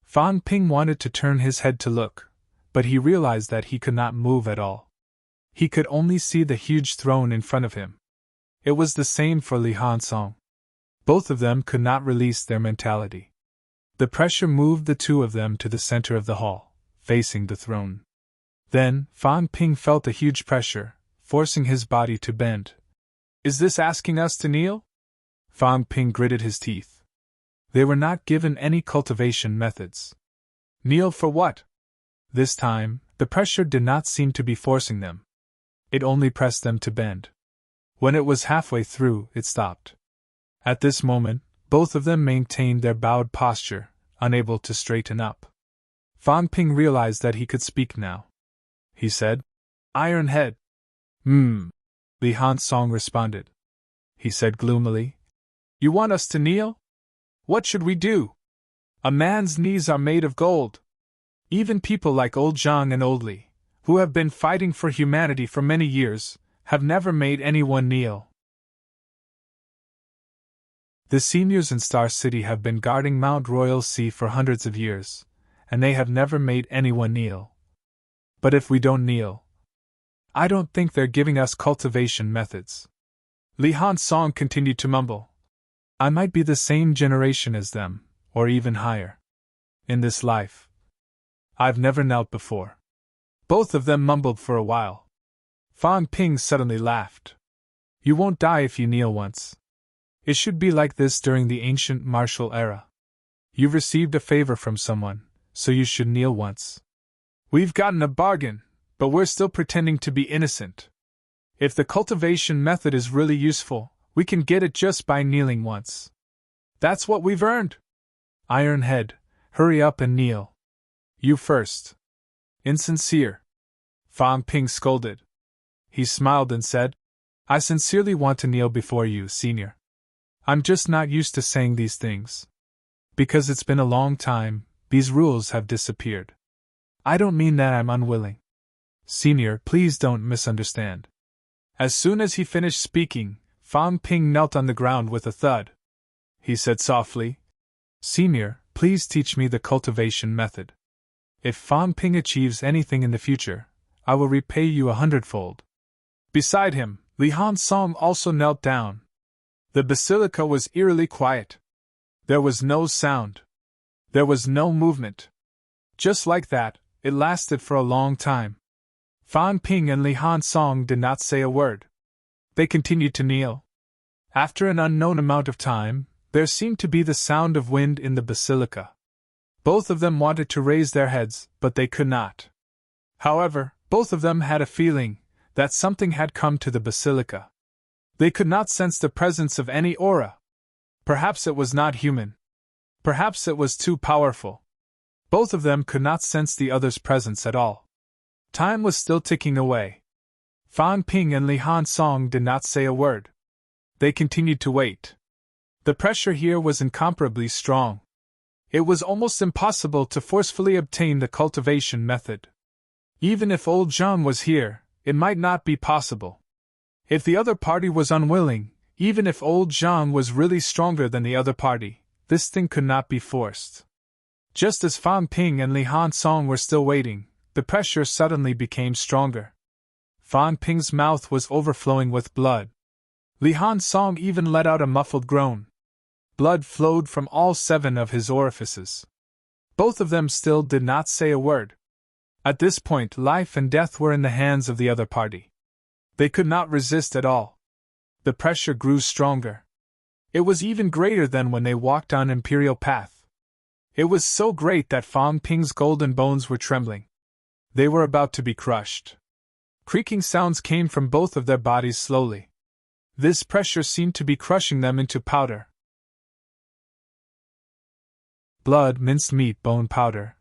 Fan Ping wanted to turn his head to look, but he realized that he could not move at all. He could only see the huge throne in front of him. It was the same for Li Hansong. Both of them could not release their mentality. The pressure moved the two of them to the center of the hall, facing the throne. Then, Fan Ping felt a huge pressure, forcing his body to bend. Is this asking us to kneel? Fan Ping gritted his teeth. They were not given any cultivation methods. Kneel for what? This time, the pressure did not seem to be forcing them. It only pressed them to bend. When it was halfway through, it stopped. At this moment, both of them maintained their bowed posture, unable to straighten up. Fan Ping realized that he could speak now. He said, "Iron Head." Li Hansong responded. He said gloomily, "You want us to kneel? What should we do? A man's knees are made of gold. Even people like old Zhang and old Li, who have been fighting for humanity for many years, have never made anyone kneel." The seniors in Star City have been guarding Mount Royal Sea for hundreds of years, and they have never made anyone kneel. But if we don't kneel, I don't think they're giving us cultivation methods. Li Hansong continued to mumble. I might be the same generation as them, or even higher. In this life, I've never knelt before. Both of them mumbled for a while. Fan Ping suddenly laughed. You won't die if you kneel once. It should be like this during the ancient martial era. You've received a favor from someone, so you should kneel once. We've gotten a bargain, but we're still pretending to be innocent. If the cultivation method is really useful, we can get it just by kneeling once. That's what we've earned. Iron Head, hurry up and kneel. You first. Insincere. Fan Ping scolded. He smiled and said, I sincerely want to kneel before you, senior. I'm just not used to saying these things. Because it's been a long time, these rules have disappeared. I don't mean that I'm unwilling. Senior, please don't misunderstand. As soon as he finished speaking, Fan Ping knelt on the ground with a thud. He said softly, Senior, please teach me the cultivation method. If Fan Ping achieves anything in the future, I will repay you 100-fold. Beside him, Li Han Song also knelt down. The basilica was eerily quiet. There was no sound. There was no movement. Just like that, it lasted for a long time. Fan Ping and Li Han Song did not say a word. They continued to kneel. After an unknown amount of time, there seemed to be the sound of wind in the basilica. Both of them wanted to raise their heads, but they could not. However, both of them had a feeling that something had come to the basilica. They could not sense the presence of any aura. Perhaps it was not human. Perhaps it was too powerful. Both of them could not sense the other's presence at all. Time was still ticking away. Fan Ping and Li Han Song did not say a word. They continued to wait. The pressure here was incomparably strong. It was almost impossible to forcefully obtain the cultivation method. Even if old Zhang was here, it might not be possible. If the other party was unwilling, even if old Zhang was really stronger than the other party, this thing could not be forced. Just as Fan Ping and Li Han Song were still waiting, the pressure suddenly became stronger. Fan Ping's mouth was overflowing with blood. Li Han Song even let out a muffled groan. Blood flowed from all 7 of his orifices. Both of them still did not say a word. At this point, life and death were in the hands of the other party. They could not resist at all. The pressure grew stronger. It was even greater than when they walked on Imperial Path. It was so great that Fan Ping's golden bones were trembling. They were about to be crushed. Creaking sounds came from both of their bodies slowly. This pressure seemed to be crushing them into powder. Blood, minced meat, bone powder.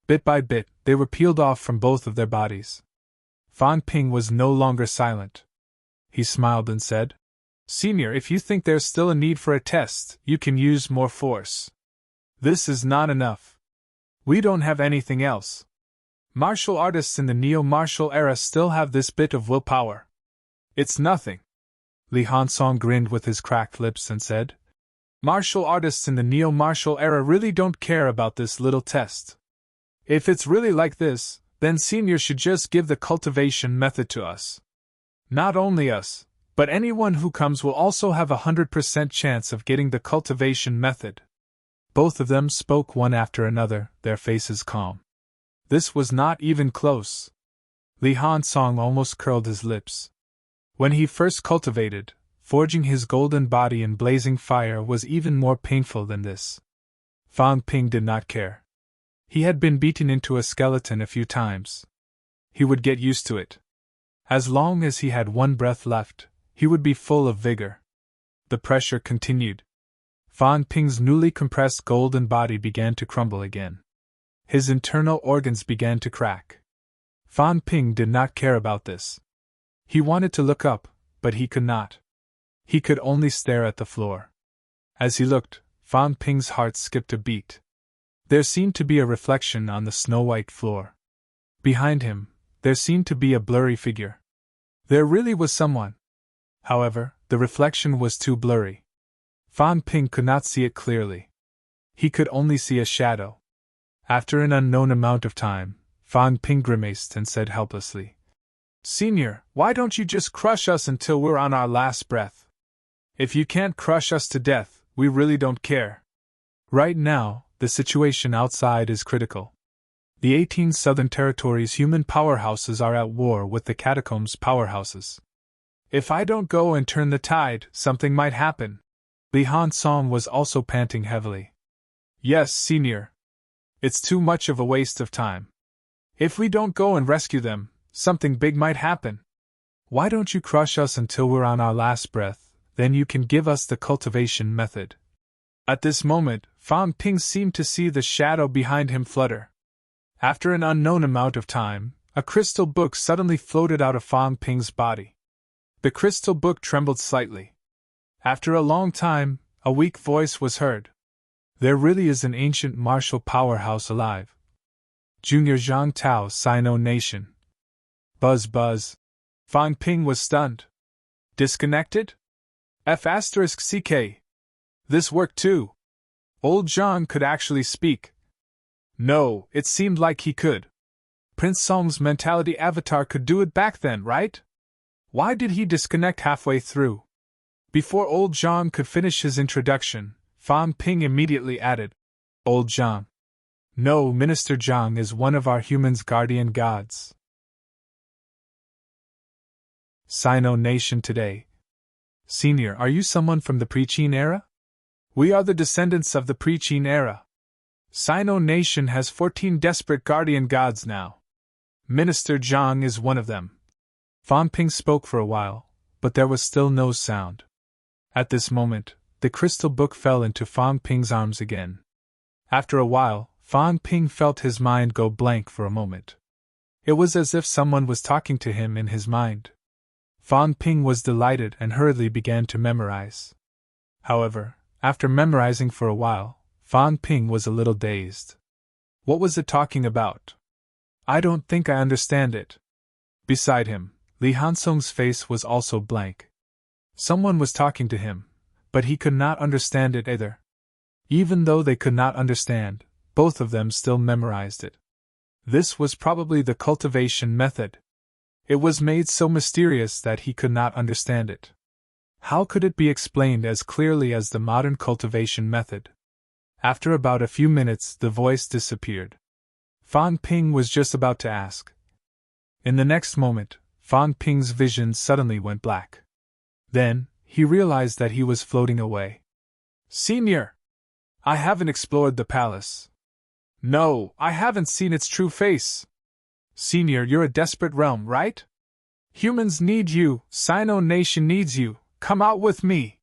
Bit by bit, they were peeled off from both of their bodies. Fan Ping was no longer silent. He smiled and said, Senior, if you think there's still a need for a test, you can use more force. This is not enough. We don't have anything else. Martial artists in the neo-martial era still have this bit of willpower. It's nothing. Li Han Song grinned with his cracked lips and said, Martial artists in the neo-martial era really don't care about this little test. If it's really like this, then Senior should just give the cultivation method to us. Not only us, but anyone who comes will also have 100% chance of getting the cultivation method. Both of them spoke one after another, their faces calm. This was not even close. Li Han Song almost curled his lips. When he first cultivated, forging his golden body in blazing fire was even more painful than this. Fan Ping did not care. He had been beaten into a skeleton a few times. He would get used to it. As long as he had one breath left, he would be full of vigor. The pressure continued. Fan Ping's newly compressed golden body began to crumble again. His internal organs began to crack. Fan Ping did not care about this. He wanted to look up, but he could not. He could only stare at the floor. As he looked, Fan Ping's heart skipped a beat. There seemed to be a reflection on the snow-white floor. Behind him, there seemed to be a blurry figure. There really was someone. However, the reflection was too blurry. Fan Ping could not see it clearly. He could only see a shadow. After an unknown amount of time, Fan Ping grimaced and said helplessly, Senior, why don't you just crush us until we're on our last breath? If you can't crush us to death, we really don't care. Right now, the situation outside is critical. The 18 Southern Territories' human powerhouses are at war with the Catacombs' powerhouses. If I don't go and turn the tide, something might happen. Li Han Song was also panting heavily. Yes, Senior. It's too much of a waste of time. If we don't go and rescue them, something big might happen. Why don't you crush us until we're on our last breath, then you can give us the cultivation method. At this moment, Fan Ping seemed to see the shadow behind him flutter. After an unknown amount of time, a crystal book suddenly floated out of Fan Ping's body. The crystal book trembled slightly. After a long time, a weak voice was heard. There really is an ancient martial powerhouse alive. Junior Zhang Tao, Sino Nation. Buzz buzz. Fan Ping was stunned. Disconnected? F***CK. This worked too. Old Zhang could actually speak. No, it seemed like he could. Prince Song's mentality avatar could do it back then, right? Why did he disconnect halfway through? Before Old Zhang could finish his introduction, Fan Ping immediately added, Old Zhang. No, Minister Zhang is one of our humans' guardian gods. Sino Nation today. Senior, are you someone from the pre-Qin era? We are the descendants of the pre-Qin era. Sino Nation has 14 desperate guardian gods now. Minister Zhang is one of them. Fan Ping spoke for a while, but there was still no sound. At this moment, the crystal book fell into Fan Ping's arms again. After a while, Fan Ping felt his mind go blank for a moment. It was as if someone was talking to him in his mind. Fan Ping was delighted and hurriedly began to memorize. However, after memorizing for a while, Fan Ping was a little dazed. What was it talking about? I don't think I understand it. Beside him, Li Hansong's face was also blank. Someone was talking to him, but he could not understand it either. Even though they could not understand, both of them still memorized it. This was probably the cultivation method. It was made so mysterious that he could not understand it. How could it be explained as clearly as the modern cultivation method? After about a few minutes, the voice disappeared. Fan Ping was just about to ask. In the next moment, Fan Ping's vision suddenly went black. Then, he realized that he was floating away. Senior! I haven't explored the palace. No, I haven't seen its true face. Senior, you're a desperate realm, right? Humans need you, Sino Nation needs you, come out with me.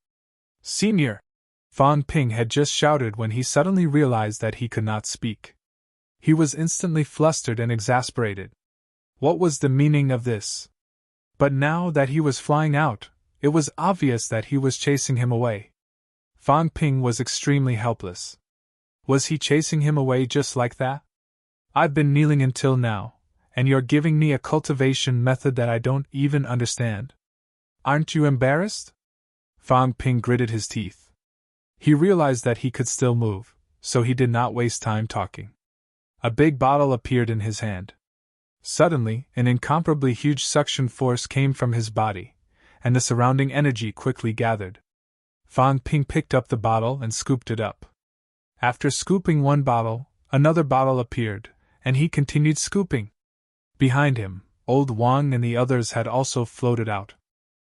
Senior! Fan Ping had just shouted when he suddenly realized that he could not speak. He was instantly flustered and exasperated. What was the meaning of this? But now that he was flying out, it was obvious that he was chasing him away. Fan Ping was extremely helpless. Was he chasing him away just like that? I've been kneeling until now, and you're giving me a cultivation method that I don't even understand. Aren't you embarrassed? Fan Ping gritted his teeth. He realized that he could still move, so he did not waste time talking. A big bottle appeared in his hand. Suddenly, an incomparably huge suction force came from his body, and the surrounding energy quickly gathered. Fan Ping picked up the bottle and scooped it up. After scooping one bottle, another bottle appeared, and he continued scooping. Behind him, Old Wang and the others had also floated out.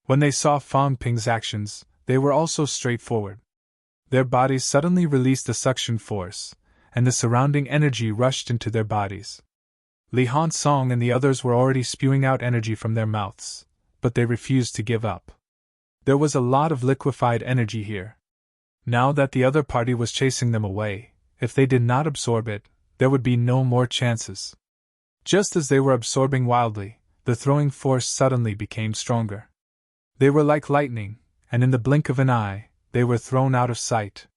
When they saw Fan Ping's actions, they were also straightforward. Their bodies suddenly released a suction force, and the surrounding energy rushed into their bodies. Li Hansong and the others were already spewing out energy from their mouths, but they refused to give up. There was a lot of liquefied energy here. Now that the other party was chasing them away, if they did not absorb it, there would be no more chances. Just as they were absorbing wildly, the throwing force suddenly became stronger. They were like lightning, and in the blink of an eye, they were thrown out of sight.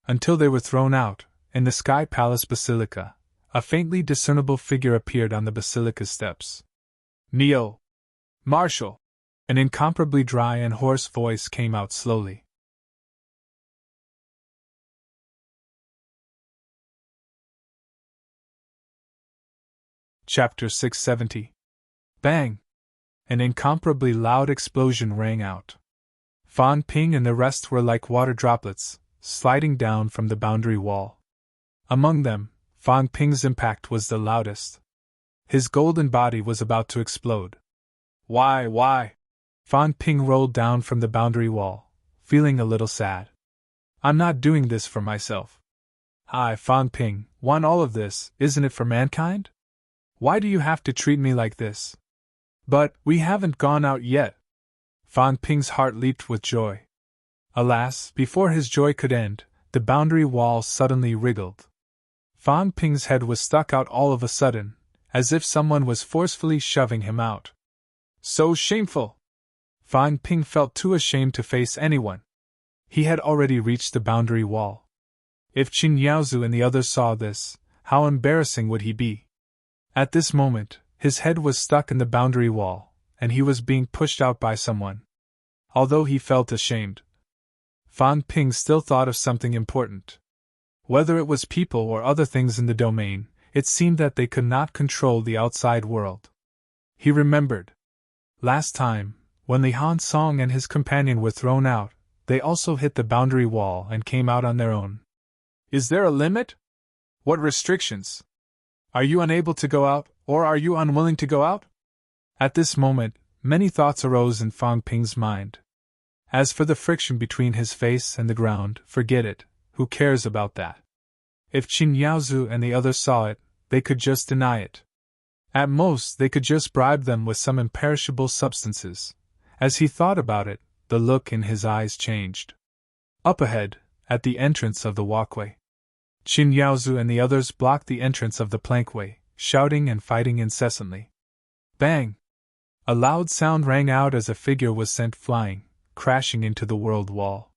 Until they were thrown out, in the Sky Palace Basilica, a faintly discernible figure appeared on the basilica's steps. Neo! Marshal! An incomparably dry and hoarse voice came out slowly. Chapter 670. Bang! An incomparably loud explosion rang out. Fan Ping and the rest were like water droplets, sliding down from the boundary wall. Among them, Fan Ping's impact was the loudest. His golden body was about to explode. Why? Fan Ping rolled down from the boundary wall, feeling a little sad. I'm not doing this for myself. I, Fan Ping, want all of this, isn't it for mankind? Why do you have to treat me like this? But, we haven't gone out yet. Fan Ping's heart leaped with joy. Alas, before his joy could end, the boundary wall suddenly wriggled. Fan Ping's head was stuck out all of a sudden, as if someone was forcefully shoving him out. So shameful! Fan Ping felt too ashamed to face anyone. He had already reached the boundary wall. If Qin Yaozu and the others saw this, how embarrassing would he be? At this moment, his head was stuck in the boundary wall, and he was being pushed out by someone. Although he felt ashamed, Fan Ping still thought of something important. Whether it was people or other things in the domain, it seemed that they could not control the outside world. He remembered. Last time, when Li Han Song and his companion were thrown out, they also hit the boundary wall and came out on their own. Is there a limit? What restrictions? Are you unable to go out, or are you unwilling to go out? At this moment, many thoughts arose in Fan Ping's mind. As for the friction between his face and the ground, forget it, who cares about that? If Qin Yaozu and the others saw it, they could just deny it. At most, they could just bribe them with some imperishable substances. As he thought about it, the look in his eyes changed. Up ahead, at the entrance of the walkway, Qin Yaozu and the others blocked the entrance of the plankway, shouting and fighting incessantly. Bang! A loud sound rang out as a figure was sent flying, crashing into the world wall.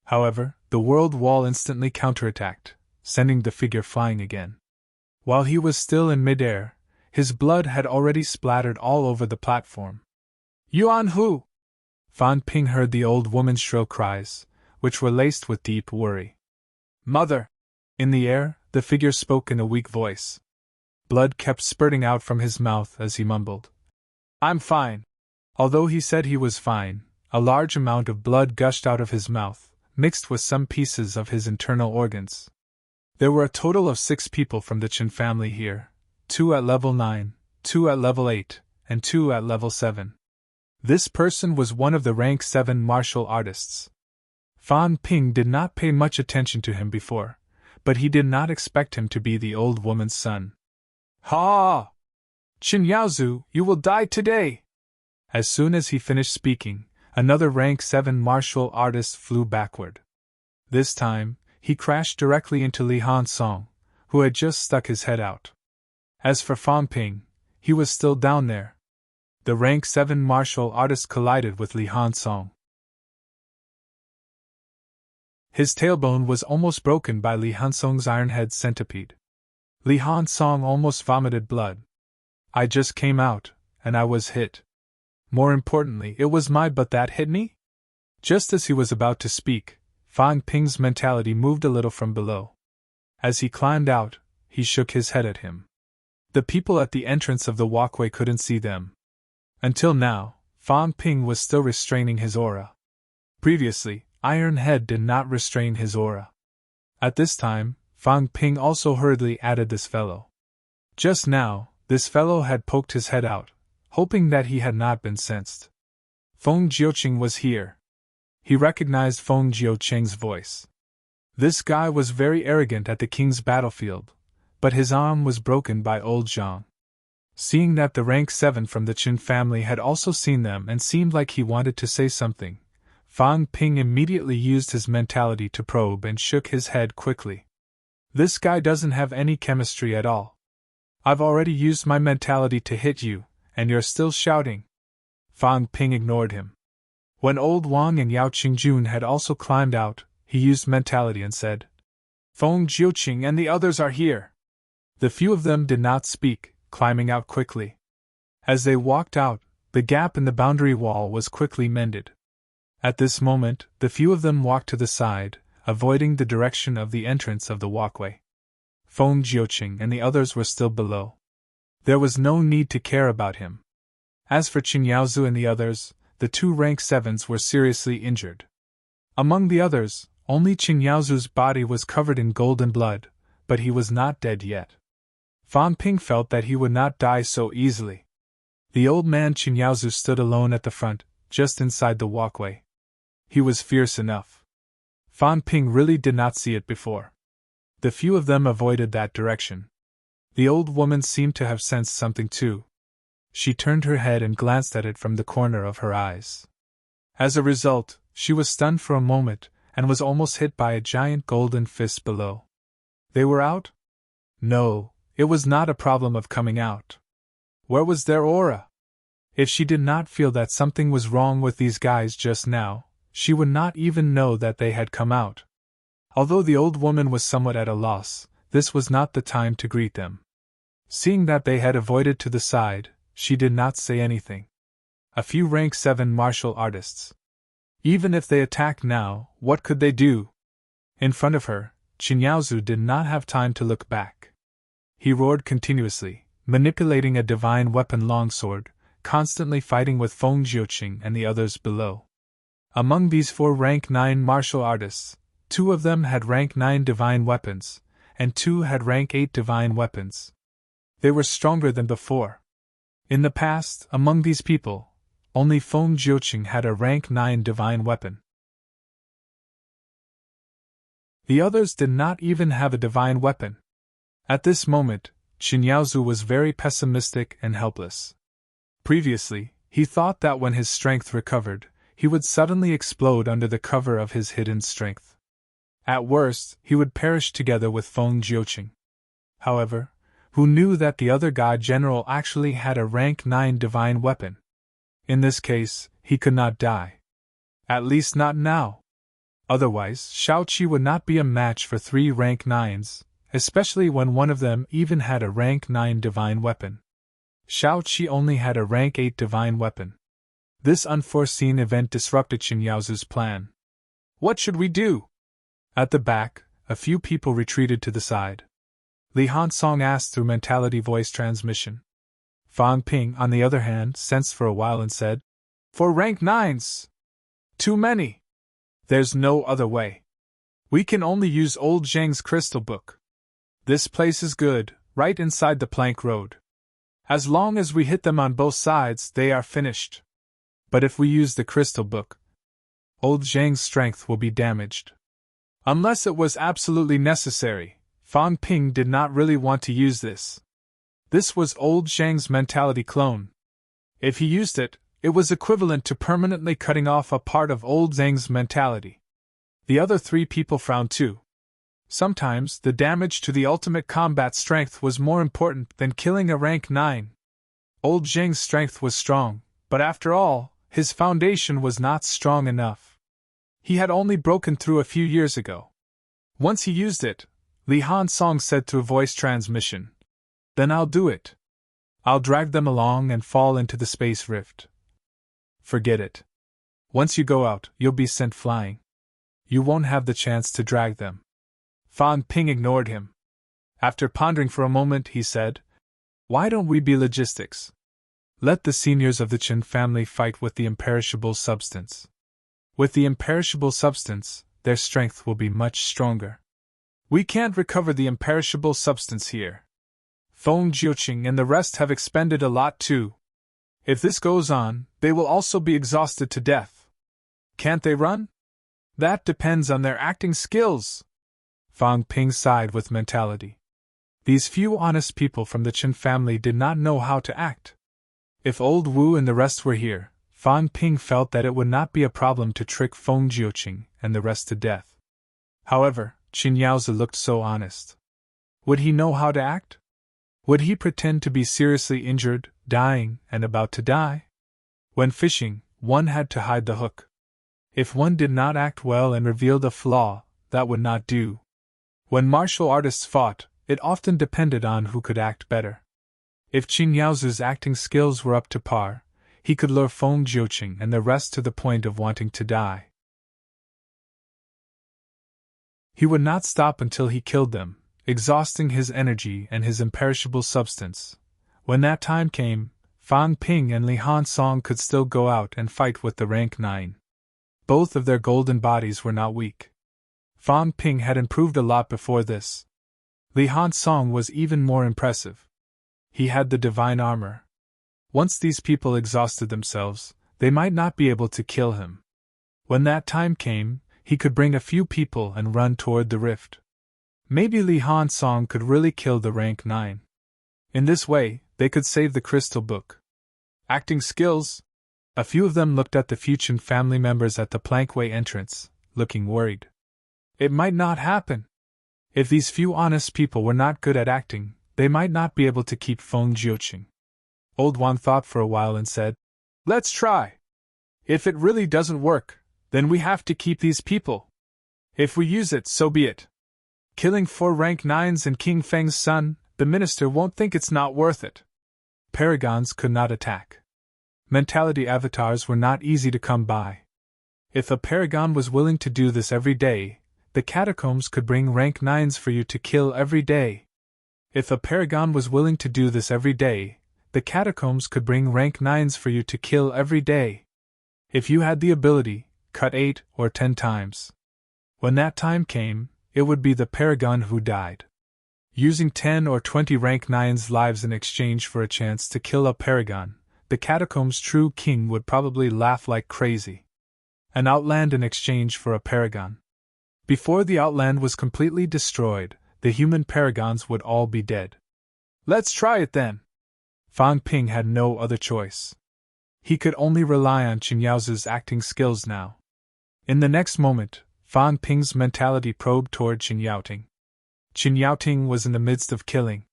However, the world wall instantly counterattacked, sending the figure flying again. While he was still in midair, his blood had already splattered all over the platform. Yuan Hu! Fan Ping heard the old woman's shrill cries, which were laced with deep worry. Mother! In the air, the figure spoke in a weak voice. Blood kept spurting out from his mouth as he mumbled, I'm fine. Although he said he was fine, a large amount of blood gushed out of his mouth, mixed with some pieces of his internal organs. There were a total of 6 people from the Qin family here, 2 at level 9, 2 at level 8, and 2 at level 7. This person was one of the rank 7 martial artists. Fan Ping did not pay much attention to him before, but he did not expect him to be the old woman's son. Ha! Qin Yaozu, you will die today! As soon as he finished speaking, another rank 7 martial artist flew backward. This time, he crashed directly into Li Han Song, who had just stuck his head out. As for Fan Ping, he was still down there. The rank 7 martial artist collided with Li Han Song. His tailbone was almost broken by Li Han Song's iron-head centipede. Li Han Song almost vomited blood. I just came out, and I was hit. More importantly, it was my butt that hit me? Just as he was about to speak, Fan Ping's mentality moved a little from below. As he climbed out, he shook his head at him. The people at the entrance of the walkway couldn't see them. Until now, Fan Ping was still restraining his aura. Previously, Iron Head did not restrain his aura. At this time, Fan Ping also hurriedly added this fellow. Just now, this fellow had poked his head out, hoping that he had not been sensed. Feng Jiuqing was here. He recognized Feng Jiuqing's voice. This guy was very arrogant at the king's battlefield, but his arm was broken by old Zhang. Seeing that the rank 7 from the Qin family had also seen them and seemed like he wanted to say something, Fan Ping immediately used his mentality to probe and shook his head quickly. This guy doesn't have any chemistry at all. I've already used my mentality to hit you, and you're still shouting. Fan Ping ignored him. When old Wang and Yao Qingjun had also climbed out, he used mentality and said, Feng Jiuqing and the others are here. The few of them did not speak, climbing out quickly. As they walked out, the gap in the boundary wall was quickly mended. At this moment, the few of them walked to the side, avoiding the direction of the entrance of the walkway. Feng Jiuqing and the others were still below. There was no need to care about him. As for Qin Yaozu and the others, the 2 rank 7s were seriously injured. Among the others, only Qin Yaozu's body was covered in golden blood, but he was not dead yet. Fan Ping felt that he would not die so easily. The old man Qin Yaozu stood alone at the front, just inside the walkway. He was fierce enough. Fan Ping really did not see it before. The few of them avoided that direction. The old woman seemed to have sensed something too. She turned her head and glanced at it from the corner of her eyes. As a result, she was stunned for a moment and was almost hit by a giant golden fist below. They were out? No, it was not a problem of coming out. Where was their aura? If she did not feel that something was wrong with these guys just now, she would not even know that they had come out. Although the old woman was somewhat at a loss, this was not the time to greet them. Seeing that they had avoided to the side, she did not say anything. A few rank 7 martial artists. Even if they attacked now, what could they do? In front of her, Qinyaozu did not have time to look back. He roared continuously, manipulating a divine weapon longsword, constantly fighting with Feng Jiuqing and the others below. Among these 4 rank 9 martial artists, 2 of them had rank 9 divine weapons, and 2 had rank 8 divine weapons. They were stronger than before. In the past, among these people, only Feng Jiuqing had a rank 9 divine weapon. The others did not even have a divine weapon. At this moment, Qinyaozu was very pessimistic and helpless. Previously, he thought that when his strength recovered, he would suddenly explode under the cover of his hidden strength. At worst, he would perish together with Feng Jiuqing. However, who knew that the other god general actually had a rank 9 divine weapon? In this case, he could not die. At least not now. Otherwise, Shaoqi would not be a match for 3 rank 9s, especially when one of them even had a rank 9 divine weapon. Shaoqi only had a rank 8 divine weapon. This unforeseen event disrupted Qinyaozu's plan. What should we do? At the back, a few people retreated to the side. Li Hansong asked through mentality voice transmission. Fang Ping, on the other hand, sensed for a while and said, "For rank 9s! Too many! There's no other way. We can only use old Zhang's crystal book. This place is good, right inside the plank road. As long as we hit them on both sides, they are finished. But if we use the crystal book, old Zhang's strength will be damaged." Unless it was absolutely necessary, Fang Ping did not really want to use this. This was old Zhang's mentality clone. If he used it, it was equivalent to permanently cutting off a part of old Zhang's mentality. The other 3 people frowned too. Sometimes the damage to the ultimate combat strength was more important than killing a rank 9. Old Zhang's strength was strong, but after all, his foundation was not strong enough. He had only broken through a few years ago. Once he used it, Li Hansong said through voice transmission, "Then I'll do it. I'll drag them along and fall into the space rift." "Forget it. Once you go out, you'll be sent flying. You won't have the chance to drag them." Fang Ping ignored him. After pondering for a moment, he said, "Why don't we be logistics? Let the seniors of the Qin family fight with the imperishable substance. With the imperishable substance, their strength will be much stronger. We can't recover the imperishable substance here. Feng Jiuqing and the rest have expended a lot too. If this goes on, they will also be exhausted to death. Can't they run? That depends on their acting skills." Fang Ping sighed with mentality. These few honest people from the Qin family did not know how to act. If old Wu and the rest were here, Fang Ping felt that it would not be a problem to trick Feng Jiuqing and the rest to death. However, Qinyaozu looked so honest. Would he know how to act? Would he pretend to be seriously injured, dying, and about to die? When fishing, one had to hide the hook. If one did not act well and revealed a flaw, that would not do. When martial artists fought, it often depended on who could act better. If Qinyaozu's acting skills were up to par, he could lure Feng Jiuqing and the rest to the point of wanting to die. He would not stop until he killed them, exhausting his energy and his imperishable substance. When that time came, Fang Ping and Li Hansong could still go out and fight with the rank 9. Both of their golden bodies were not weak. Fang Ping had improved a lot before this. Li Hansong was even more impressive. He had the divine armor. Once these people exhausted themselves, they might not be able to kill him. When that time came, he could bring a few people and run toward the rift. Maybe Li Hansong could really kill the rank 9. In this way, they could save the crystal book. Acting skills? A few of them looked at the Fuchin family members at the plankway entrance, looking worried. It might not happen. If these few honest people were not good at acting, they might not be able to keep Feng Jiuqing. Old Wan thought for a while and said, "Let's try. If it really doesn't work, then we have to keep these people. If we use it, so be it. Killing 4 rank 9s and King Feng's son, the minister won't think it's not worth it. Paragons could not attack. Mentality avatars were not easy to come by. If a paragon was willing to do this every day, the catacombs could bring rank 9s for you to kill every day. If a paragon was willing to do this every day, the catacombs could bring rank 9s for you to kill every day. If you had the ability, cut 8 or 10 times. When that time came, it would be the paragon who died. Using 10 or 20 rank 9's lives in exchange for a chance to kill a paragon, the catacombs' true king would probably laugh like crazy. An outland in exchange for a paragon. Before the outland was completely destroyed, the human paragons would all be dead. Let's try it then. Fang Ping had no other choice. He could only rely on Qin Yaozu's acting skills now. In the next moment, Fang Ping's mentality probed toward Qin Yaoting. Qin Yaoting was in the midst of killing.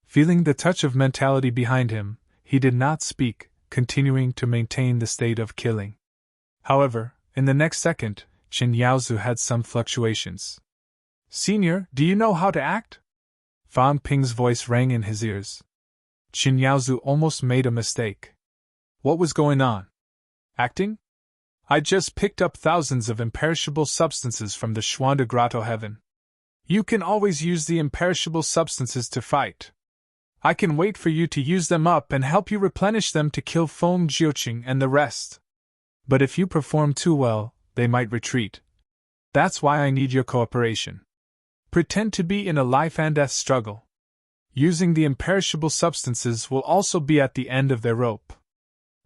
Feeling the touch of mentality behind him, he did not speak, continuing to maintain the state of killing. However, in the next second, Qin Yaozu had some fluctuations. Senior, do you know how to act? Fang Ping's voice rang in his ears. Qin Yaozu almost made a mistake. What was going on? Acting? I just picked up thousands of imperishable substances from the Xuanda Grotto heaven. You can always use the imperishable substances to fight. I can wait for you to use them up and help you replenish them to kill Feng Jiuqing and the rest. But if you perform too well, they might retreat. That's why I need your cooperation. Pretend to be in a life and death struggle. Using the imperishable substances will also be at the end of their rope.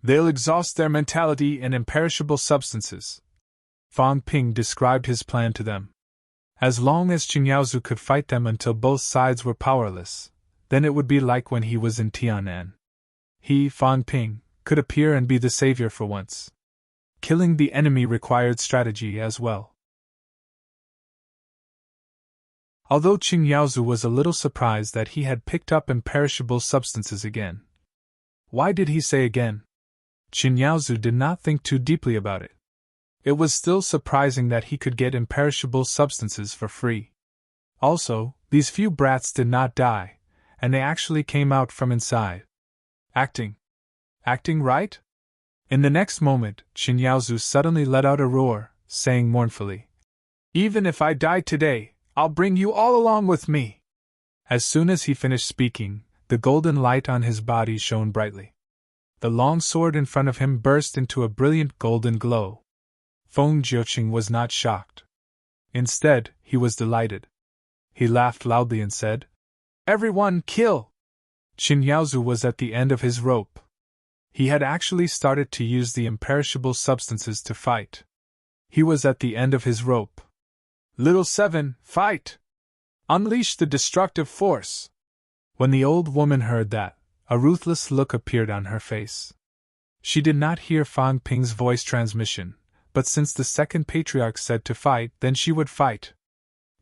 They'll exhaust their mentality in imperishable substances. Fang Ping described his plan to them. As long as Qin Yaozu could fight them until both sides were powerless, then it would be like when he was in Tianan. He, Fang Ping, could appear and be the savior for once. Killing the enemy required strategy as well. Although Qin Yaozu was a little surprised that he had picked up imperishable substances again. Why did he say again? Qin Yaozu did not think too deeply about it. It was still surprising that he could get imperishable substances for free. Also, these few brats did not die, and they actually came out from inside. Acting. Acting right? In the next moment, Qin Yaozu suddenly let out a roar, saying mournfully, "Even if I die today, I'll bring you all along with me." As soon as he finished speaking, the golden light on his body shone brightly. The long sword in front of him burst into a brilliant golden glow. Feng Jiuqing was not shocked. Instead, he was delighted. He laughed loudly and said, "Everyone, kill!" Qin Yaozu was at the end of his rope. He had actually started to use the imperishable substances to fight. He was at the end of his rope. "Little Seven, fight! Unleash the destructive force!" When the old woman heard that, a ruthless look appeared on her face. She did not hear Fang Ping's voice transmission, but since the second patriarch said to fight, then she would fight.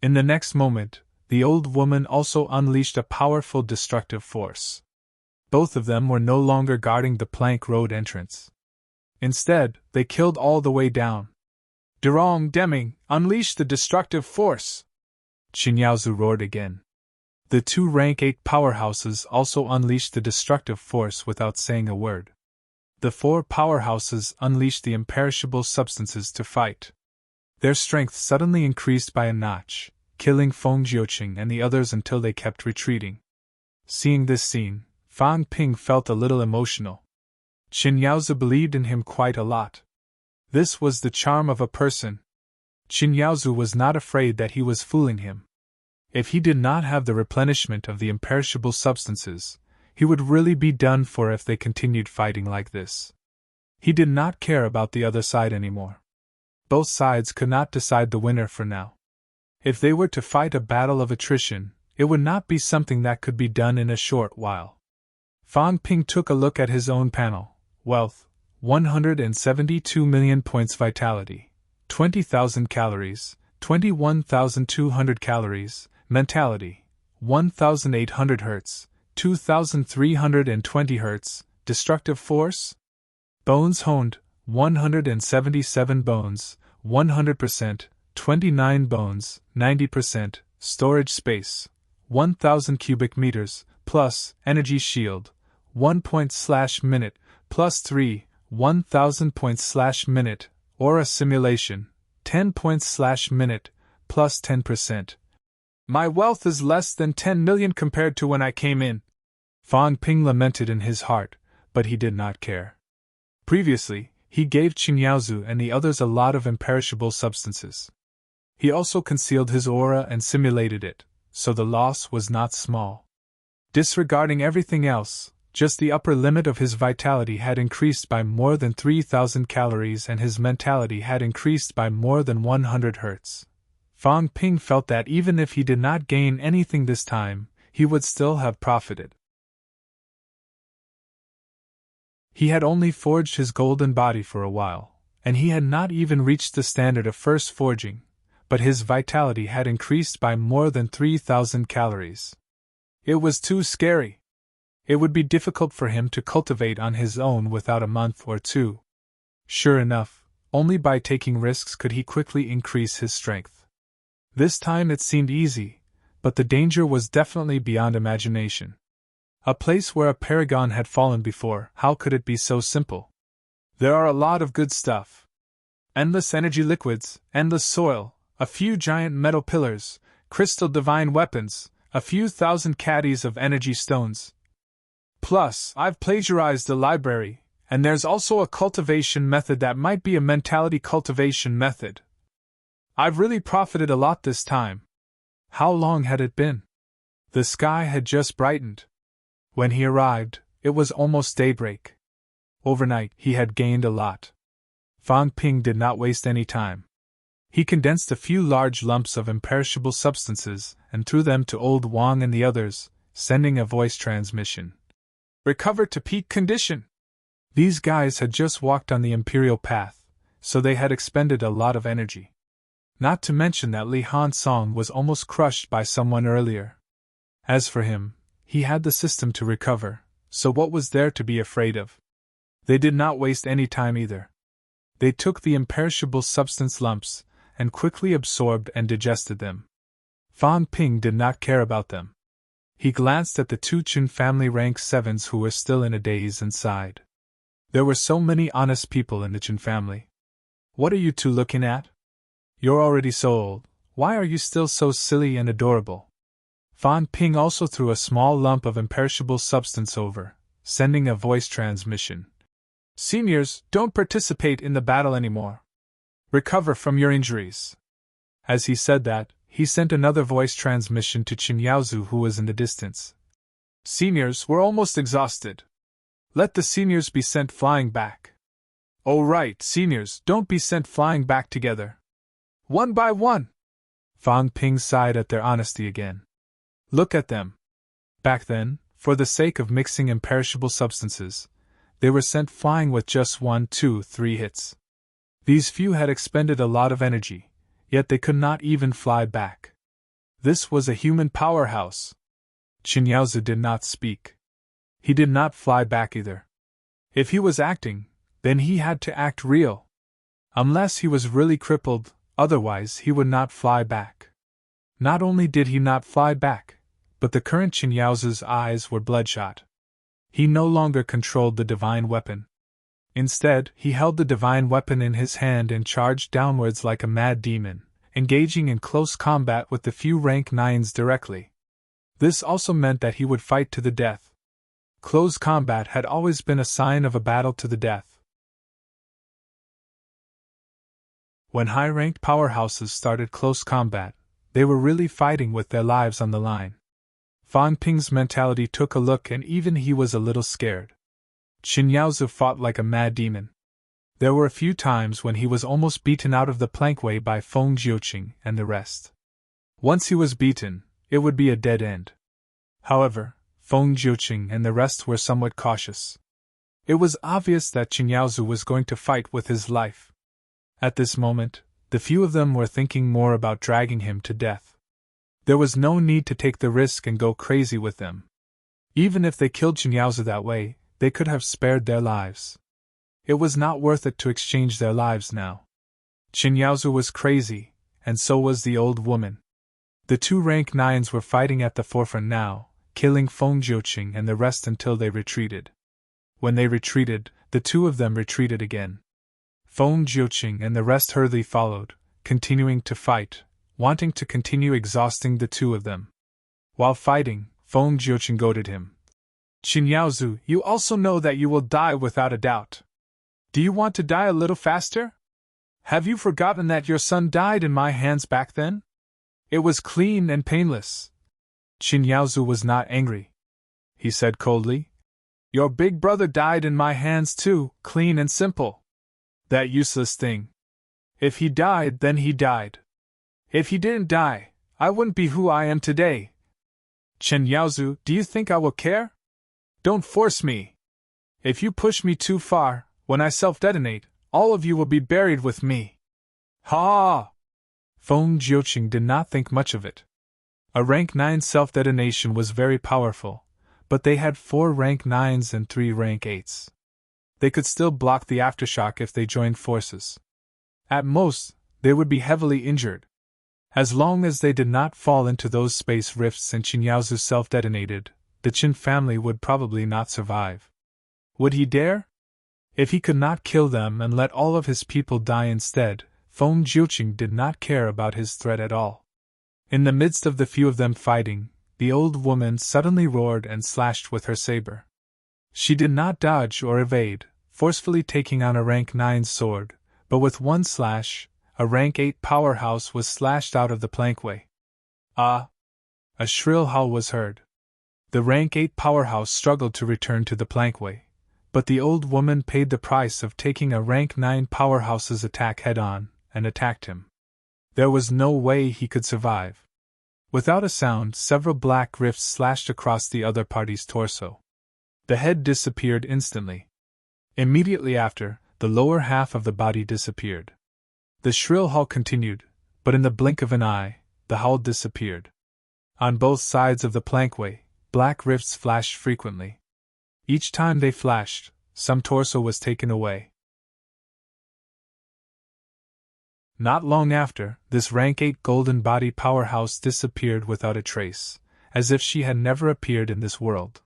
In the next moment, the old woman also unleashed a powerful destructive force. Both of them were no longer guarding the plank road entrance. Instead, they killed all the way down. "Durong Deming, unleash the destructive force!" Qin Yaozu roared again. The 2 rank 8 powerhouses also unleashed the destructive force without saying a word. The 4 powerhouses unleashed the imperishable substances to fight. Their strength suddenly increased by a notch, killing Feng Jiuqing and the others until they kept retreating. Seeing this scene, Fang Ping felt a little emotional. Qin Yaozu believed in him quite a lot. This was the charm of a person. Qin Yaozu was not afraid that he was fooling him. If he did not have the replenishment of the imperishable substances, he would really be done for if they continued fighting like this. He did not care about the other side anymore. Both sides could not decide the winner for now. If they were to fight a battle of attrition, it would not be something that could be done in a short while. Fang Ping took a look at his own panel. Wealth, 172 million points. Vitality, 20,000 calories, 21,200 calories. Mentality, 1,800 Hz, 2,320 Hz. Destructive force? Bones honed, 177 bones, 100%, 29 bones, 90%, storage space, 1000 cubic meters, plus, energy shield, 1 point/minute, plus 3, 1000 points/minute, aura simulation, 10 points/minute, plus 10%. My wealth is less than 10 million compared to when I came in. Fang Ping lamented in his heart, but he did not care. Previously, he gave Qingyaozu and the others a lot of imperishable substances. He also concealed his aura and simulated it, so the loss was not small. Disregarding everything else, just the upper limit of his vitality had increased by more than 3,000 calories and his mentality had increased by more than 100 hertz. Fang Ping felt that even if he did not gain anything this time, he would still have profited. He had only forged his golden body for a while, and he had not even reached the standard of first forging, but his vitality had increased by more than 3,000 calories. It was too scary. It would be difficult for him to cultivate on his own without a month or two. Sure enough, only by taking risks could he quickly increase his strength. This time it seemed easy, but the danger was definitely beyond imagination. A place where a paragon had fallen before, how could it be so simple? There are a lot of good stuff. Endless energy liquids, endless soil, a few giant metal pillars, crystal divine weapons, a few thousand caddies of energy stones. Plus, I've plagiarized the library, and there's also a cultivation method that might be a mentality cultivation method. I've really profited a lot this time. How long had it been? The sky had just brightened. When he arrived, it was almost daybreak. Overnight, he had gained a lot. Fang Ping did not waste any time. He condensed a few large lumps of imperishable substances and threw them to Old Wang and the others, sending a voice transmission. Recover to peak condition! These guys had just walked on the Imperial Path, so they had expended a lot of energy. Not to mention that Li Han Song was almost crushed by someone earlier. As for him, he had the system to recover, so what was there to be afraid of? They did not waste any time either. They took the imperishable substance lumps and quickly absorbed and digested them. Fang Ping did not care about them. He glanced at the two Chun family rank 7s who were still in a daze and sighed. There were so many honest people in the Chun family. What are you two looking at? You're already so old, why are you still so silly and adorable? Fang Ping also threw a small lump of imperishable substance over, sending a voice transmission. Seniors, don't participate in the battle anymore. Recover from your injuries. As he said that, he sent another voice transmission to Qingyaozu who was in the distance. Seniors, we're almost exhausted. Let the seniors be sent flying back. Oh right, seniors, don't be sent flying back together. One by one. Fang Ping sighed at their honesty again. Look at them. Back then, for the sake of mixing imperishable substances, they were sent flying with just 1, 2, 3 hits. These few had expended a lot of energy, yet they could not even fly back. This was a human powerhouse. Qingyaozu did not speak. He did not fly back either. If he was acting, then he had to act real. Unless he was really crippled, otherwise he would not fly back. Not only did he not fly back, but the current Qingyaozu's eyes were bloodshot. He no longer controlled the divine weapon. Instead, he held the divine weapon in his hand and charged downwards like a mad demon, engaging in close combat with the few rank 9s directly. This also meant that he would fight to the death. Close combat had always been a sign of a battle to the death. When high-ranked powerhouses started close combat, they were really fighting with their lives on the line. Fang Ping's mentality took a look and even he was a little scared. Qingyaozu fought like a mad demon. There were a few times when he was almost beaten out of the plankway by Feng Jiuqing and the rest. Once he was beaten, it would be a dead end. However, Feng Jiuqing and the rest were somewhat cautious. It was obvious that Qingyaozu was going to fight with his life. At this moment, the few of them were thinking more about dragging him to death. There was no need to take the risk and go crazy with them. Even if they killed Qingyaozu that way, they could have spared their lives. It was not worth it to exchange their lives now. Qingyaozu was crazy, and so was the old woman. The two rank 9s were fighting at the forefront now, killing Feng Jiuqing and the rest until they retreated. When they retreated, the two of them retreated again. Feng Jiuqing and the rest hurriedly followed, continuing to fight, wanting to continue exhausting the two of them. While fighting, Feng Jiuqing goaded him. Qin Yaozu, you also know that you will die without a doubt. Do you want to die a little faster? Have you forgotten that your son died in my hands back then? It was clean and painless. Qin Yaozu was not angry. He said coldly, Your big brother died in my hands too, clean and simple. That useless thing. If he died, then he died. If he didn't die, I wouldn't be who I am today. Chen Yaozu, do you think I will care? Don't force me. If you push me too far, when I self-detonate, all of you will be buried with me. Ha! Feng Jiuqing did not think much of it. A rank 9 self-detonation was very powerful, but they had 4 rank 9s and 3 rank 8s. They could still block the aftershock if they joined forces. At most, they would be heavily injured. As long as they did not fall into those space rifts and Qin Yaozu self-detonated, the Qin family would probably not survive. Would he dare? If he could not kill them and let all of his people die instead, Feng Jiuqing did not care about his threat at all. In the midst of the few of them fighting, the old woman suddenly roared and slashed with her saber. She did not dodge or evade, forcefully taking on a rank 9 sword, but with one slash, a rank 8 powerhouse was slashed out of the plankway. Ah! A shrill howl was heard. The rank 8 powerhouse struggled to return to the plankway, but the old woman paid the price of taking a rank 9 powerhouse's attack head-on, and attacked him. There was no way he could survive. Without a sound, several black rifts slashed across the other party's torso. The head disappeared instantly. Immediately after, the lower half of the body disappeared. The shrill howl continued, but in the blink of an eye, the howl disappeared. On both sides of the plankway, black rifts flashed frequently. Each time they flashed, some torso was taken away. Not long after, this rank 8 golden body powerhouse disappeared without a trace, as if she had never appeared in this world.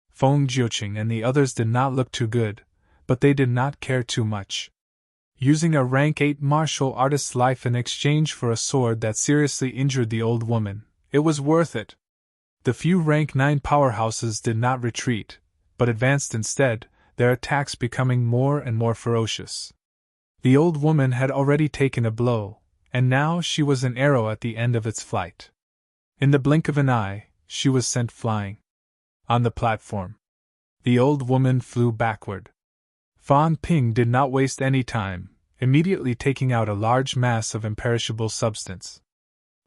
Feng Jiuqing and the others did not look too good, but they did not care too much. Using a rank 8 martial artist's life in exchange for a sword that seriously injured the old woman, it was worth it. The few rank 9 powerhouses did not retreat, but advanced instead, their attacks becoming more and more ferocious. The old woman had already taken a blow, and now she was an arrow at the end of its flight. In the blink of an eye, she was sent flying. On the platform, the old woman flew backward. Fan Ping did not waste any time, immediately taking out a large mass of imperishable substance.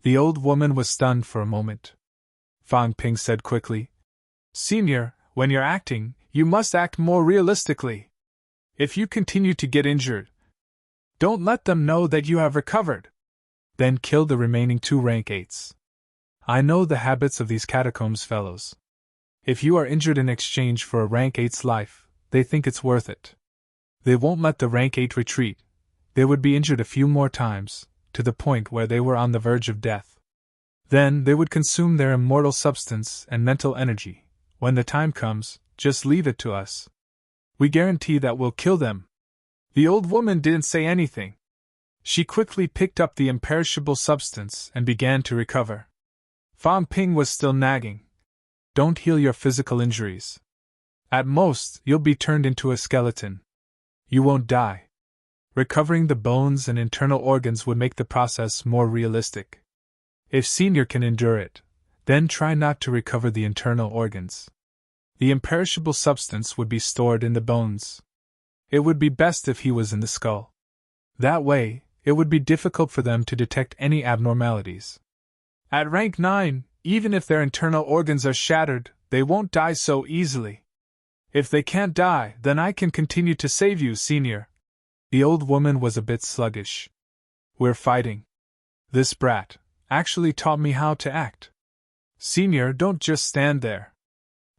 The old woman was stunned for a moment. Fan Ping said quickly, "Senior, when you're acting, you must act more realistically. If you continue to get injured, don't let them know that you have recovered. Then kill the remaining 2 rank 8s. I know the habits of these catacombs fellows. If you are injured in exchange for a rank 8's life, they think it's worth it. They won't let the rank 8 retreat. They would be injured a few more times, to the point where they were on the verge of death. Then they would consume their immortal substance and mental energy. When the time comes, just leave it to us. We guarantee that we'll kill them." The old woman didn't say anything. She quickly picked up the imperishable substance and began to recover. Fan Ping was still nagging. "Don't heal your physical injuries. At most, you'll be turned into a skeleton. You won't die. Recovering the bones and internal organs would make the process more realistic. If Senior can endure it, then try not to recover the internal organs. The imperishable substance would be stored in the bones. It would be best if he was in the skull. That way, it would be difficult for them to detect any abnormalities. At rank 9, even if their internal organs are shattered, they won't die so easily. If they can't die, then I can continue to save you, Senior." The old woman was a bit sluggish. "We're fighting. This brat actually taught me how to act. Senior, don't just stand there.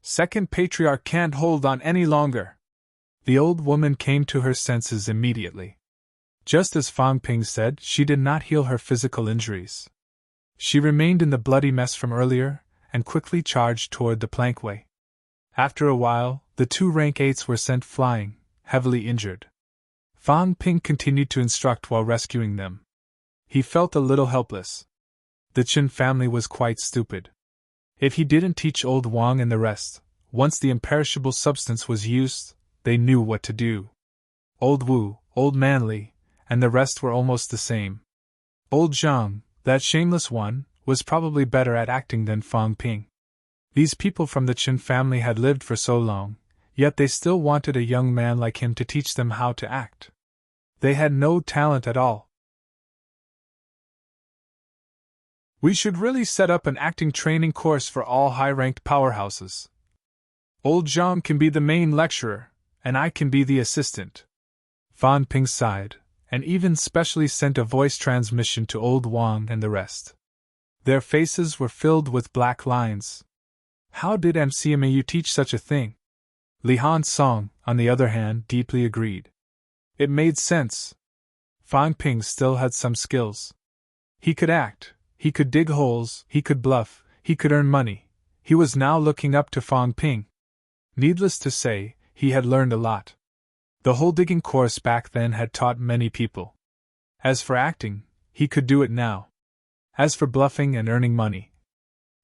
Second Patriarch can't hold on any longer." The old woman came to her senses immediately. Just as Fang Ping said, she did not heal her physical injuries. She remained in the bloody mess from earlier, and quickly charged toward the plankway. After a while, the 2 rank 8s were sent flying, heavily injured. Fang Ping continued to instruct while rescuing them. He felt a little helpless. The Qin family was quite stupid. If he didn't teach old Wang and the rest, once the imperishable substance was used, they knew what to do. Old Wu, old Manly, and the rest were almost the same. Old Zhang, that shameless one, was probably better at acting than Fang Ping. These people from the Qin family had lived for so long, yet they still wanted a young man like him to teach them how to act. They had no talent at all. We should really set up an acting training course for all high-ranked powerhouses. Old Zhang can be the main lecturer, and I can be the assistant. Fan Ping sighed, and even specially sent a voice transmission to old Wang and the rest. Their faces were filled with black lines. How did MCMAU teach such a thing? Li Han Song, on the other hand, deeply agreed. It made sense. Fan Ping still had some skills. He could act, he could dig holes, he could bluff, he could earn money. He was now looking up to Fan Ping. Needless to say, he had learned a lot. The whole digging course back then had taught many people. As for acting, he could do it now. As for bluffing and earning money,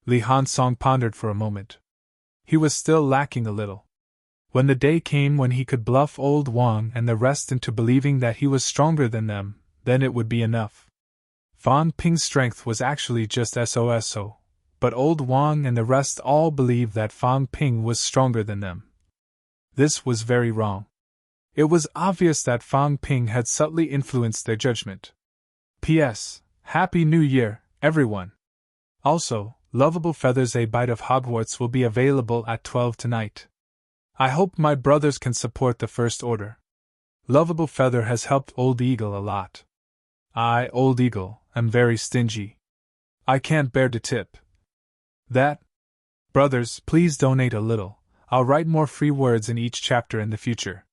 Li Han Song pondered for a moment. He was still lacking a little. When the day came when he could bluff old Wang and the rest into believing that he was stronger than them, then it would be enough. Fan Ping's strength was actually just so, but old Wang and the rest all believed that Fan Ping was stronger than them. This was very wrong. It was obvious that Fan Ping had subtly influenced their judgment. P.S. Happy New Year, everyone! Also, Lovable Feather's A Bite of Hogwarts will be available at 12 tonight. I hope my brothers can support the First Order. Lovable Feather has helped Old Eagle a lot. I, Old Eagle, am very stingy. I can't bear to tip. That? Brothers, please donate a little. I'll write more free words in each chapter in the future.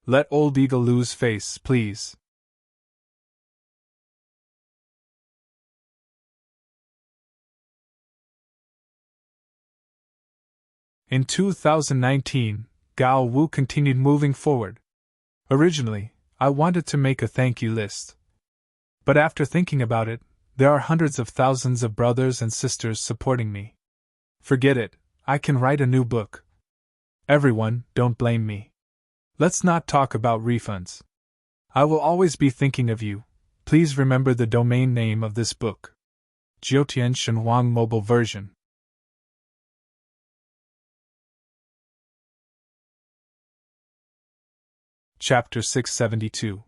Let Old Eagle lose face, please. In 2019, Gao Wu continued moving forward. Originally, I wanted to make a thank you list. But after thinking about it, there are hundreds of thousands of brothers and sisters supporting me. Forget it, I can write a new book. Everyone, don't blame me. Let's not talk about refunds. I will always be thinking of you. Please remember the domain name of this book. Jiutian Shenhuang Mobile Version. Chapter 672.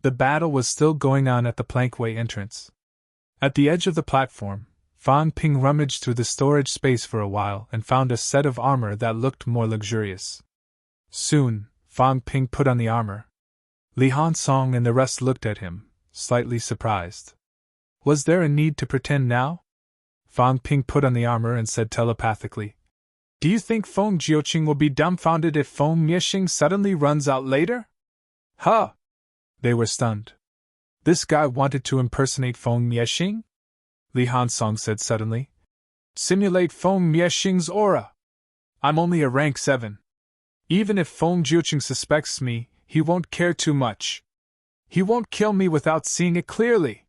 The battle was still going on at the plankway entrance. At the edge of the platform, Fan Ping rummaged through the storage space for a while and found a set of armor that looked more luxurious. Soon, Fan Ping put on the armor. Li Han Song and the rest looked at him, slightly surprised. Was there a need to pretend now? Fan Ping put on the armor and said telepathically, "Do you think Feng Jiuqing will be dumbfounded if Feng Miexing suddenly runs out later?" Huh! They were stunned. This guy wanted to impersonate Feng Miexing? Li Han Song said suddenly. Simulate Feng Miexing's aura. I'm only a rank 7. Even if Feng Jiuqing suspects me, he won't care too much. He won't kill me without seeing it clearly.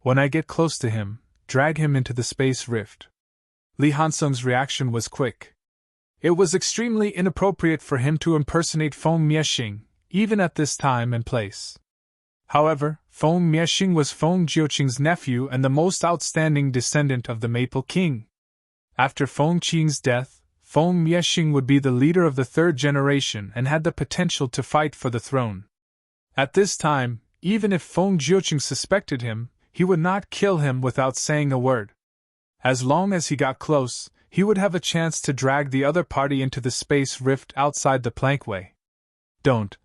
When I get close to him, drag him into the space rift. Li Han Song's reaction was quick. It was extremely inappropriate for him to impersonate Feng Miexing, even at this time and place. However, Feng Miexing was Feng Jiuqing's nephew and the most outstanding descendant of the Maple King. After Feng Qing's death, Feng Miexing would be the leader of the third generation and had the potential to fight for the throne. At this time, even if Feng Jiuqing suspected him, he would not kill him without saying a word. As long as he got close, he would have a chance to drag the other party into the space rift outside the plankway. Don't.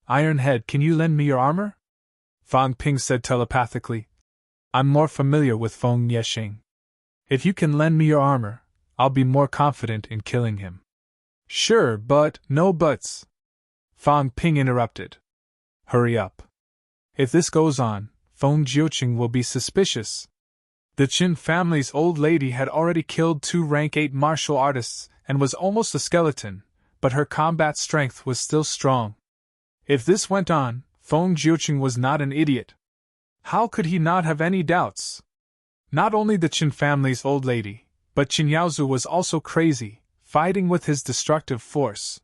Ironhead, can you lend me your armor? Fan Ping said telepathically. I'm more familiar with Feng Miexing. If you can lend me your armor, I'll be more confident in killing him. Sure, but no buts. Fan Ping interrupted. Hurry up. If this goes on, Feng Jiuqing will be suspicious. The Qin family's old lady had already killed 2 rank 8 martial artists and was almost a skeleton, but her combat strength was still strong. If this went on, Feng Jiuqing was not an idiot. How could he not have any doubts? Not only the Qin family's old lady, but Qin Yaozu was also crazy, fighting with his destructive force.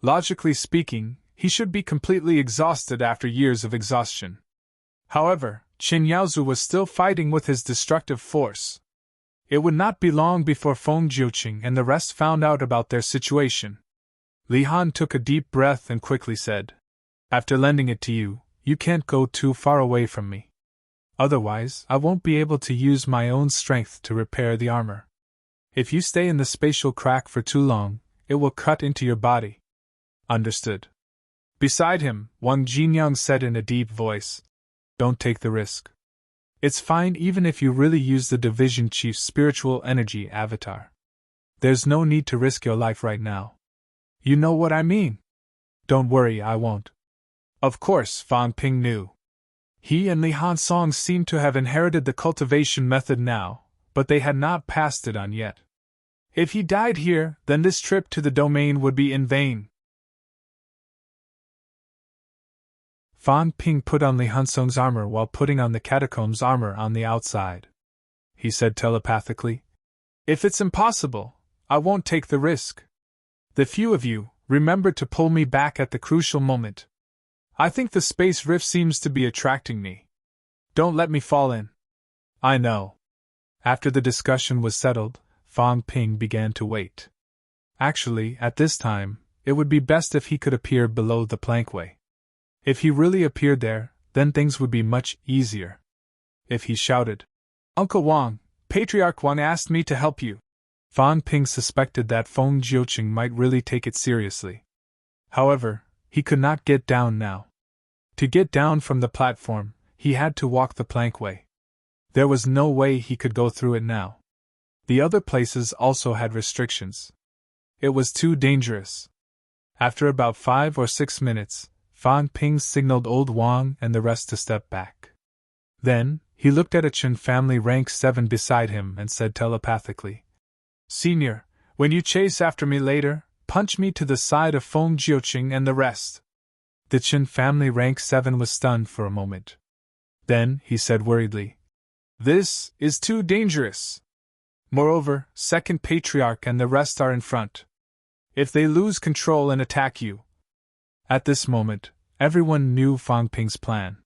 Logically speaking, he should be completely exhausted after years of exhaustion. However, Qin Yaozu was still fighting with his destructive force. It would not be long before Feng Jiuqing and the rest found out about their situation. Li Han took a deep breath and quickly said, "After lending it to you, you can't go too far away from me. Otherwise, I won't be able to use my own strength to repair the armor. If you stay in the spatial crack for too long, it will cut into your body." Understood. Beside him, Wang Jinyang said in a deep voice, "Don't take the risk. It's fine even if you really use the division chief's spiritual energy avatar. There's no need to risk your life right now. You know what I mean? Don't worry, I won't." Of course, Fang Ping knew. He and Li Hansong seemed to have inherited the cultivation method now, but they had not passed it on yet. If he died here, then this trip to the domain would be in vain. Fan Ping put on Li Hansong's armor while putting on the catacombs armor on the outside. He said telepathically, "If it's impossible, I won't take the risk. The few of you, remember to pull me back at the crucial moment. I think the space rift seems to be attracting me. Don't let me fall in." "I know." After the discussion was settled, Fang Ping began to wait. Actually, at this time, it would be best if he could appear below the plankway. If he really appeared there, then things would be much easier. If he shouted, "Uncle Wang, Patriarch Wang asked me to help you," Fan Ping suspected that Feng Jiuqing might really take it seriously. However, he could not get down now. To get down from the platform, he had to walk the plankway. There was no way he could go through it now. The other places also had restrictions. It was too dangerous. After about 5 or 6 minutes, Fan Ping signaled old Wang and the rest to step back. Then, he looked at a Qin family rank 7 beside him and said telepathically, "Senior, when you chase after me later, punch me to the side of Feng Jiuqing and the rest." The Qin family rank 7 was stunned for a moment. Then, he said worriedly, "This is too dangerous. Moreover, second patriarch and the rest are in front. If they lose control and attack you..." At this moment, everyone knew Fang Ping's plan.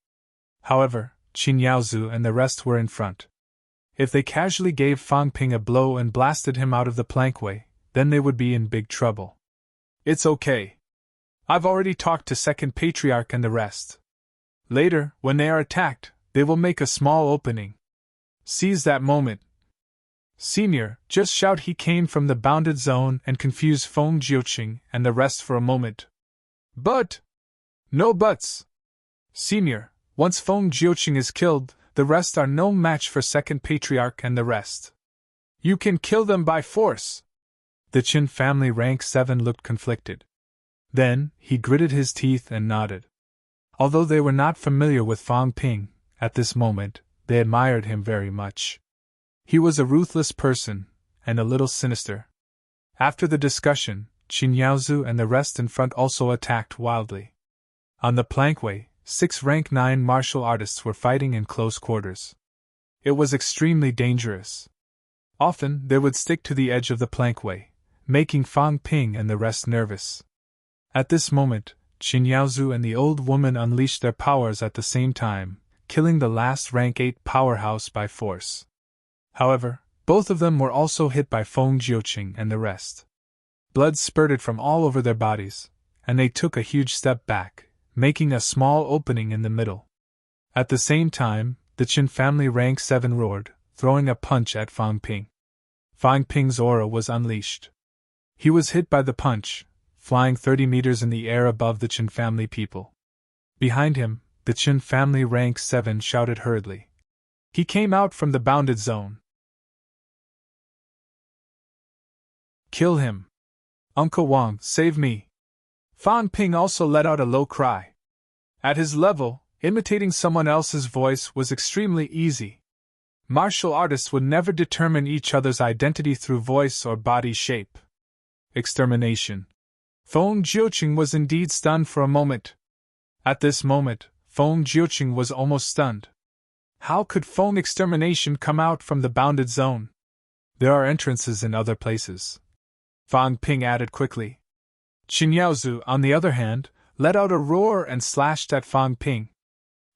However, Qin Yaozu and the rest were in front. If they casually gave Fang Ping a blow and blasted him out of the plankway, then they would be in big trouble. "It's okay. I've already talked to second patriarch and the rest. Later, when they are attacked, they will make a small opening. Seize that moment. Senior, just shout he came from the bounded zone and confuse Feng Jiuqing and the rest for a moment." "But..." "No buts. Senior, once Feng Jiuqing is killed, the rest are no match for second patriarch and the rest. You can kill them by force." The Qin family rank 7 looked conflicted. Then, he gritted his teeth and nodded. Although they were not familiar with Fang Ping, at this moment, they admired him very much. He was a ruthless person, and a little sinister. After the discussion, Qin Yaozu and the rest in front also attacked wildly. On the plankway, 6 rank 9 martial artists were fighting in close quarters. It was extremely dangerous. Often, they would stick to the edge of the plankway, making Fang Ping and the rest nervous. At this moment, Qin Yaozu and the old woman unleashed their powers at the same time, killing the last rank 8 powerhouse by force. However, both of them were also hit by Feng Jiuqing and the rest. Blood spurted from all over their bodies, and they took a huge step back, making a small opening in the middle. At the same time, the Qin family rank 7 roared, throwing a punch at Fang Ping. Fang Ping's aura was unleashed. He was hit by the punch, flying 30 meters in the air above the Qin family people. Behind him, the Qin family rank 7 shouted hurriedly. He came out from the bounded zone. "Kill him! Uncle Wang, save me!" Fan Ping also let out a low cry. At his level, Imitating someone else's voice was extremely easy. Martial artists would never determine each other's identity through voice or body shape. Extermination. Feng Jiuqing was indeed stunned for a moment. At this moment, Feng Jiuqing was almost stunned. How could Feng extermination come out from the bounded zone? There are entrances in other places. Fang Ping added quickly. Qin Yaozu, on the other hand, let out a roar and slashed at Fang Ping.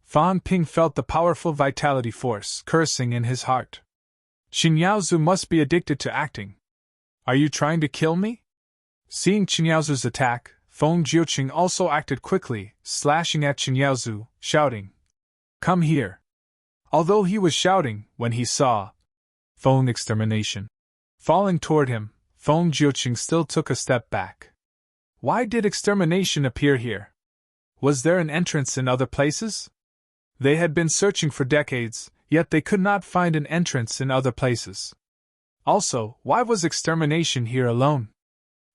Fang Ping felt the powerful vitality force cursing in his heart. Qin Yaozu must be addicted to acting. Are you trying to kill me? Seeing Qin Yaozu's attack, Feng Jiuqing also acted quickly, slashing at Qin Yaozu, shouting, "Come here!" Although he was shouting when he saw Feng extermination falling toward him, Feng Jiuqing still took a step back. Why did extermination appear here? Was there an entrance in other places? They had been searching for decades, yet they could not find an entrance in other places. Also, why was extermination here alone?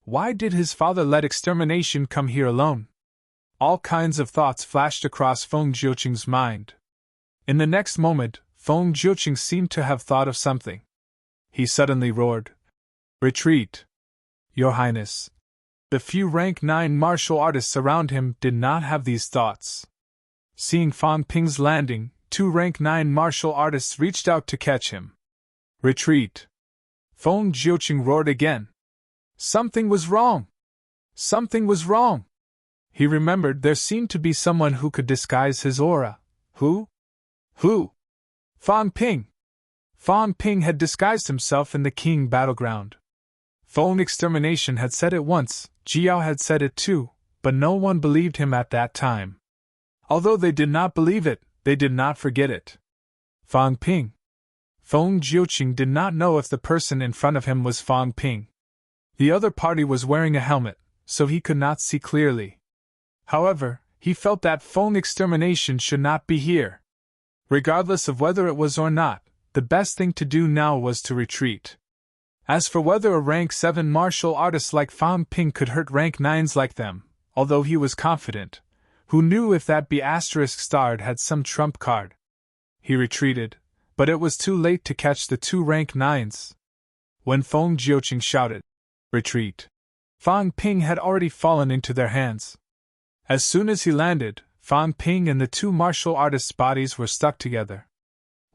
Why did his father let extermination come here alone? All kinds of thoughts flashed across Feng Jiuqing's mind. In the next moment, Feng Jiuqing seemed to have thought of something. He suddenly roared, "Retreat! Your Highness!" The few rank 9 martial artists around him did not have these thoughts. Seeing Fang Ping's landing, 2 rank 9 martial artists reached out to catch him. "Retreat!" Feng Jiuqing roared again. Something was wrong! Something was wrong! He remembered there seemed to be someone who could disguise his aura. Who? Who? Fang Ping! Fang Ping had disguised himself in the King battleground. Feng extermination had said it once, Jiao had said it too, but no one believed him at that time. Although they did not believe it, they did not forget it. Fang Ping. Feng Jiuqing did not know if the person in front of him was Fang Ping. The other party was wearing a helmet, so he could not see clearly. However, he felt that Feng extermination should not be here. Regardless of whether it was or not, the best thing to do now was to retreat. As for whether a rank 7 martial artist like Fang Ping could hurt rank 9s like them, although he was confident, who knew if that B** starred had some trump card? He retreated, but it was too late to catch the 2 rank 9s. When Feng Jiuqing shouted, "Retreat!" Fang Ping had already fallen into their hands. As soon as he landed, Fang Ping and the 2 martial artists' bodies were stuck together.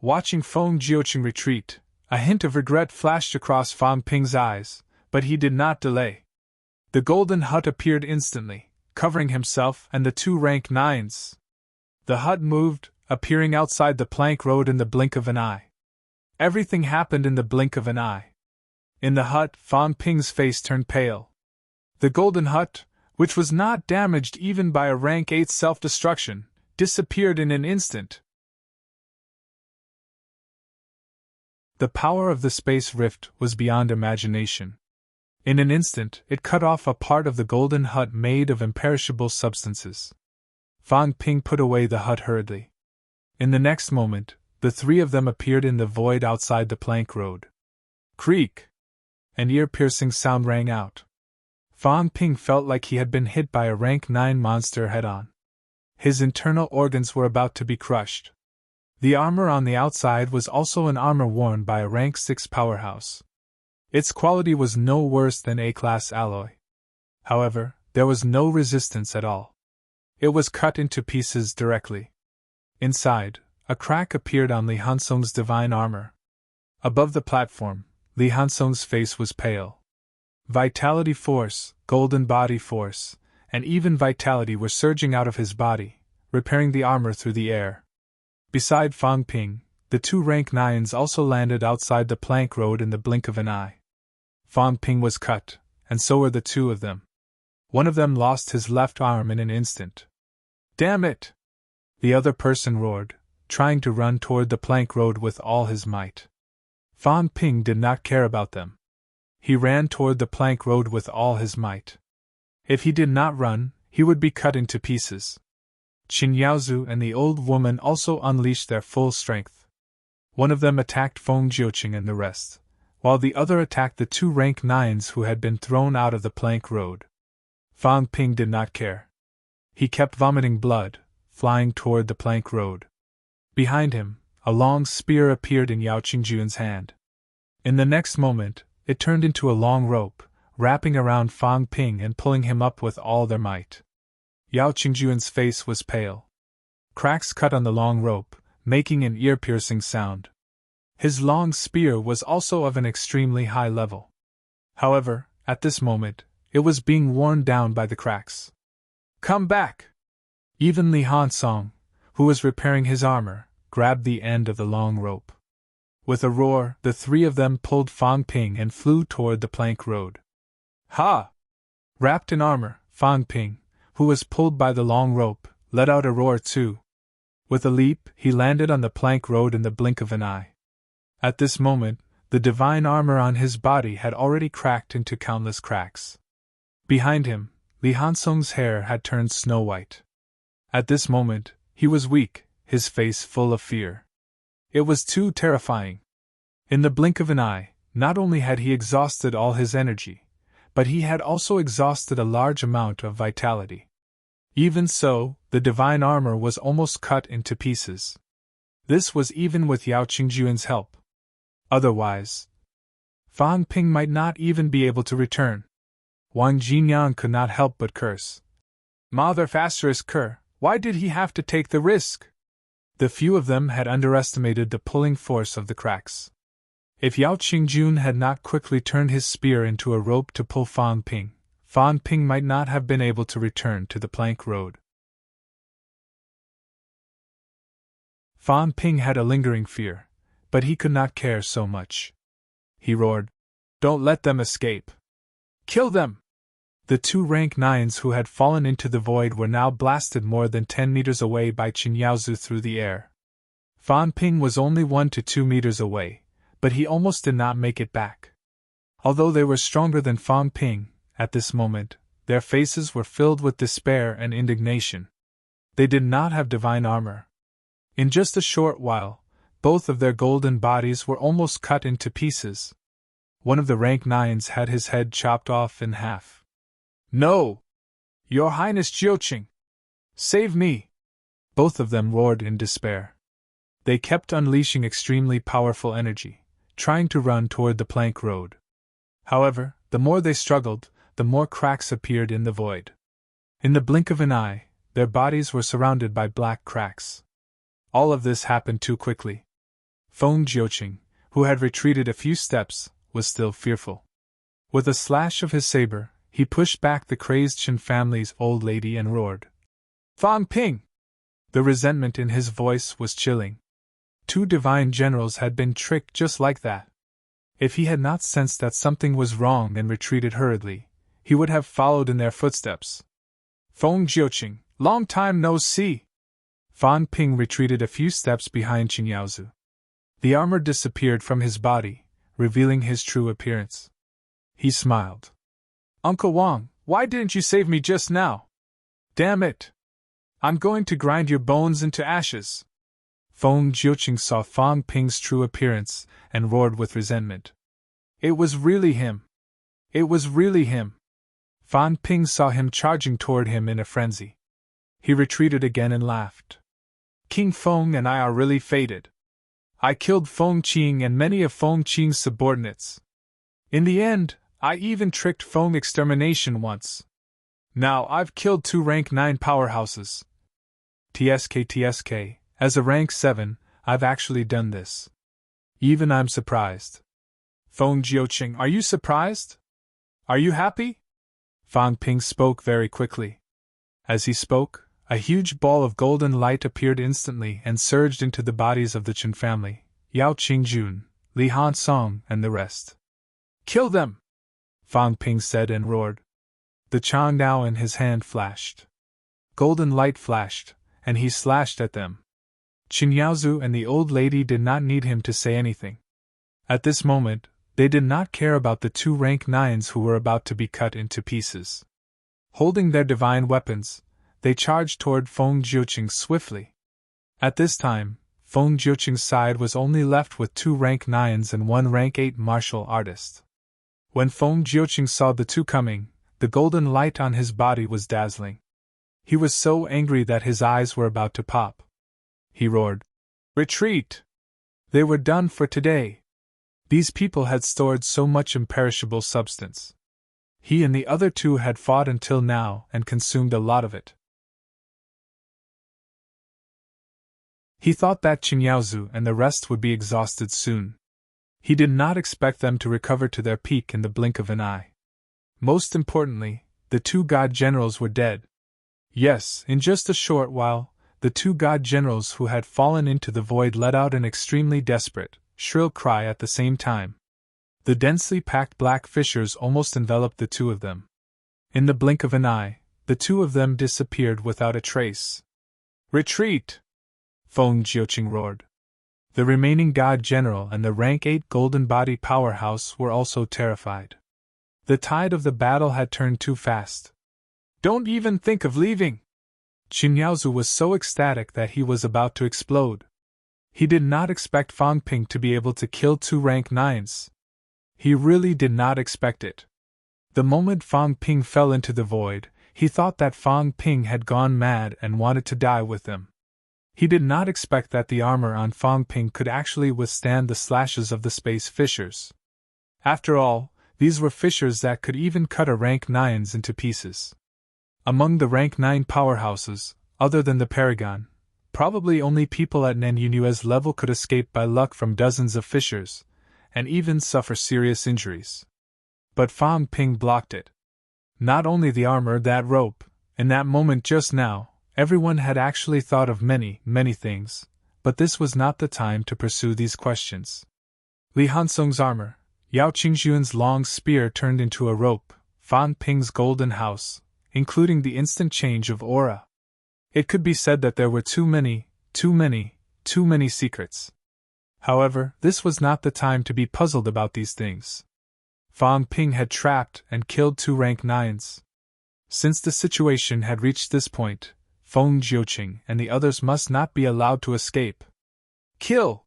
Watching Feng Jiuqing retreat, a hint of regret flashed across Fang Ping's eyes, but he did not delay. The golden hut appeared instantly, covering himself and the 2 rank 9s. The hut moved, appearing outside the plank road in the blink of an eye. Everything happened in the blink of an eye. In the hut, Fang Ping's face turned pale. The golden hut, which was not damaged even by a rank 8 self-destruction, disappeared in an instant. The power of the space rift was beyond imagination. In an instant, it cut off a part of the golden hut made of imperishable substances. Fang Ping put away the hut hurriedly. In the next moment, the 3 of them appeared in the void outside the plank road. Creak! An ear-piercing sound rang out. Fang Ping felt like he had been hit by a rank 9 monster head-on. His internal organs were about to be crushed. The armor on the outside was also an armor worn by a rank 6 powerhouse. Its quality was no worse than A-class alloy. However, there was no resistance at all. It was cut into pieces directly. Inside, a crack appeared on Li Hansong's divine armor. Above the platform, Li Hansong's face was pale. Vitality force, golden body force, and even vitality were surging out of his body, repairing the armor through the air. Beside Fang Ping, the 2 rank 9s also landed outside the plank road in the blink of an eye. Fang Ping was cut, and so were the 2 of them. One of them lost his left arm in an instant. "Damn it!" the other person roared, trying to run toward the plank road with all his might. Fang Ping did not care about them. He ran toward the plank road with all his might. If he did not run, he would be cut into pieces. Qin Yaozu and the old woman also unleashed their full strength. One of them attacked Feng Jiuqing and the rest, while the other attacked the 2 rank 9s who had been thrown out of the plank road. Fang Ping did not care. He kept vomiting blood, flying toward the plank road. Behind him, a long spear appeared in Yao Qingjun's hand. In the next moment, it turned into a long rope, wrapping around Fang Ping and pulling him up with all their might. Yao Qingjun's face was pale. Cracks cut on the long rope, making an ear-piercing sound. His long spear was also of an extremely high level. However, at this moment, it was being worn down by the cracks. "Come back!" Even Li Hansong, who was repairing his armor, grabbed the end of the long rope. With a roar, the three of them pulled Fang Ping and flew toward the plank road. "Ha!" Wrapped in armor, Fang Ping, who was pulled by the long rope, let out a roar too. With a leap, he landed on the plank road in the blink of an eye. At this moment, the divine armor on his body had already cracked into countless cracks. Behind him, Li Hansong's hair had turned snow-white. At this moment, he was weak, his face full of fear. It was too terrifying. In the blink of an eye, not only had he exhausted all his energy, but he had also exhausted a large amount of vitality. Even so, the divine armor was almost cut into pieces. This was even with Yao Qingjun's help. Otherwise, Fang Ping might not even be able to return. Wang Jinyang could not help but curse. "Mother Cur, why did he have to take the risk?" The few of them had underestimated the pulling force of the cracks. If Yao Qingjun had not quickly turned his spear into a rope to pull Fang Ping might not have been able to return to the plank road. Fang Ping had a lingering fear, but he could not care so much. He roared, "Don't let them escape! Kill them!" The two rank 9s who had fallen into the void were now blasted more than 10 meters away by Qin Yaozu through the air. Fang Ping was only 1 to 2 meters away, but he almost did not make it back. Although they were stronger than Fang Ping, at this moment, their faces were filled with despair and indignation. They did not have divine armor. In just a short while, both of their golden bodies were almost cut into pieces. One of the rank 9s had his head chopped off in half. "No! Your Highness Jiuqing! Save me!" Both of them roared in despair. They kept unleashing extremely powerful energy, trying to run toward the plank road. However, the more they struggled, the more cracks appeared in the void. In the blink of an eye, their bodies were surrounded by black cracks. All of this happened too quickly. Feng Jiuqing, who had retreated a few steps, was still fearful. With a slash of his saber, he pushed back the crazed Qin family's old lady and roared, "Fang Ping!" The resentment in his voice was chilling. Two divine generals had been tricked just like that. If he had not sensed that something was wrong and retreated hurriedly, he would have followed in their footsteps. "Feng Jiuqing, long time no see!" Fang Ping retreated a few steps behind Qin Yaozu. The armor disappeared from his body, revealing his true appearance. He smiled. "Uncle Wang, why didn't you save me just now? Damn it! I'm going to grind your bones into ashes!" Feng Jiuqing saw Fang Ping's true appearance and roared with resentment. "It was really him! It was really him!" Fang Ping saw him charging toward him in a frenzy. He retreated again and laughed. "King Feng and I are really fated. I killed Feng Qing and many of Feng Qing's subordinates. In the end, I even tricked Feng Extermination once. Now I've killed 2 rank 9 powerhouses. TSK, as a rank 7, I've actually done this. Even I'm surprised." "Feng Jiuqing, are you surprised? Are you happy?" Fang Ping spoke very quickly. As he spoke, a huge ball of golden light appeared instantly and surged into the bodies of the Qin family, Yao Qingjun, Li Hansong, and the rest. "Kill them!" Fang Ping said and roared. The Chang Nao in his hand flashed. Golden light flashed, and he slashed at them. Qin Yaozu and the old lady did not need him to say anything. At this moment, they did not care about the 2 rank 9s who were about to be cut into pieces. Holding their divine weapons, they charged toward Feng Jiuqing swiftly. At this time, Feng Jiuqing's side was only left with 2 rank 9s and 1 rank 8 martial artist. When Feng Jiuqing saw the two coming, the golden light on his body was dazzling. He was so angry that his eyes were about to pop. He roared, "Retreat!" They were done for today. These people had stored so much imperishable substance. He and the other two had fought until now and consumed a lot of it. He thought that Qinyaozu and the rest would be exhausted soon. He did not expect them to recover to their peak in the blink of an eye. Most importantly, the two god generals were dead. Yes, in just a short while, the two god generals who had fallen into the void let out an extremely desperate, shrill cry at the same time. The densely packed black fissures almost enveloped the two of them. In the blink of an eye, the two of them disappeared without a trace. "Retreat!" Feng Jiuqing roared. The remaining god general and the rank 8 golden body powerhouse were also terrified. The tide of the battle had turned too fast. "Don't even think of leaving!" Qinyaozu was so ecstatic that he was about to explode. He did not expect Fang Ping to be able to kill 2 rank 9s. He really did not expect it. The moment Fang Ping fell into the void, he thought that Fang Ping had gone mad and wanted to die with him. He did not expect that the armor on Fang Ping could actually withstand the slashes of the space fissures. After all, these were fissures that could even cut a rank 9s into pieces. Among the rank 9 powerhouses, other than the Paragon, probably only people at Nanyunue's level could escape by luck from dozens of fissures, and even suffer serious injuries. But Fang Ping blocked it. Not only the armor, that rope, in that moment just now, everyone had actually thought of many, many things, but this was not the time to pursue these questions. Li Hansong's armor, Yao Qingxuan's long spear turned into a rope, Fang Ping's golden house, including the instant change of aura. It could be said that there were too many secrets. However, this was not the time to be puzzled about these things. Fang Ping had trapped and killed 2 rank 9s. Since the situation had reached this point, Feng Jiuqing and the others must not be allowed to escape. "Kill!"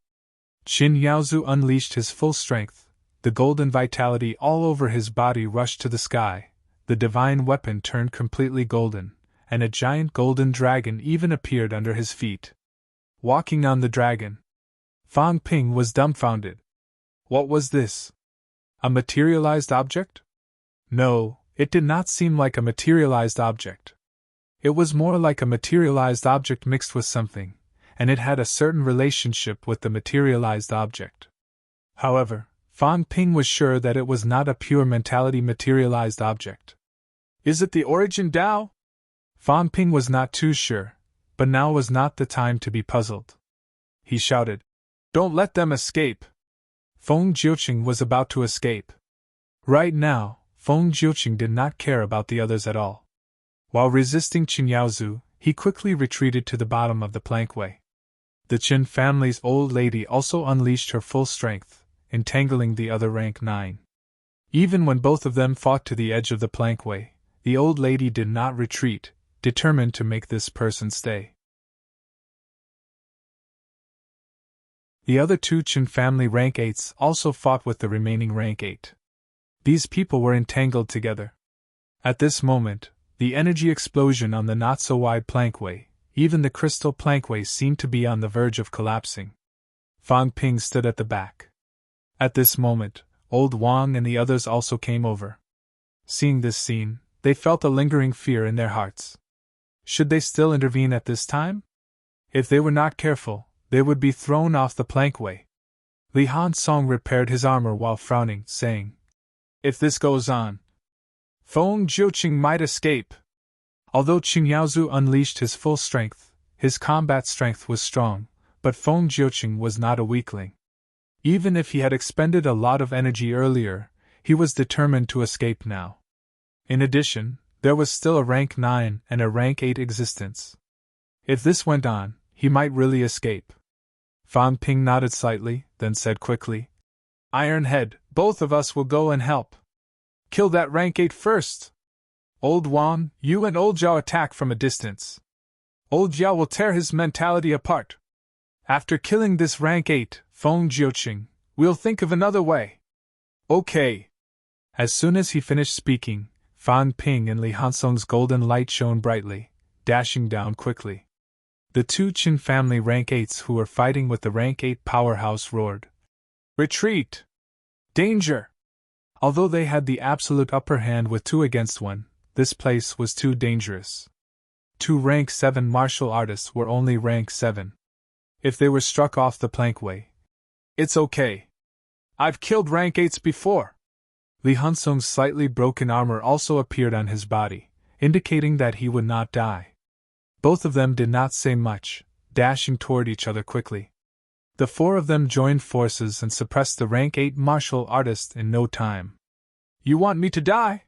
Qinyaozu unleashed his full strength, the golden vitality all over his body rushed to the sky, the divine weapon turned completely golden, and a giant golden dragon even appeared under his feet. Walking on the dragon, Fang Ping was dumbfounded. What was this? A materialized object? No, it did not seem like a materialized object. It was more like a materialized object mixed with something, and it had a certain relationship with the materialized object. However, Fang Ping was sure that it was not a pure mentality materialized object. "Is it the origin Tao?" Fang Ping was not too sure, but now was not the time to be puzzled. He shouted, "Don't let them escape!" Feng Jiuqing was about to escape. Right now, Feng Jiuqing did not care about the others at all. While resisting Qinyaozu, he quickly retreated to the bottom of the plankway. The Qin family's old lady also unleashed her full strength, entangling the other rank 9. Even when both of them fought to the edge of the plankway, the old lady did not retreat, determined to make this person stay. The other 2 Qin family rank 8s also fought with the remaining rank 8. These people were entangled together. At this moment, the energy explosion on the not-so-wide plankway, even the crystal plankway seemed to be on the verge of collapsing. Fang Ping stood at the back. At this moment, Old Wang and the others also came over. Seeing this scene, they felt a lingering fear in their hearts. Should they still intervene at this time? If they were not careful, they would be thrown off the plankway. Li Hansong repaired his armor while frowning, saying, "If this goes on, Feng Jiuqing might escape." Although Qinyaozu unleashed his full strength, his combat strength was strong, but Feng Jiuqing was not a weakling. Even if he had expended a lot of energy earlier, he was determined to escape now. In addition, there was still a rank 9 and a rank 8 existence. If this went on, he might really escape. Fang Ping nodded slightly, then said quickly, "Ironhead, both of us will go and help. Kill that rank 8 first. Old Wan, you and Old Zhao attack from a distance. Old Zhao will tear his mentality apart. After killing this rank 8, Feng Jiuqing, we'll think of another way." "Okay." As soon as he finished speaking, Fang Ping and Li Hansong's golden light shone brightly, dashing down quickly. The two Qin family rank 8s who were fighting with the rank 8 powerhouse roared, "Retreat! Danger!" Although they had the absolute upper hand with 2 against 1, this place was too dangerous. 2 rank 7 martial artists were only rank 7. If they were struck off the plankway, "It's okay. I've killed rank 8s before." Li Hansong's slightly broken armor also appeared on his body, indicating that he would not die. Both of them did not say much, dashing toward each other quickly. The 4 of them joined forces and suppressed the rank 8 martial artist in no time. "You want me to die?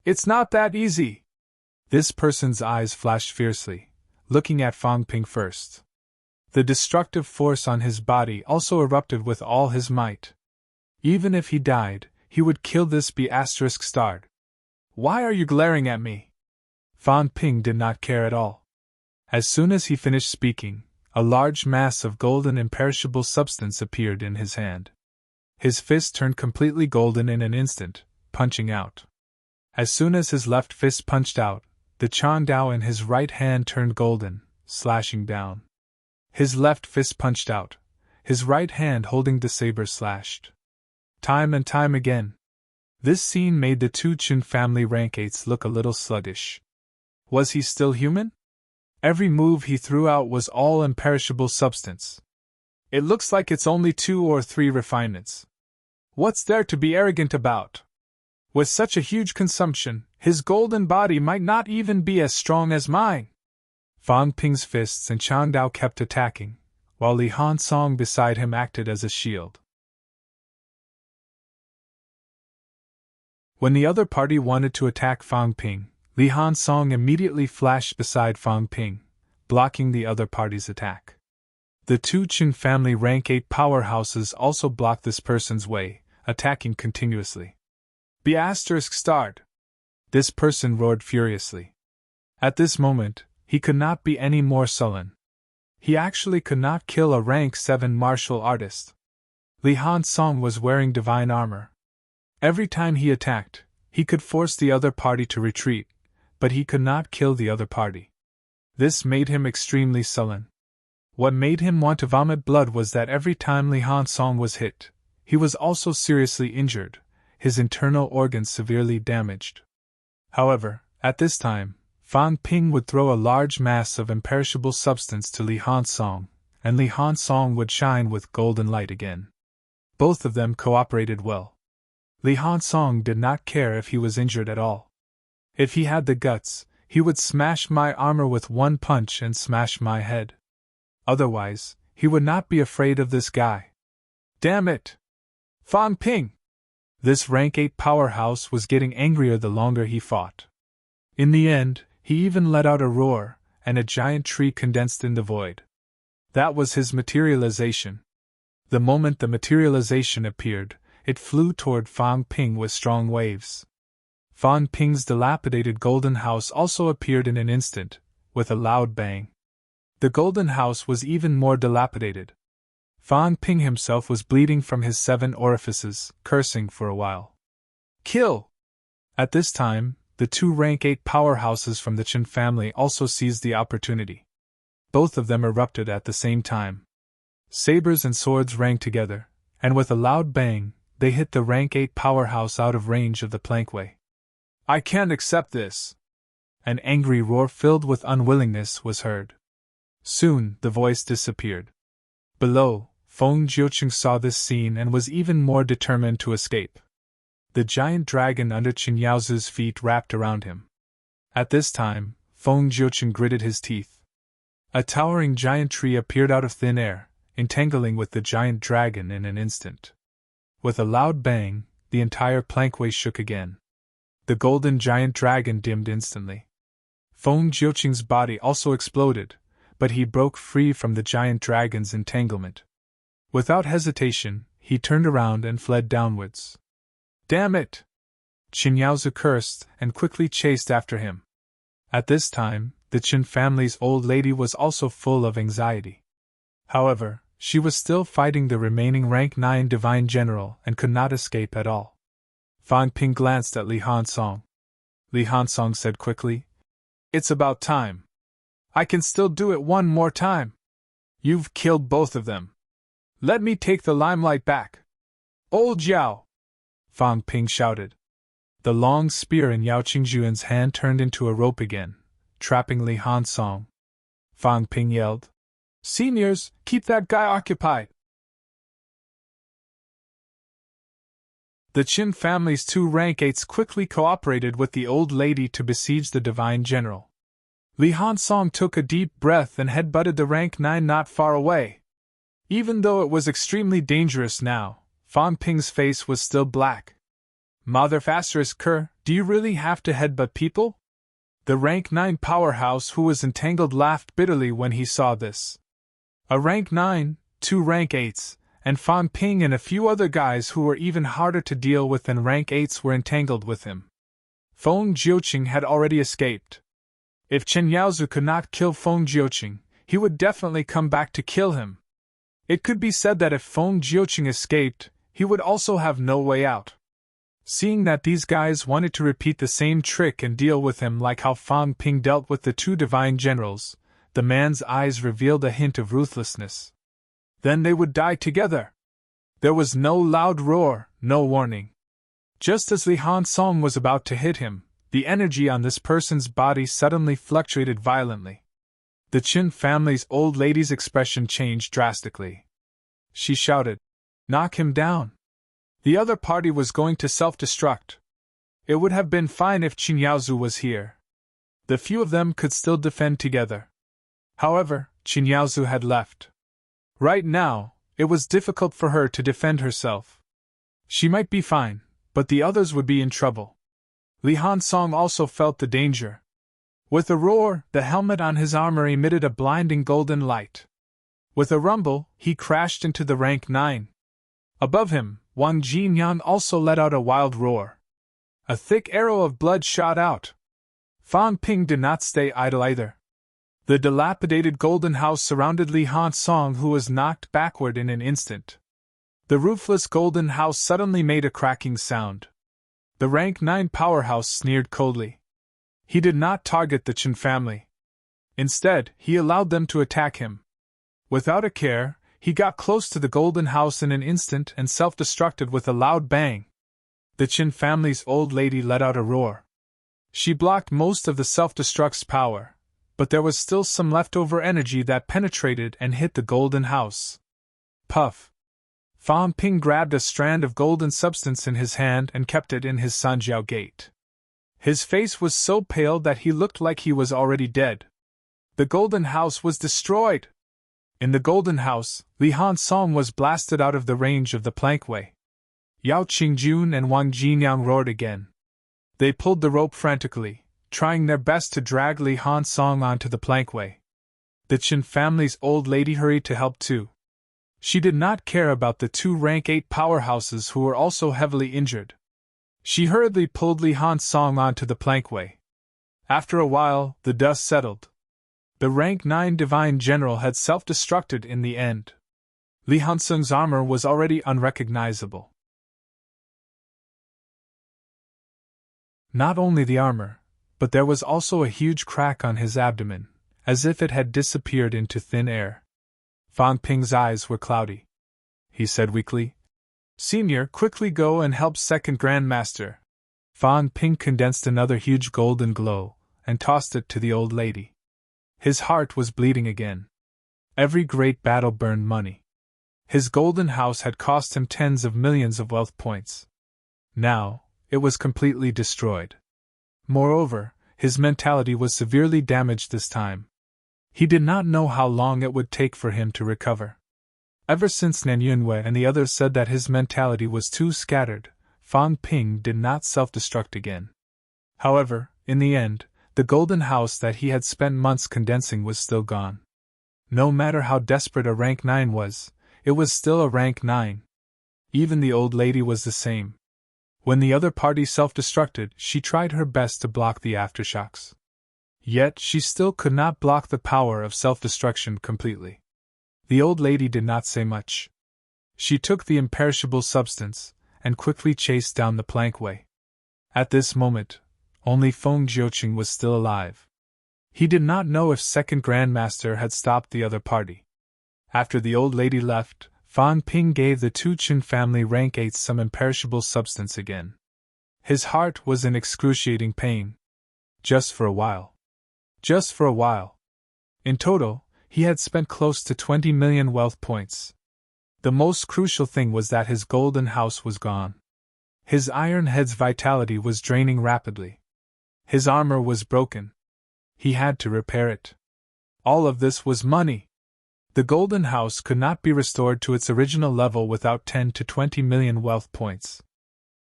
It's not that easy." This person's eyes flashed fiercely, looking at Fang Ping first. The destructive force on his body also erupted with all his might. Even if he died, he would kill this B*****. "Why are you glaring at me?" Fang Ping did not care at all. As soon as he finished speaking, a large mass of golden imperishable substance appeared in his hand. His fist turned completely golden in an instant, punching out. As soon as his left fist punched out, the Chandao in his right hand turned golden, slashing down. His left fist punched out, his right hand holding the saber slashed. Time and time again. This scene made the two Qin family rank 8s look a little sluggish. Was he still human? Every move he threw out was all imperishable substance. It looks like it's only 2 or 3 refinements. What's there to be arrogant about? With such a huge consumption, his golden body might not even be as strong as mine. Fang Ping's fists and Chandao kept attacking, while Li Hansong beside him acted as a shield. When the other party wanted to attack Fang Ping, Li Hansong immediately flashed beside Fang Ping, blocking the other party's attack. The two Qin family rank 8 powerhouses also blocked this person's way, attacking continuously. "****! This person roared furiously. At this moment, he could not be any more sullen. He actually could not kill a rank 7 martial artist. Li Hansong was wearing divine armor. Every time he attacked, he could force the other party to retreat, but he could not kill the other party. This made him extremely sullen. What made him want to vomit blood was that every time Li Hansong was hit, he was also seriously injured, his internal organs severely damaged. However, at this time, Fang Ping would throw a large mass of imperishable substance to Li Hansong, and Li Hansong would shine with golden light again. Both of them cooperated well. Li Hansong did not care if he was injured at all. If he had the guts, he would smash my armor with one punch and smash my head. Otherwise, he would not be afraid of this guy. Damn it! Fang Ping! This rank 8 powerhouse was getting angrier the longer he fought. In the end, he even let out a roar, and a giant tree condensed in the void. That was his materialization. The moment the materialization appeared, it flew toward Fang Ping with strong waves. Fang Ping's dilapidated golden house also appeared in an instant, with a loud bang. The golden house was even more dilapidated. Fang Ping himself was bleeding from his 7 orifices, cursing for a while. Kill! At this time, the 2 rank 8 powerhouses from the Qin family also seized the opportunity. Both of them erupted at the same time. Sabers and swords rang together, and with a loud bang, they hit the rank 8 powerhouse out of range of the plankway. I can't accept this! An angry roar filled with unwillingness was heard. Soon, the voice disappeared. Below, Feng Jiuqing saw this scene and was even more determined to escape. The giant dragon under Qin Yaozu's feet wrapped around him. At this time, Feng Jiuqing gritted his teeth. A towering giant tree appeared out of thin air, entangling with the giant dragon in an instant. With a loud bang, the entire plankway shook again. The golden giant dragon dimmed instantly. Feng Jiuqing's body also exploded, but he broke free from the giant dragon's entanglement. Without hesitation, he turned around and fled downwards. Damn it! Qin Yaozu cursed and quickly chased after him. At this time, the Qin family's old lady was also full of anxiety. However, she was still fighting the remaining rank 9 divine general and could not escape at all. Fang Ping glanced at Li Hansong. Li Hansong said quickly, It's about time. I can still do it one more time. You've killed both of them. Let me take the limelight back. Old Yao! Fang Ping shouted. The long spear in Yao Qingjuan's hand turned into a rope again, trapping Li Hansong. Fang Ping yelled, Seniors, keep that guy occupied! The Qin family's 2 rank 8s quickly cooperated with the old lady to besiege the divine general. Li Hansong took a deep breath and headbutted the rank 9 not far away. Even though it was extremely dangerous now, Fang Ping's face was still black. Mother Asterisk Kerr, do you really have to headbutt people? The rank 9 powerhouse who was entangled laughed bitterly when he saw this. A rank 9, 2 rank 8s, and Fang Ping and a few other guys who were even harder to deal with than rank 8s were entangled with him. Feng Jiuqing had already escaped. If Chen Yaozu could not kill Feng Jiuqing, he would definitely come back to kill him. It could be said that if Feng Jiuqing escaped, he would also have no way out. Seeing that these guys wanted to repeat the same trick and deal with him like how Fang Ping dealt with the 2 divine generals, the man's eyes revealed a hint of ruthlessness. Then they would die together. There was no loud roar, no warning. Just as Li Hansong was about to hit him, the energy on this person's body suddenly fluctuated violently. The Qin family's old lady's expression changed drastically. She shouted, Knock him down! The other party was going to self-destruct. It would have been fine if Qin Yaozu was here. The few of them could still defend together. However, Qin Yaozu had left. Right now, it was difficult for her to defend herself. She might be fine, but the others would be in trouble. Li Hansong also felt the danger. With a roar, the helmet on his armor emitted a blinding golden light. With a rumble, he crashed into the rank 9. Above him, Wang Jinyan also let out a wild roar. A thick arrow of blood shot out. Fang Ping did not stay idle either. The dilapidated golden house surrounded Li Hansong, who was knocked backward in an instant. The roofless golden house suddenly made a cracking sound. The rank 9 powerhouse sneered coldly. He did not target the Qin family. Instead, he allowed them to attack him. Without a care, he got close to the golden house in an instant and self-destructed with a loud bang. The Qin family's old lady let out a roar. She blocked most of the self-destruct's power, but there was still some leftover energy that penetrated and hit the golden house. Puff! Fang Ping grabbed a strand of golden substance in his hand and kept it in his Sanjiao gate. His face was so pale that he looked like he was already dead. The golden house was destroyed! In the golden house, Li Hansong was blasted out of the range of the plankway. Yao Qingjun and Wang Jinyang roared again. They pulled the rope frantically, trying their best to drag Li Hansong onto the plankway. The Qin family's old lady hurried to help too. She did not care about the 2 rank 8 powerhouses who were also heavily injured. She hurriedly pulled Li Hansong onto the plankway. After a while, the dust settled. The rank 9 divine general had self-destructed in the end. Li Hansong's armor was already unrecognizable. Not only the armor, but there was also a huge crack on his abdomen, as if it had disappeared into thin air. Fang Ping's eyes were cloudy. He said weakly, Senior, quickly go and help Second Grandmaster. Fang Ping condensed another huge golden glow, and tossed it to the old lady. His heart was bleeding again. Every great battle burned money. His golden house had cost him tens of millions of wealth points. Now, it was completely destroyed. Moreover, his mentality was severely damaged this time. He did not know how long it would take for him to recover. Ever since Nan Yunwei and the others said that his mentality was too scattered, Fang Ping did not self-destruct again. However, in the end, the golden house that he had spent months condensing was still gone. No matter how desperate a rank 9 was, it was still a rank 9. Even the old lady was the same. When the other party self-destructed, she tried her best to block the aftershocks. Yet she still could not block the power of self-destruction completely. The old lady did not say much. She took the imperishable substance, and quickly chased down the plankway. At this moment, only Feng Jiuqing was still alive. He did not know if second Grandmaster had stopped the other party. After the old lady left, Fan Ping gave the Tu Chin family rank 8 some imperishable substance again. His heart was in excruciating pain. Just for a while. Just for a while. In total, he had spent close to 20 million wealth points. The most crucial thing was that his golden house was gone. His iron head's vitality was draining rapidly. His armor was broken. He had to repair it. All of this was money. The golden house could not be restored to its original level without 10 to 20 million wealth points.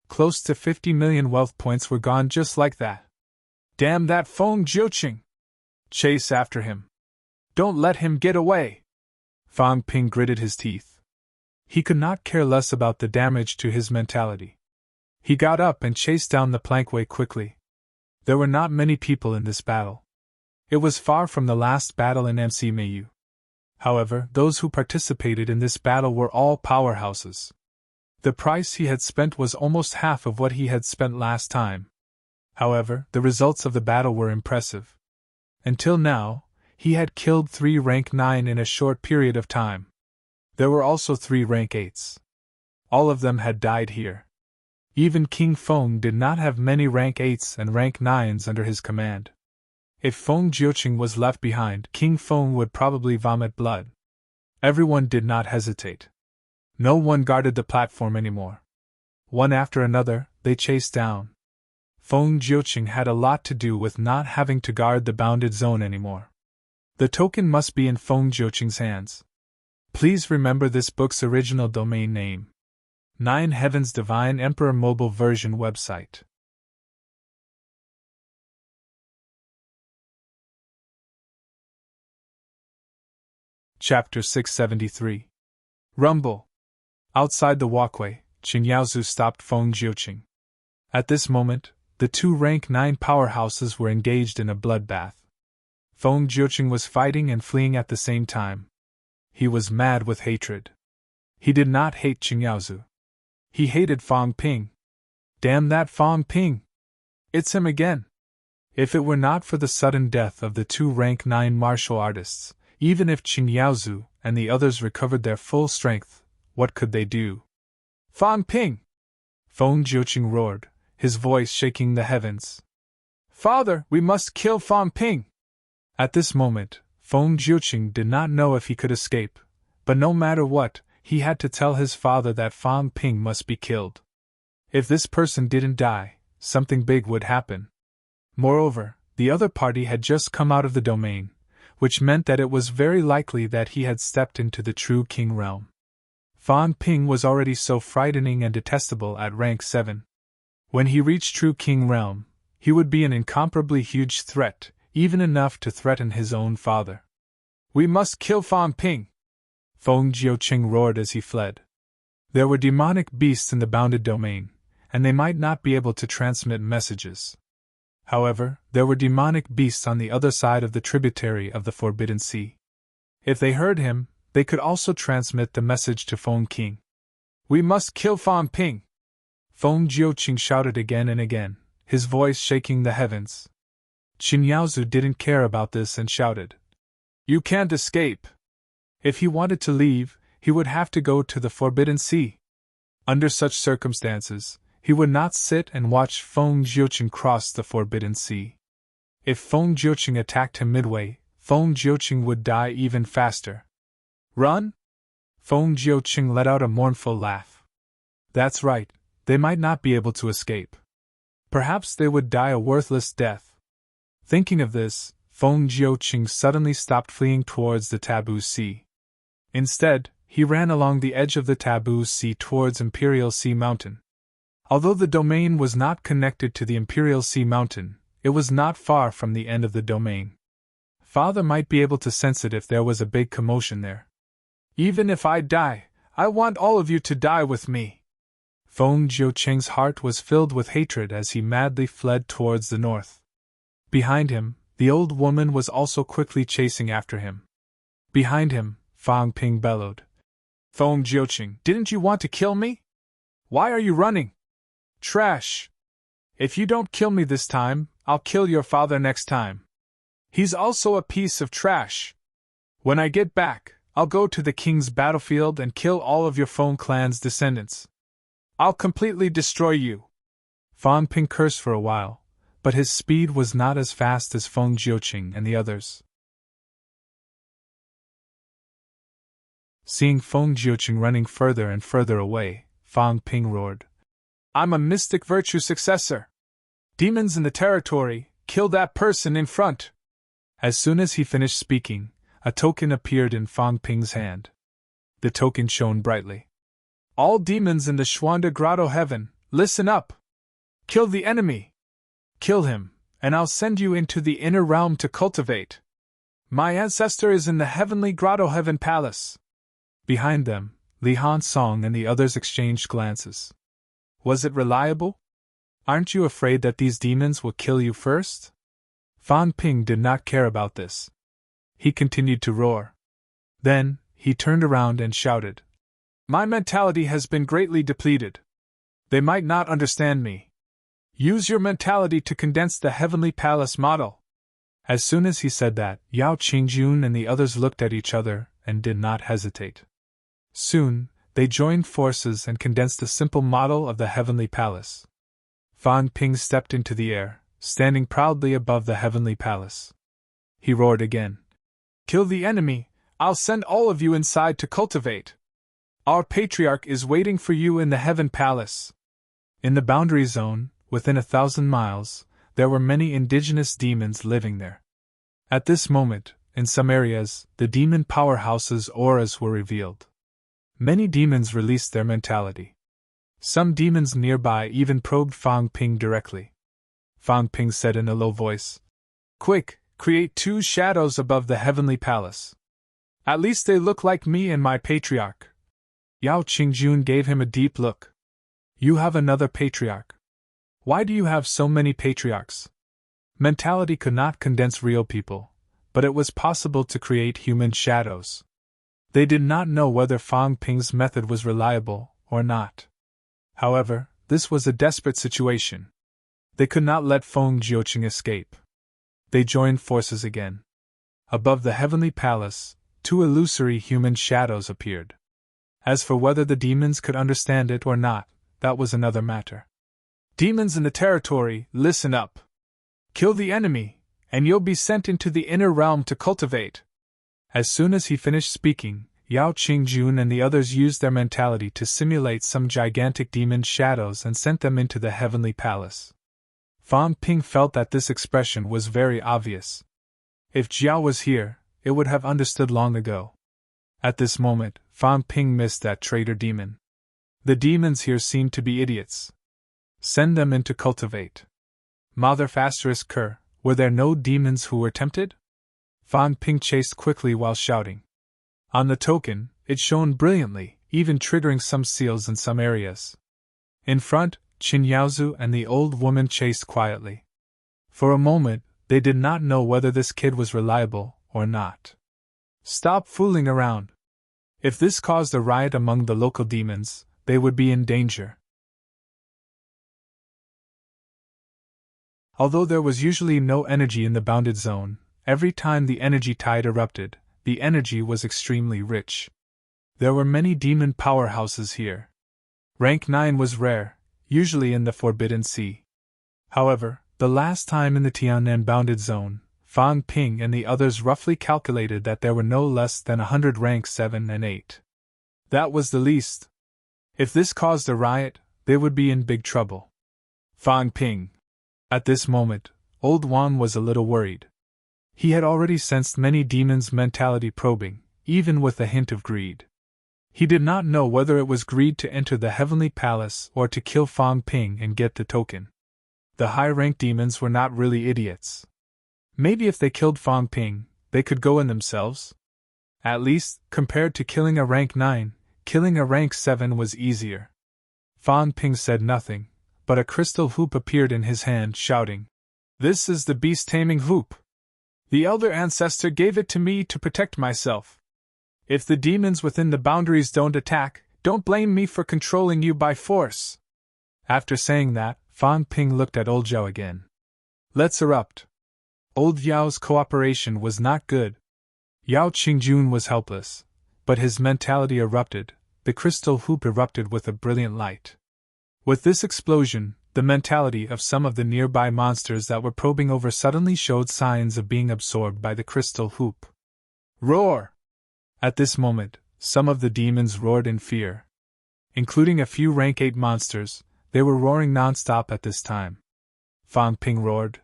Close to 50 million wealth points were gone just like that. Damn that Feng Jiuqing! Chase after him. Don't let him get away! Fan Ping gritted his teeth. He could not care less about the damage to his mentality. He got up and chased down the plankway quickly. There were not many people in this battle. It was far from the last battle in MC Mayu. However, those who participated in this battle were all powerhouses. The price he had spent was almost half of what he had spent last time. However, the results of the battle were impressive. Until now, he had killed 3 rank 9 in a short period of time. There were also 3 rank 8s. All of them had died here. Even King Feng did not have many rank 8s and rank 9s under his command. If Feng Jiuqing was left behind, King Feng would probably vomit blood. Everyone did not hesitate. No one guarded the platform anymore. One after another, they chased down. Feng Jiuqing had a lot to do with not having to guard the bounded zone anymore. The token must be in Feng Jiuqing's hands. Please remember this book's original domain name. 9 Heavens Divine Emperor Mobile Version website. Chapter 673. Rumble. Outside the walkway, Qin Yaozu stopped Feng Jiuqing. At this moment, the 2 rank 9 powerhouses were engaged in a bloodbath. Feng Jiuqing was fighting and fleeing at the same time. He was mad with hatred. He did not hate Qin Yaozu. He hated Fan Ping. Damn that Fan Ping! It's him again! If it were not for the sudden death of the 2 rank 9 martial artists, even if Qin Yaozu and the others recovered their full strength, what could they do? Fan Ping! Feng Jiuqing roared, his voice shaking the heavens. Father, we must kill Fan Ping! At this moment, Feng Jiuqing did not know if he could escape, but no matter what, he had to tell his father that Fan Ping must be killed. If this person didn't die, something big would happen. Moreover, the other party had just come out of the domain, which meant that it was very likely that he had stepped into the true king realm. Fan Ping was already so frightening and detestable at rank 7. When he reached true king realm, he would be an incomparably huge threat, even enough to threaten his own father. We must kill Fan Ping! Feng Jiuqing roared as he fled. There were demonic beasts in the bounded domain, and they might not be able to transmit messages. However, there were demonic beasts on the other side of the tributary of the Forbidden Sea. If they heard him, they could also transmit the message to Feng King. We must kill Fan Ping! Feng Jiuqing shouted again and again, his voice shaking the heavens. Qin Yaozu didn't care about this and shouted, You can't escape! If he wanted to leave, he would have to go to the Forbidden Sea. Under such circumstances, he would not sit and watch Feng Jiuqing cross the Forbidden Sea. If Feng Jiuqing attacked him midway, Feng Jiuqing would die even faster. Run? Feng Jiuqing let out a mournful laugh. That's right, they might not be able to escape. Perhaps they would die a worthless death. Thinking of this, Feng Jiuqing suddenly stopped fleeing towards the Taboo Sea. Instead, he ran along the edge of the Taboo Sea towards Imperial Sea Mountain. Although the domain was not connected to the Imperial Sea Mountain, it was not far from the end of the domain. Father might be able to sense it if there was a big commotion there. Even if I die, I want all of you to die with me. Feng Jiuqing's heart was filled with hatred as he madly fled towards the north. Behind him, the old woman was also quickly chasing after him. Behind him, Fan Ping bellowed. Feng Jiuqing, didn't you want to kill me? Why are you running? Trash! If you don't kill me this time, I'll kill your father next time. He's also a piece of trash. When I get back, I'll go to the king's battlefield and kill all of your Feng clan's descendants. I'll completely destroy you. Fan Ping cursed for a while, but his speed was not as fast as Feng Jiuqing and the others. Seeing Feng Jiuqing running further and further away, Fan Ping roared, I'm a mystic virtue successor. Demons in the territory, kill that person in front. As soon as he finished speaking, a token appeared in Fan Ping's hand. The token shone brightly. All demons in the Xuanda Grotto heaven, listen up! Kill the enemy! Kill him, and I'll send you into the inner realm to cultivate. My ancestor is in the heavenly Grotto Heaven Palace. Behind them, Li Han Song and the others exchanged glances. Was it reliable? Aren't you afraid that these demons will kill you first? Fan Ping did not care about this. He continued to roar. Then, he turned around and shouted, My mentality has been greatly depleted. They might not understand me. Use your mentality to condense the Heavenly Palace model. As soon as he said that, Yao Qingjun and the others looked at each other and did not hesitate. Soon, they joined forces and condensed a simple model of the Heavenly Palace. Fan Ping stepped into the air, standing proudly above the Heavenly Palace. He roared again. Kill the enemy, I'll send all of you inside to cultivate. Our patriarch is waiting for you in the Heaven Palace. In the boundary zone, within 1,000 miles, there were many indigenous demons living there. At this moment, in some areas, the demon powerhouse's auras were revealed. Many demons released their mentality. Some demons nearby even probed Fan Ping directly. Fan Ping said in a low voice, Quick, create 2 shadows above the Heavenly Palace. At least they look like me and my patriarch. Yao Qingjun gave him a deep look. You have another patriarch. Why do you have so many patriarchs? Mentality could not condense real people, but it was possible to create human shadows. They did not know whether Fan Ping's method was reliable or not. However, this was a desperate situation. They could not let Feng Jiuqing escape. They joined forces again. Above the Heavenly Palace, 2 illusory human shadows appeared. As for whether the demons could understand it or not, that was another matter. Demons in the territory, listen up. Kill the enemy, and you'll be sent into the inner realm to cultivate. As soon as he finished speaking, Yao Qingjun and the others used their mentality to simulate some gigantic demon shadows and sent them into the Heavenly Palace. Fan Ping felt that this expression was very obvious. If Jiao was here, it would have understood long ago. At this moment, Fan Ping missed that traitor demon. The demons here seemed to be idiots. Send them in to cultivate. Mother ***, were there no demons who were tempted? Fan Ping chased quickly while shouting. On the token, it shone brilliantly, even triggering some seals in some areas. In front, Qin Yaozu and the old woman chased quietly. For a moment, they did not know whether this kid was reliable or not. Stop fooling around. If this caused a riot among the local demons, they would be in danger. Although there was usually no energy in the bounded zone, every time the energy tide erupted, the energy was extremely rich. There were many demon powerhouses here. Rank 9 was rare, usually in the Forbidden Sea. However, the last time in the Tianan bounded zone, Fan Ping and the others roughly calculated that there were no less than 100 rank 7 and 8. That was the least. If this caused a riot, they would be in big trouble. Fan Ping. At this moment, Old Wan was a little worried. He had already sensed many demons' mentality probing, even with a hint of greed. He did not know whether it was greed to enter the Heavenly Palace or to kill Fan Ping and get the token. The high-rank demons were not really idiots. Maybe if they killed Fan Ping, they could go in themselves. At least, compared to killing a rank 9, killing a rank 7 was easier. Fan Ping said nothing, but a crystal hoop appeared in his hand, shouting, This is the beast-taming hoop. The elder ancestor gave it to me to protect myself. If the demons within the boundaries don't attack, don't blame me for controlling you by force. After saying that, Fan Ping looked at Old Zhao again. Let's erupt. Old Yao's cooperation was not good. Yao Qingjun was helpless, but his mentality erupted. The crystal hoop erupted with a brilliant light. With this explosion, the mentality of some of the nearby monsters that were probing over suddenly showed signs of being absorbed by the crystal hoop. Roar! At this moment, some of the demons roared in fear. Including a few rank 8 monsters, they were roaring non-stop at this time. Fang Ping roared.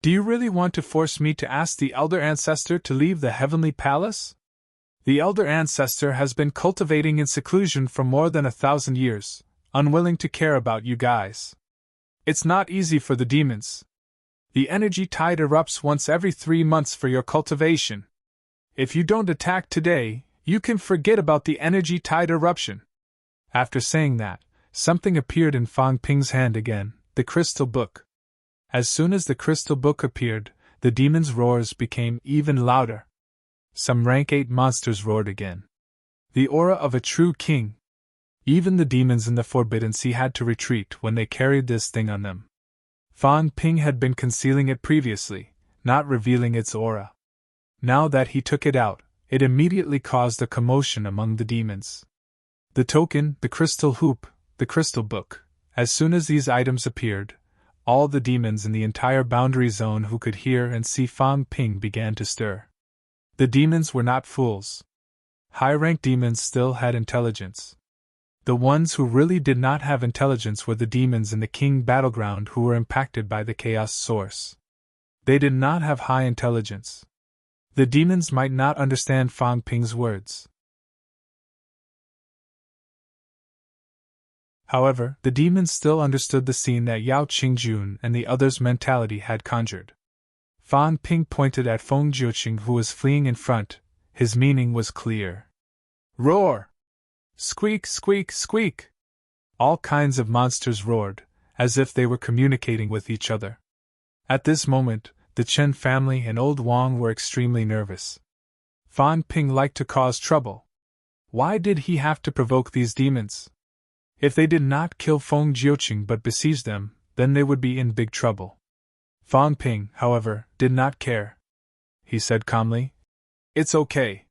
Do you really want to force me to ask the Elder Ancestor to leave the Heavenly Palace? The Elder Ancestor has been cultivating in seclusion for more than 1,000 years, unwilling to care about you guys. It's not easy for the demons. The energy tide erupts once every 3 months for your cultivation. If you don't attack today, you can forget about the energy tide eruption. After saying that, something appeared in Fang Ping's hand again, the crystal book. As soon as the crystal book appeared, the demons' roars became even louder. Some rank 8 monsters roared again. The aura of a true king. Even the demons in the Forbidden Sea had to retreat when they carried this thing on them. Fang Ping had been concealing it previously, not revealing its aura. Now that he took it out, it immediately caused a commotion among the demons. The token, the crystal hoop, the crystal book. As soon as these items appeared, all the demons in the entire boundary zone who could hear and see Fang Ping began to stir. The demons were not fools. High-rank demons still had intelligence. The ones who really did not have intelligence were the demons in the King Battleground who were impacted by the chaos source. They did not have high intelligence. The demons might not understand Fang Ping's words. However, the demons still understood the scene that Yao Qingjun and the others' mentality had conjured. Fang Ping pointed at Feng Jiuqing who was fleeing in front. His meaning was clear. Roar! Squeak, squeak, squeak! All kinds of monsters roared, as if they were communicating with each other. At this moment, the Chen family and old Wang were extremely nervous. Fang Ping liked to cause trouble. Why did he have to provoke these demons? If they did not kill Feng Jiuqing but besieged them, then they would be in big trouble. Fang Ping, however, did not care. He said calmly, "It's okay.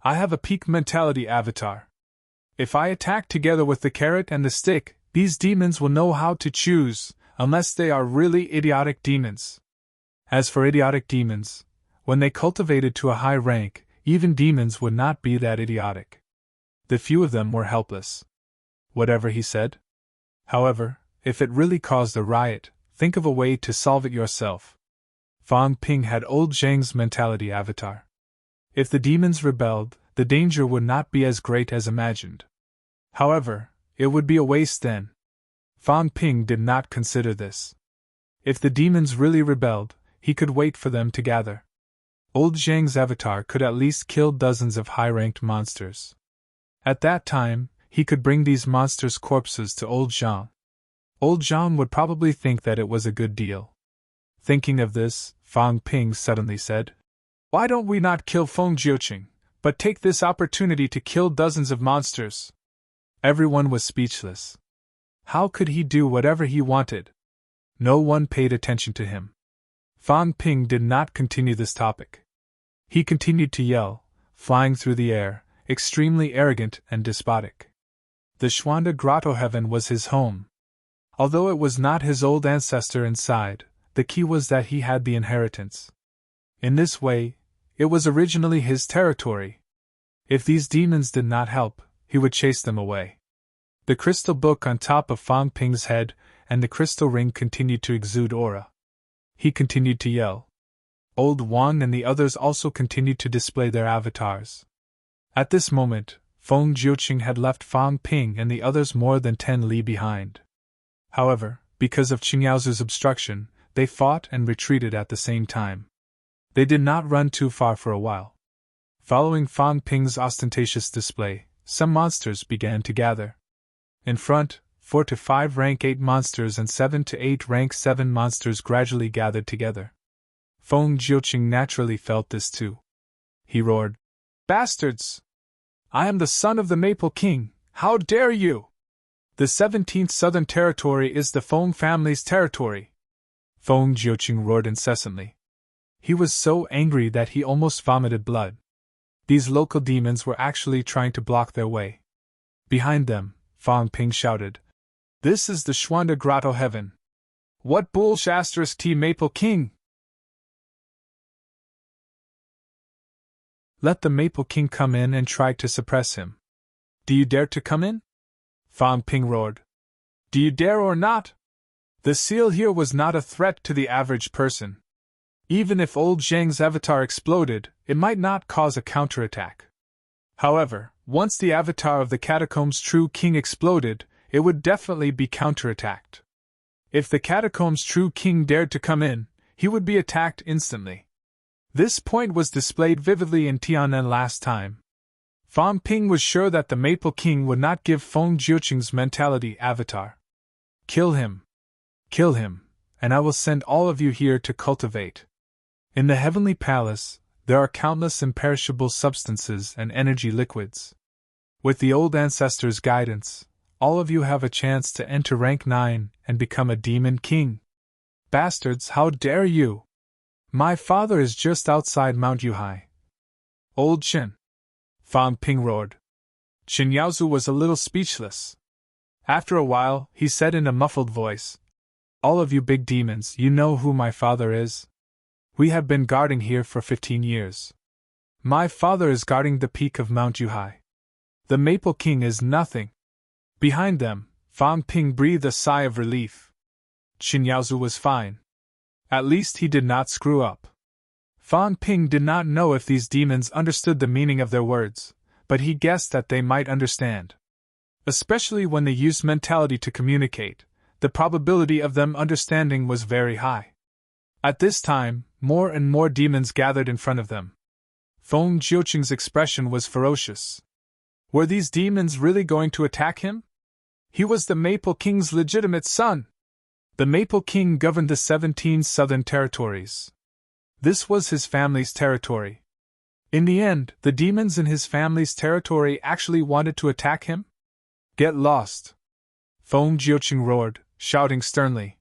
I have a peak mentality avatar. If I attack together with the carrot and the stick, these demons will know how to choose, unless they are really idiotic demons. As for idiotic demons, when they cultivated to a high rank, even demons would not be that idiotic. The few of them were helpless." Whatever he said. However, if it really caused a riot, think of a way to solve it yourself. Fang Ping had old Zhang's mentality avatar. If the demons rebelled, the danger would not be as great as imagined. However, it would be a waste then. Fang Ping did not consider this. If the demons really rebelled, he could wait for them to gather. Old Zhang's avatar could at least kill dozens of high-ranked monsters. At that time, he could bring these monsters' corpses to Old Zhang. Old Zhang would probably think that it was a good deal. Thinking of this, Fang Ping suddenly said, "Why don't we not kill Feng Jiuqing, but take this opportunity to kill dozens of monsters?" Everyone was speechless. How could he do whatever he wanted? No one paid attention to him. Fang Ping did not continue this topic. He continued to yell, flying through the air, extremely arrogant and despotic. The Xuanda Grotto Heaven was his home. Although it was not his old ancestor inside, the key was that he had the inheritance. In this way, it was originally his territory. If these demons did not help, he would chase them away. The crystal book on top of Fang Ping's head and the crystal ring continued to exude aura. He continued to yell. Old Wang and the others also continued to display their avatars. At this moment, Feng Jiuqing had left Fang Ping and the others more than 10 li behind. However, because of Qingyaozu's obstruction, they fought and retreated at the same time. They did not run too far for a while. Following Fang Ping's ostentatious display, some monsters began to gather. In front, 4 to 5 rank 8 monsters and 7 to 8 rank 7 monsters gradually gathered together. Feng Jiuqing naturally felt this too. He roared, "Bastards! I am the son of the Maple King, how dare you! The 17th Southern Territory is the Feng family's territory." Feng Jiuqing roared incessantly. He was so angry that he almost vomited blood. These local demons were actually trying to block their way. Behind them, Fang Ping shouted, "This is the Schwanda Grotto heaven. What bullsh *T Maple King? Let the Maple King come in," and tried to suppress him. "Do you dare to come in?" Fang Ping roared. "Do you dare or not?" The seal here was not a threat to the average person. Even if old Zhang's avatar exploded, it might not cause a counterattack. However, once the avatar of the Catacombs' true king exploded, it would definitely be counterattacked. If the Catacombs' true king dared to come in, he would be attacked instantly. This point was displayed vividly in Tianan last time. Fang Ping was sure that the Maple King would not give Feng Jiuqing's mentality avatar. Kill him, and I will send all of you here to cultivate. In the Heavenly Palace, there are countless imperishable substances and energy liquids. With the old ancestors' guidance, all of you have a chance to enter rank 9 and become a demon king. Bastards, how dare you! My father is just outside Mount Yuhai. Old Qin! Fang Ping roared. Qin Yaozu was a little speechless. After a while, he said in a muffled voice, "All of you big demons, you know who my father is? We have been guarding here for 15 years. My father is guarding the peak of Mount Yuhai. The Maple King is nothing." Behind them, Fang Ping breathed a sigh of relief. Qin Yaozu was fine. At least he did not screw up. Fang Ping did not know if these demons understood the meaning of their words, but he guessed that they might understand. Especially when they used mentality to communicate, the probability of them understanding was very high. At this time, more and more demons gathered in front of them. Feng Jiuqing's expression was ferocious. Were these demons really going to attack him? He was the Maple King's legitimate son. The Maple King governed the 17 southern territories. This was his family's territory. In the end, the demons in his family's territory actually wanted to attack him? Get lost! Feng Jiuqing roared, shouting sternly.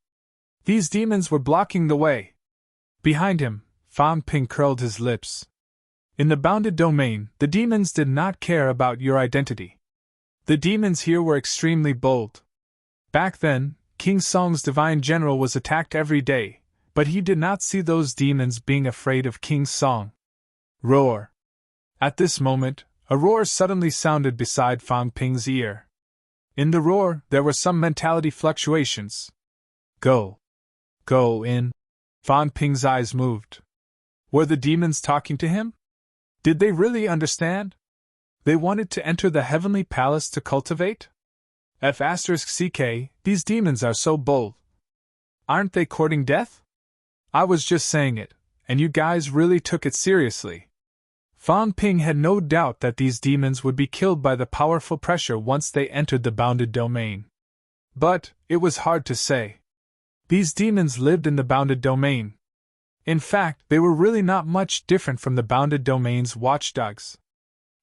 These demons were blocking the way. Behind him, Fang Ping curled his lips. In the bounded domain, the demons did not care about your identity. The demons here were extremely bold. Back then, King Song's divine general was attacked every day, but he did not see those demons being afraid of King Song. Roar! At this moment, a roar suddenly sounded beside Fang Ping's ear. In the roar, there were some mentality fluctuations. Go in. Fang Ping's eyes moved. Were the demons talking to him? Did they really understand? They wanted to enter the Heavenly Palace to cultivate? *CK, these demons are so bold. Aren't they courting death? I was just saying it, and you guys really took it seriously. Fang Ping had no doubt that these demons would be killed by the powerful pressure once they entered the bounded domain. But, it was hard to say. These demons lived in the bounded domain. In fact, they were really not much different from the bounded domain's watchdogs.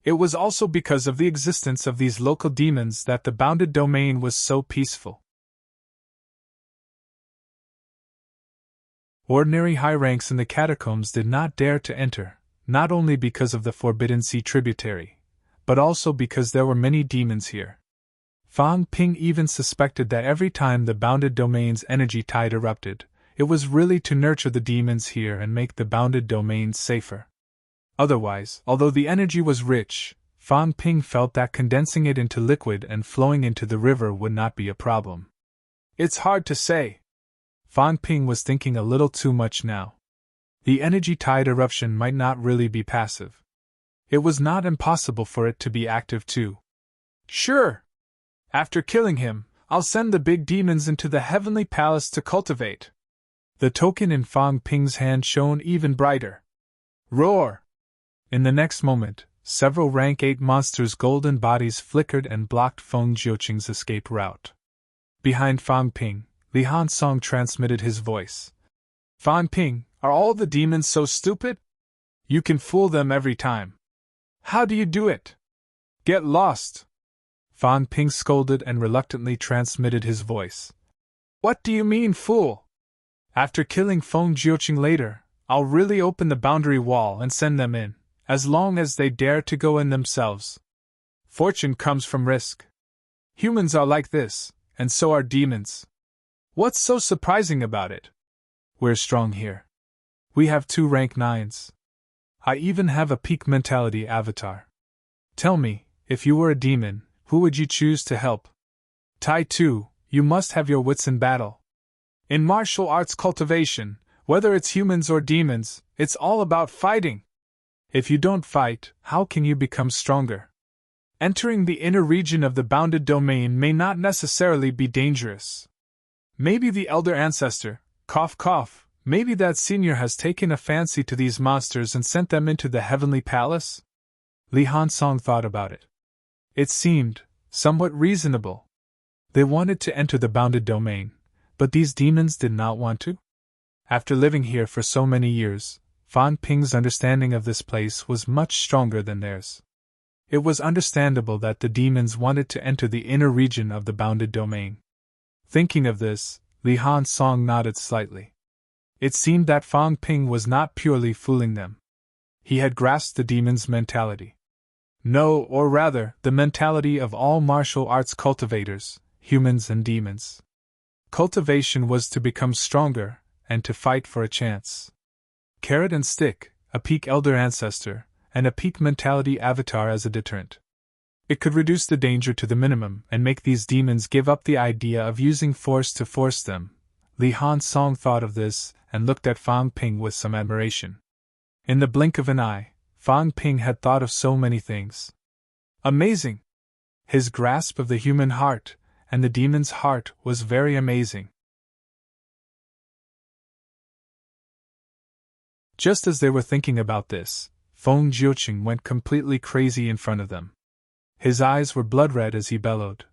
It was also because of the existence of these local demons that the bounded domain was so peaceful. Ordinary high ranks in the catacombs did not dare to enter, not only because of the Forbidden Sea tributary, but also because there were many demons here. Fang Ping even suspected that every time the bounded domain's energy tide erupted, it was really to nurture the demons here and make the bounded domain safer. Otherwise, although the energy was rich, Fang Ping felt that condensing it into liquid and flowing into the river would not be a problem. It's hard to say. Fang Ping was thinking a little too much now. The energy tide eruption might not really be passive. It was not impossible for it to be active too. Sure! After killing him, I'll send the big demons into the Heavenly Palace to cultivate. The token in Fang Ping's hand shone even brighter. Roar! In the next moment, several rank 8 monsters' golden bodies flickered and blocked Feng Jiuqing's escape route. Behind Fang Ping, Li Hansong transmitted his voice. Fang Ping, are all the demons so stupid? You can fool them every time. How do you do it? Get lost! Fang Ping scolded and reluctantly transmitted his voice. What do you mean, fool? After killing Feng Jiuqing later, I'll really open the boundary wall and send them in, as long as they dare to go in themselves. Fortune comes from risk. Humans are like this, and so are demons. What's so surprising about it? We're strong here. We have 2 rank 9s. I even have a peak mentality avatar. Tell me, if you were a demon, who would you choose to help? Tai 2, you must have your wits in battle. In martial arts cultivation, whether it's humans or demons, it's all about fighting. If you don't fight, how can you become stronger? Entering the inner region of the bounded domain may not necessarily be dangerous. Maybe the elder ancestor, cough cough, maybe that senior has taken a fancy to these monsters and sent them into the heavenly palace? Li Hansong thought about it. It seemed somewhat reasonable. They wanted to enter the bounded domain, but these demons did not want to? After living here for so many years, Fan Ping's understanding of this place was much stronger than theirs. It was understandable that the demons wanted to enter the inner region of the bounded domain. Thinking of this, Li Hansong nodded slightly. It seemed that Fan Ping was not purely fooling them. He had grasped the demon's mentality. No, or rather, the mentality of all martial arts cultivators, humans and demons. Cultivation was to become stronger, and to fight for a chance. Carrot and stick, a peak elder ancestor, and a peak mentality avatar as a deterrent. It could reduce the danger to the minimum and make these demons give up the idea of using force to force them. Li Hansong thought of this and looked at Fan Ping with some admiration. In the blink of an eye, Fan Ping had thought of so many things. Amazing! His grasp of the human heart and the demon's heart was very amazing. Just as they were thinking about this, Feng Jiuqing went completely crazy in front of them. His eyes were blood red as he bellowed.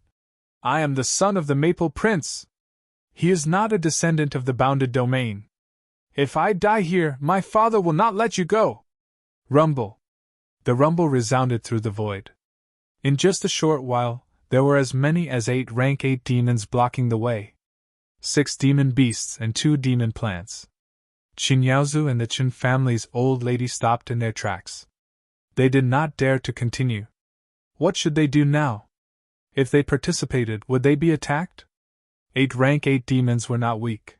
I am the son of the Maple Prince! He is not a descendant of the bounded domain. If I die here, my father will not let you go! Rumble! The rumble resounded through the void. In just a short while, there were as many as 8 rank 8 demons blocking the way. 6 demon beasts and 2 demon plants. Qin Yaozu and the Qin family's old lady stopped in their tracks. They did not dare to continue. What should they do now? If they participated, would they be attacked? 8 rank 8 demons were not weak.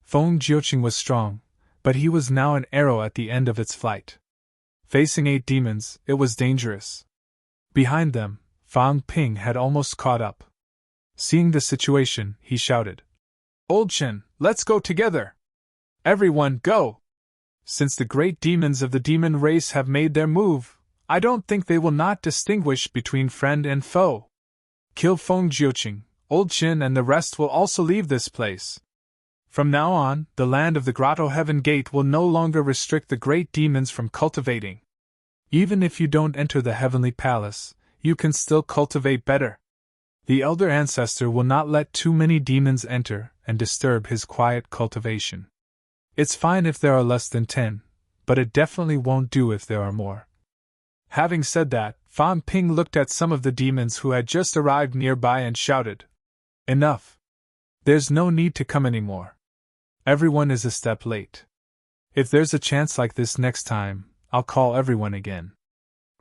Feng Jiuqing was strong, but he was now an arrow at the end of its flight. Facing 8 demons, it was dangerous. Behind them, Fan Ping had almost caught up. Seeing the situation, he shouted, Old Chen, let's go together! Everyone, go! Since the great demons of the demon race have made their move, I don't think they will not distinguish between friend and foe. Kill Feng Jiuqing, Old Chen and the rest will also leave this place. From now on, the land of the Grotto Heaven Gate will no longer restrict the great demons from cultivating. Even if you don't enter the Heavenly Palace, you can still cultivate better. The Elder Ancestor will not let too many demons enter and disturb his quiet cultivation. It's fine if there are less than 10, but it definitely won't do if there are more. Having said that, Fan Ping looked at some of the demons who had just arrived nearby and shouted, Enough! There's no need to come anymore. Everyone is a step late. If there's a chance like this next time, I'll call everyone again.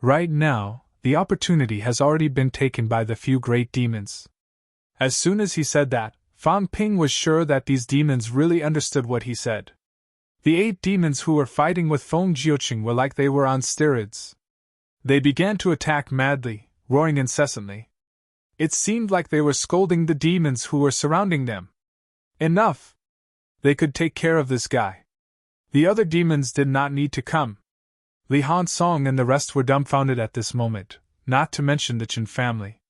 Right now, the opportunity has already been taken by the few great demons. As soon as he said that, Fan Ping was sure that these demons really understood what he said. The 8 demons who were fighting with Feng Jiuqing were like they were on steroids. They began to attack madly, roaring incessantly. It seemed like they were scolding the demons who were surrounding them. Enough! They could take care of this guy. The other demons did not need to come. Li Hansong and the rest were dumbfounded at this moment, not to mention the Qin family.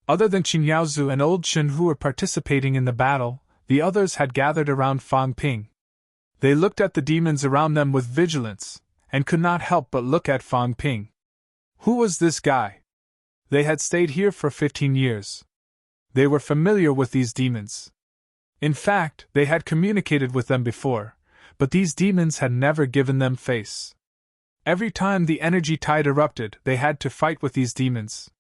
Other than Qin Yaozu and Old Qin who were participating in the battle, the others had gathered around Fan Ping. They looked at the demons around them with vigilance, and could not help but look at Fan Ping. Who was this guy? They had stayed here for 15 years. They were familiar with these demons. In fact, they had communicated with them before, but these demons had never given them face. Every time the energy tide erupted, they had to fight with these demons.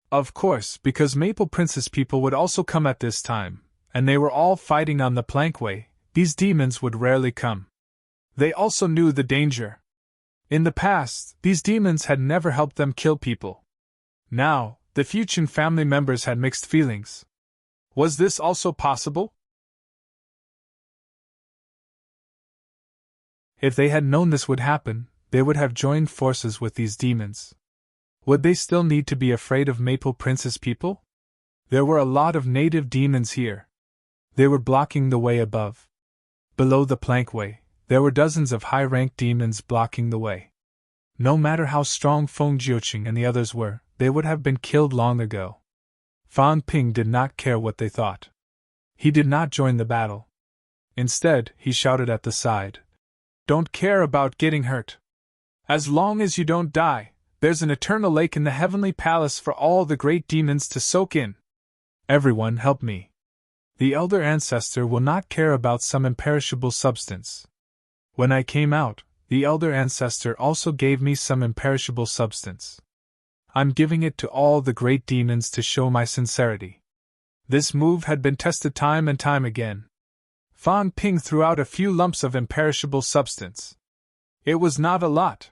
Of course, because Maple Princess people would also come at this time, and they were all fighting on the plankway, these demons would rarely come. They also knew the danger. In the past, these demons had never helped them kill people. Now, the few Qin family members had mixed feelings. Was this also possible? If they had known this would happen, they would have joined forces with these demons. Would they still need to be afraid of Maple Prince's people? There were a lot of native demons here. They were blocking the way above. Below the plankway, there were dozens of high-ranked demons blocking the way. No matter how strong Feng Jiuqing and the others were, they would have been killed long ago. Fan Ping did not care what they thought. He did not join the battle. Instead, he shouted at the side, "Don't care about getting hurt. As long as you don't die, there's an eternal lake in the heavenly palace for all the great demons to soak in. Everyone help me. The elder ancestor will not care about some imperishable substance. When I came out, the elder ancestor also gave me some imperishable substance. I'm giving it to all the great demons to show my sincerity." This move had been tested time and time again. Fan Ping threw out a few lumps of imperishable substance. It was not a lot.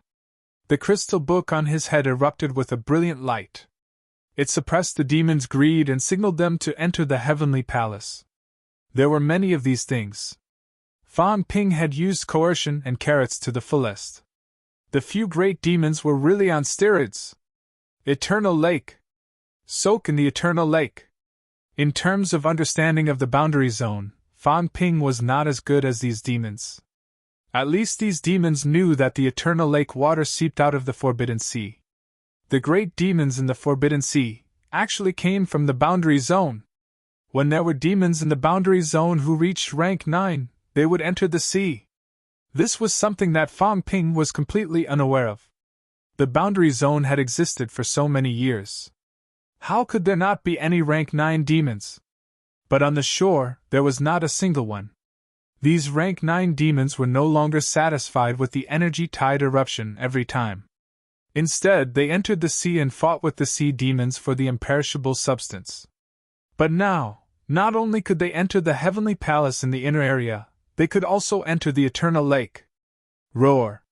The crystal book on his head erupted with a brilliant light. It suppressed the demons' greed and signaled them to enter the heavenly palace. There were many of these things. Fan Ping had used coercion and carrots to the fullest. The few great demons were really on steroids. Eternal Lake. Soak in the Eternal Lake. In terms of understanding of the boundary zone, Fan Ping was not as good as these demons. At least these demons knew that the Eternal Lake water seeped out of the Forbidden Sea. The great demons in the Forbidden Sea actually came from the boundary zone. When there were demons in the boundary zone who reached rank 9, they would enter the sea. This was something that Fan Ping was completely unaware of. The boundary zone had existed for so many years. How could there not be any rank 9 demons? But on the shore, there was not a single one. These rank 9 demons were no longer satisfied with the energy tide eruption every time. Instead, they entered the sea and fought with the sea demons for the imperishable substance. But now, not only could they enter the heavenly palace in the inner area, they could also enter the Eternal Lake. Roar!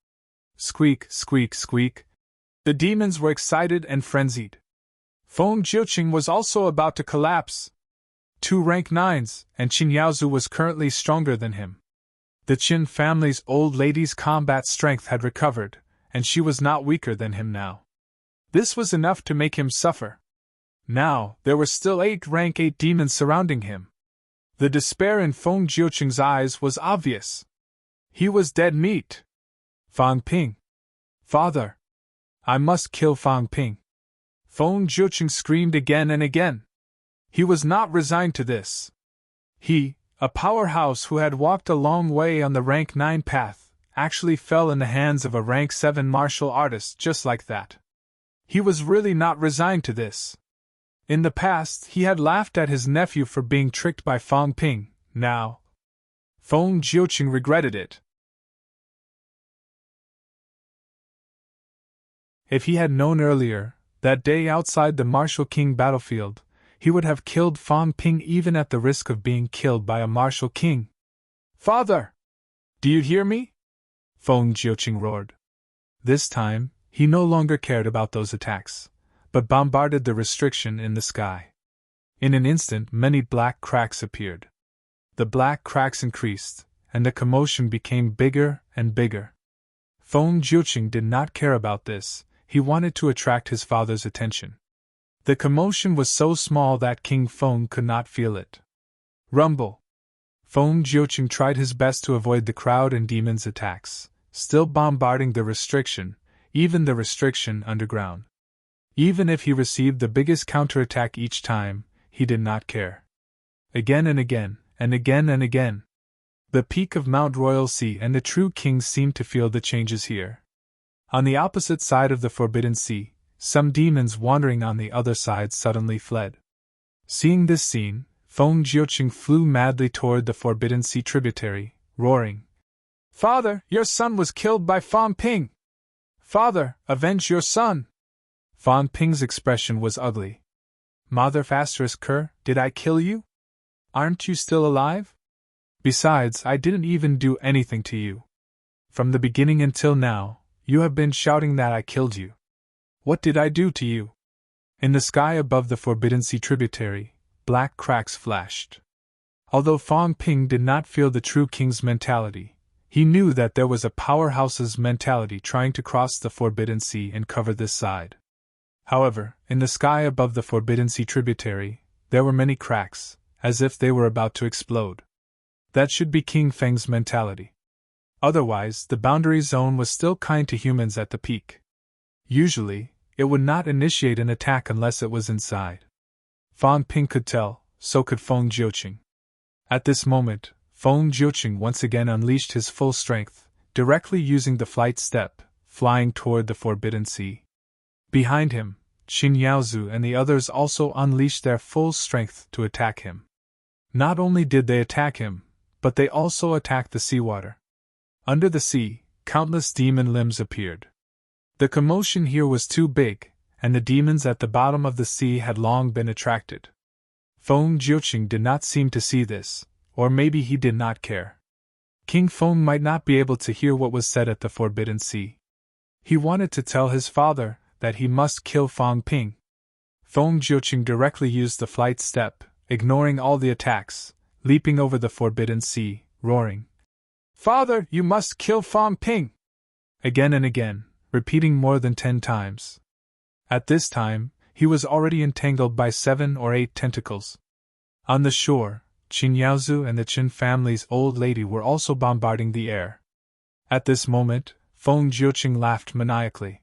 Squeak, squeak, squeak. The demons were excited and frenzied. Feng Jiuqing was also about to collapse. 2 rank 9s, and Qin Yaozu was currently stronger than him. The Qin family's old lady's combat strength had recovered, and she was not weaker than him now. This was enough to make him suffer. Now, there were still 8 rank 8 demons surrounding him. The despair in Feng Jiuqing's eyes was obvious. He was dead meat. Fan Ping. Father! I must kill Fan Ping. Feng Jiuqing screamed again and again. He was not resigned to this. He, a powerhouse who had walked a long way on the rank 9 path, actually fell in the hands of a rank 7 martial artist just like that. He was really not resigned to this. In the past, he had laughed at his nephew for being tricked by Fan Ping. Now, Feng Jiuqing regretted it. If he had known earlier, that day outside the Martial King battlefield, he would have killed Fan Ping even at the risk of being killed by a Martial King. Father! Do you hear me? Feng Jiuqing roared. This time, he no longer cared about those attacks, but bombarded the restriction in the sky. In an instant, many black cracks appeared. The black cracks increased, and the commotion became bigger and bigger. Feng Jiuqing did not care about this. He wanted to attract his father's attention. The commotion was so small that King Feng could not feel it. Rumble! Feng Jiuqing tried his best to avoid the crowd and demons' attacks, still bombarding the restriction, even the restriction underground. Even if he received the biggest counterattack each time, he did not care. Again and again, and again and again. The peak of Mount Royal-Sea and the true kings seemed to feel the changes here. On the opposite side of the Forbidden Sea, some demons wandering on the other side suddenly fled. Seeing this scene, Feng Jiuqing flew madly toward the Forbidden Sea tributary, roaring, "Father, your son was killed by Fan Ping! Father, avenge your son!" Fan Ping's expression was ugly. "Mother Kerr, did I kill you? Aren't you still alive? Besides, I didn't even do anything to you." From the beginning until now, you have been shouting that I killed you. What did I do to you? In the sky above the Forbidden Sea tributary, black cracks flashed. Although Fang Ping did not feel the true king's mentality, he knew that there was a powerhouse's mentality trying to cross the Forbidden Sea and cover this side. However, in the sky above the Forbidden Sea tributary, there were many cracks, as if they were about to explode. That should be King Feng's mentality. Otherwise, the boundary zone was still kind to humans at the peak. Usually, it would not initiate an attack unless it was inside. Fang Ping could tell, so could Feng Jiuqing. At this moment, Feng Jiuqing once again unleashed his full strength, directly using the flight step, flying toward the Forbidden Sea. Behind him, Qin Yaozu and the others also unleashed their full strength to attack him. Not only did they attack him, but they also attacked the seawater. Under the sea, countless demon limbs appeared. The commotion here was too big, and the demons at the bottom of the sea had long been attracted. Feng Jiuqing did not seem to see this, or maybe he did not care. King Feng might not be able to hear what was said at the Forbidden Sea. He wanted to tell his father that he must kill Fang Ping. Feng Jiuqing directly used the flight step, ignoring all the attacks, leaping over the Forbidden Sea, roaring, "Father, you must kill Fang Ping!" Again and again, repeating more than 10 times. At this time, he was already entangled by 7 or 8 tentacles. On the shore, Qin Yaozu and the Qin family's old lady were also bombarding the air. At this moment, Feng Jiuqing laughed maniacally.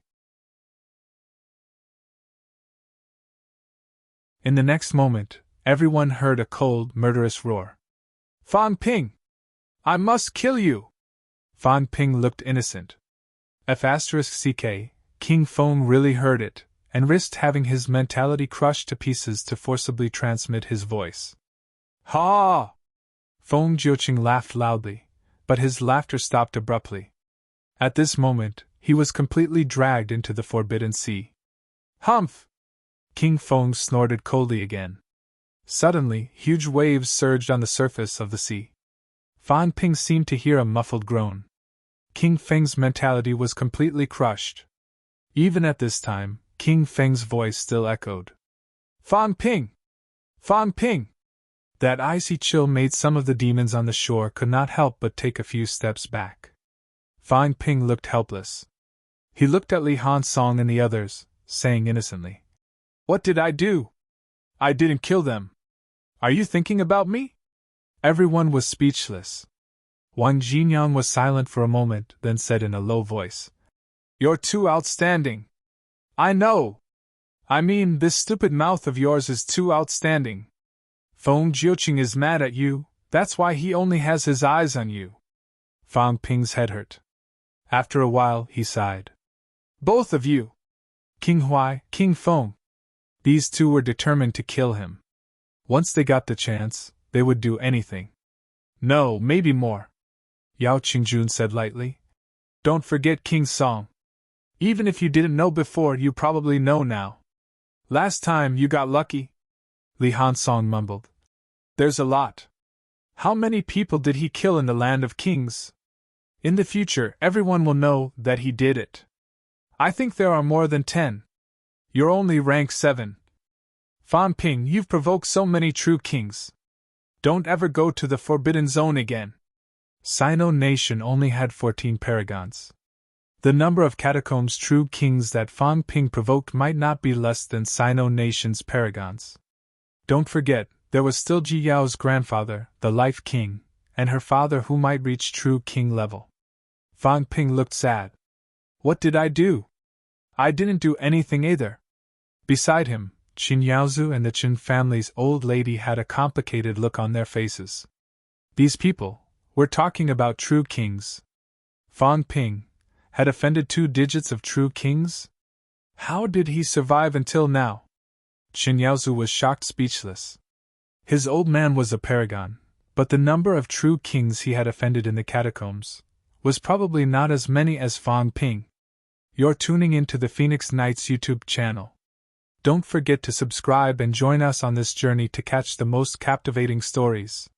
In the next moment, everyone heard a cold, murderous roar. "Fang Ping! I must kill you!" Fang Ping looked innocent. *CK, King Feng really heard it, and risked having his mentality crushed to pieces to forcibly transmit his voice. "Ha!" Feng Jiuqing laughed loudly, but his laughter stopped abruptly. At this moment, he was completely dragged into the Forbidden Sea. "Humph!" King Feng snorted coldly again. Suddenly, huge waves surged on the surface of the sea. Fang Ping seemed to hear a muffled groan. King Feng's mentality was completely crushed. Even at this time, King Feng's voice still echoed. "Fang Ping! Fang Ping!" That icy chill made some of the demons on the shore could not help but take a few steps back. Fang Ping looked helpless. He looked at Li Hansong and the others, saying innocently, "What did I do? I didn't kill them. Are you thinking about me?" Everyone was speechless. Wang Jinyang was silent for a moment, then said in a low voice, "You're too outstanding. I know. I mean, this stupid mouth of yours is too outstanding. Feng Jiuqing is mad at you, that's why he only has his eyes on you." Fang Ping's head hurt. After a while, he sighed. "Both of you! King Huai, King Feng." These two were determined to kill him. Once they got the chance, they would do anything. "No, maybe more," Yao Qingjun said lightly. "Don't forget King Song. Even if you didn't know before, you probably know now. Last time you got lucky," Li Hansong mumbled. "There's a lot. How many people did he kill in the Land of Kings? In the future, everyone will know that he did it. I think there are more than 10. You're only rank 7. Fang Ping, you've provoked so many true kings. Don't ever go to the Forbidden Zone again." Sino Nation only had 14 paragons. The number of catacombs true kings that Fang Ping provoked might not be less than Sino Nation's paragons. Don't forget, there was still Ji Yao's grandfather, the Life King, and her father who might reach true king level. Fang Ping looked sad. "What did I do? I didn't do anything either." Beside him, Qin Yaozu and the Qin family's old lady had a complicated look on their faces. These people, we're talking about true kings. Fang Ping had offended 2 digits of true kings? How did he survive until now? Qin Yaozu was shocked, speechless. His old man was a paragon, but the number of true kings he had offended in the catacombs was probably not as many as Fang Ping. You're tuning into the Phoenix Knights YouTube channel. Don't forget to subscribe and join us on this journey to catch the most captivating stories.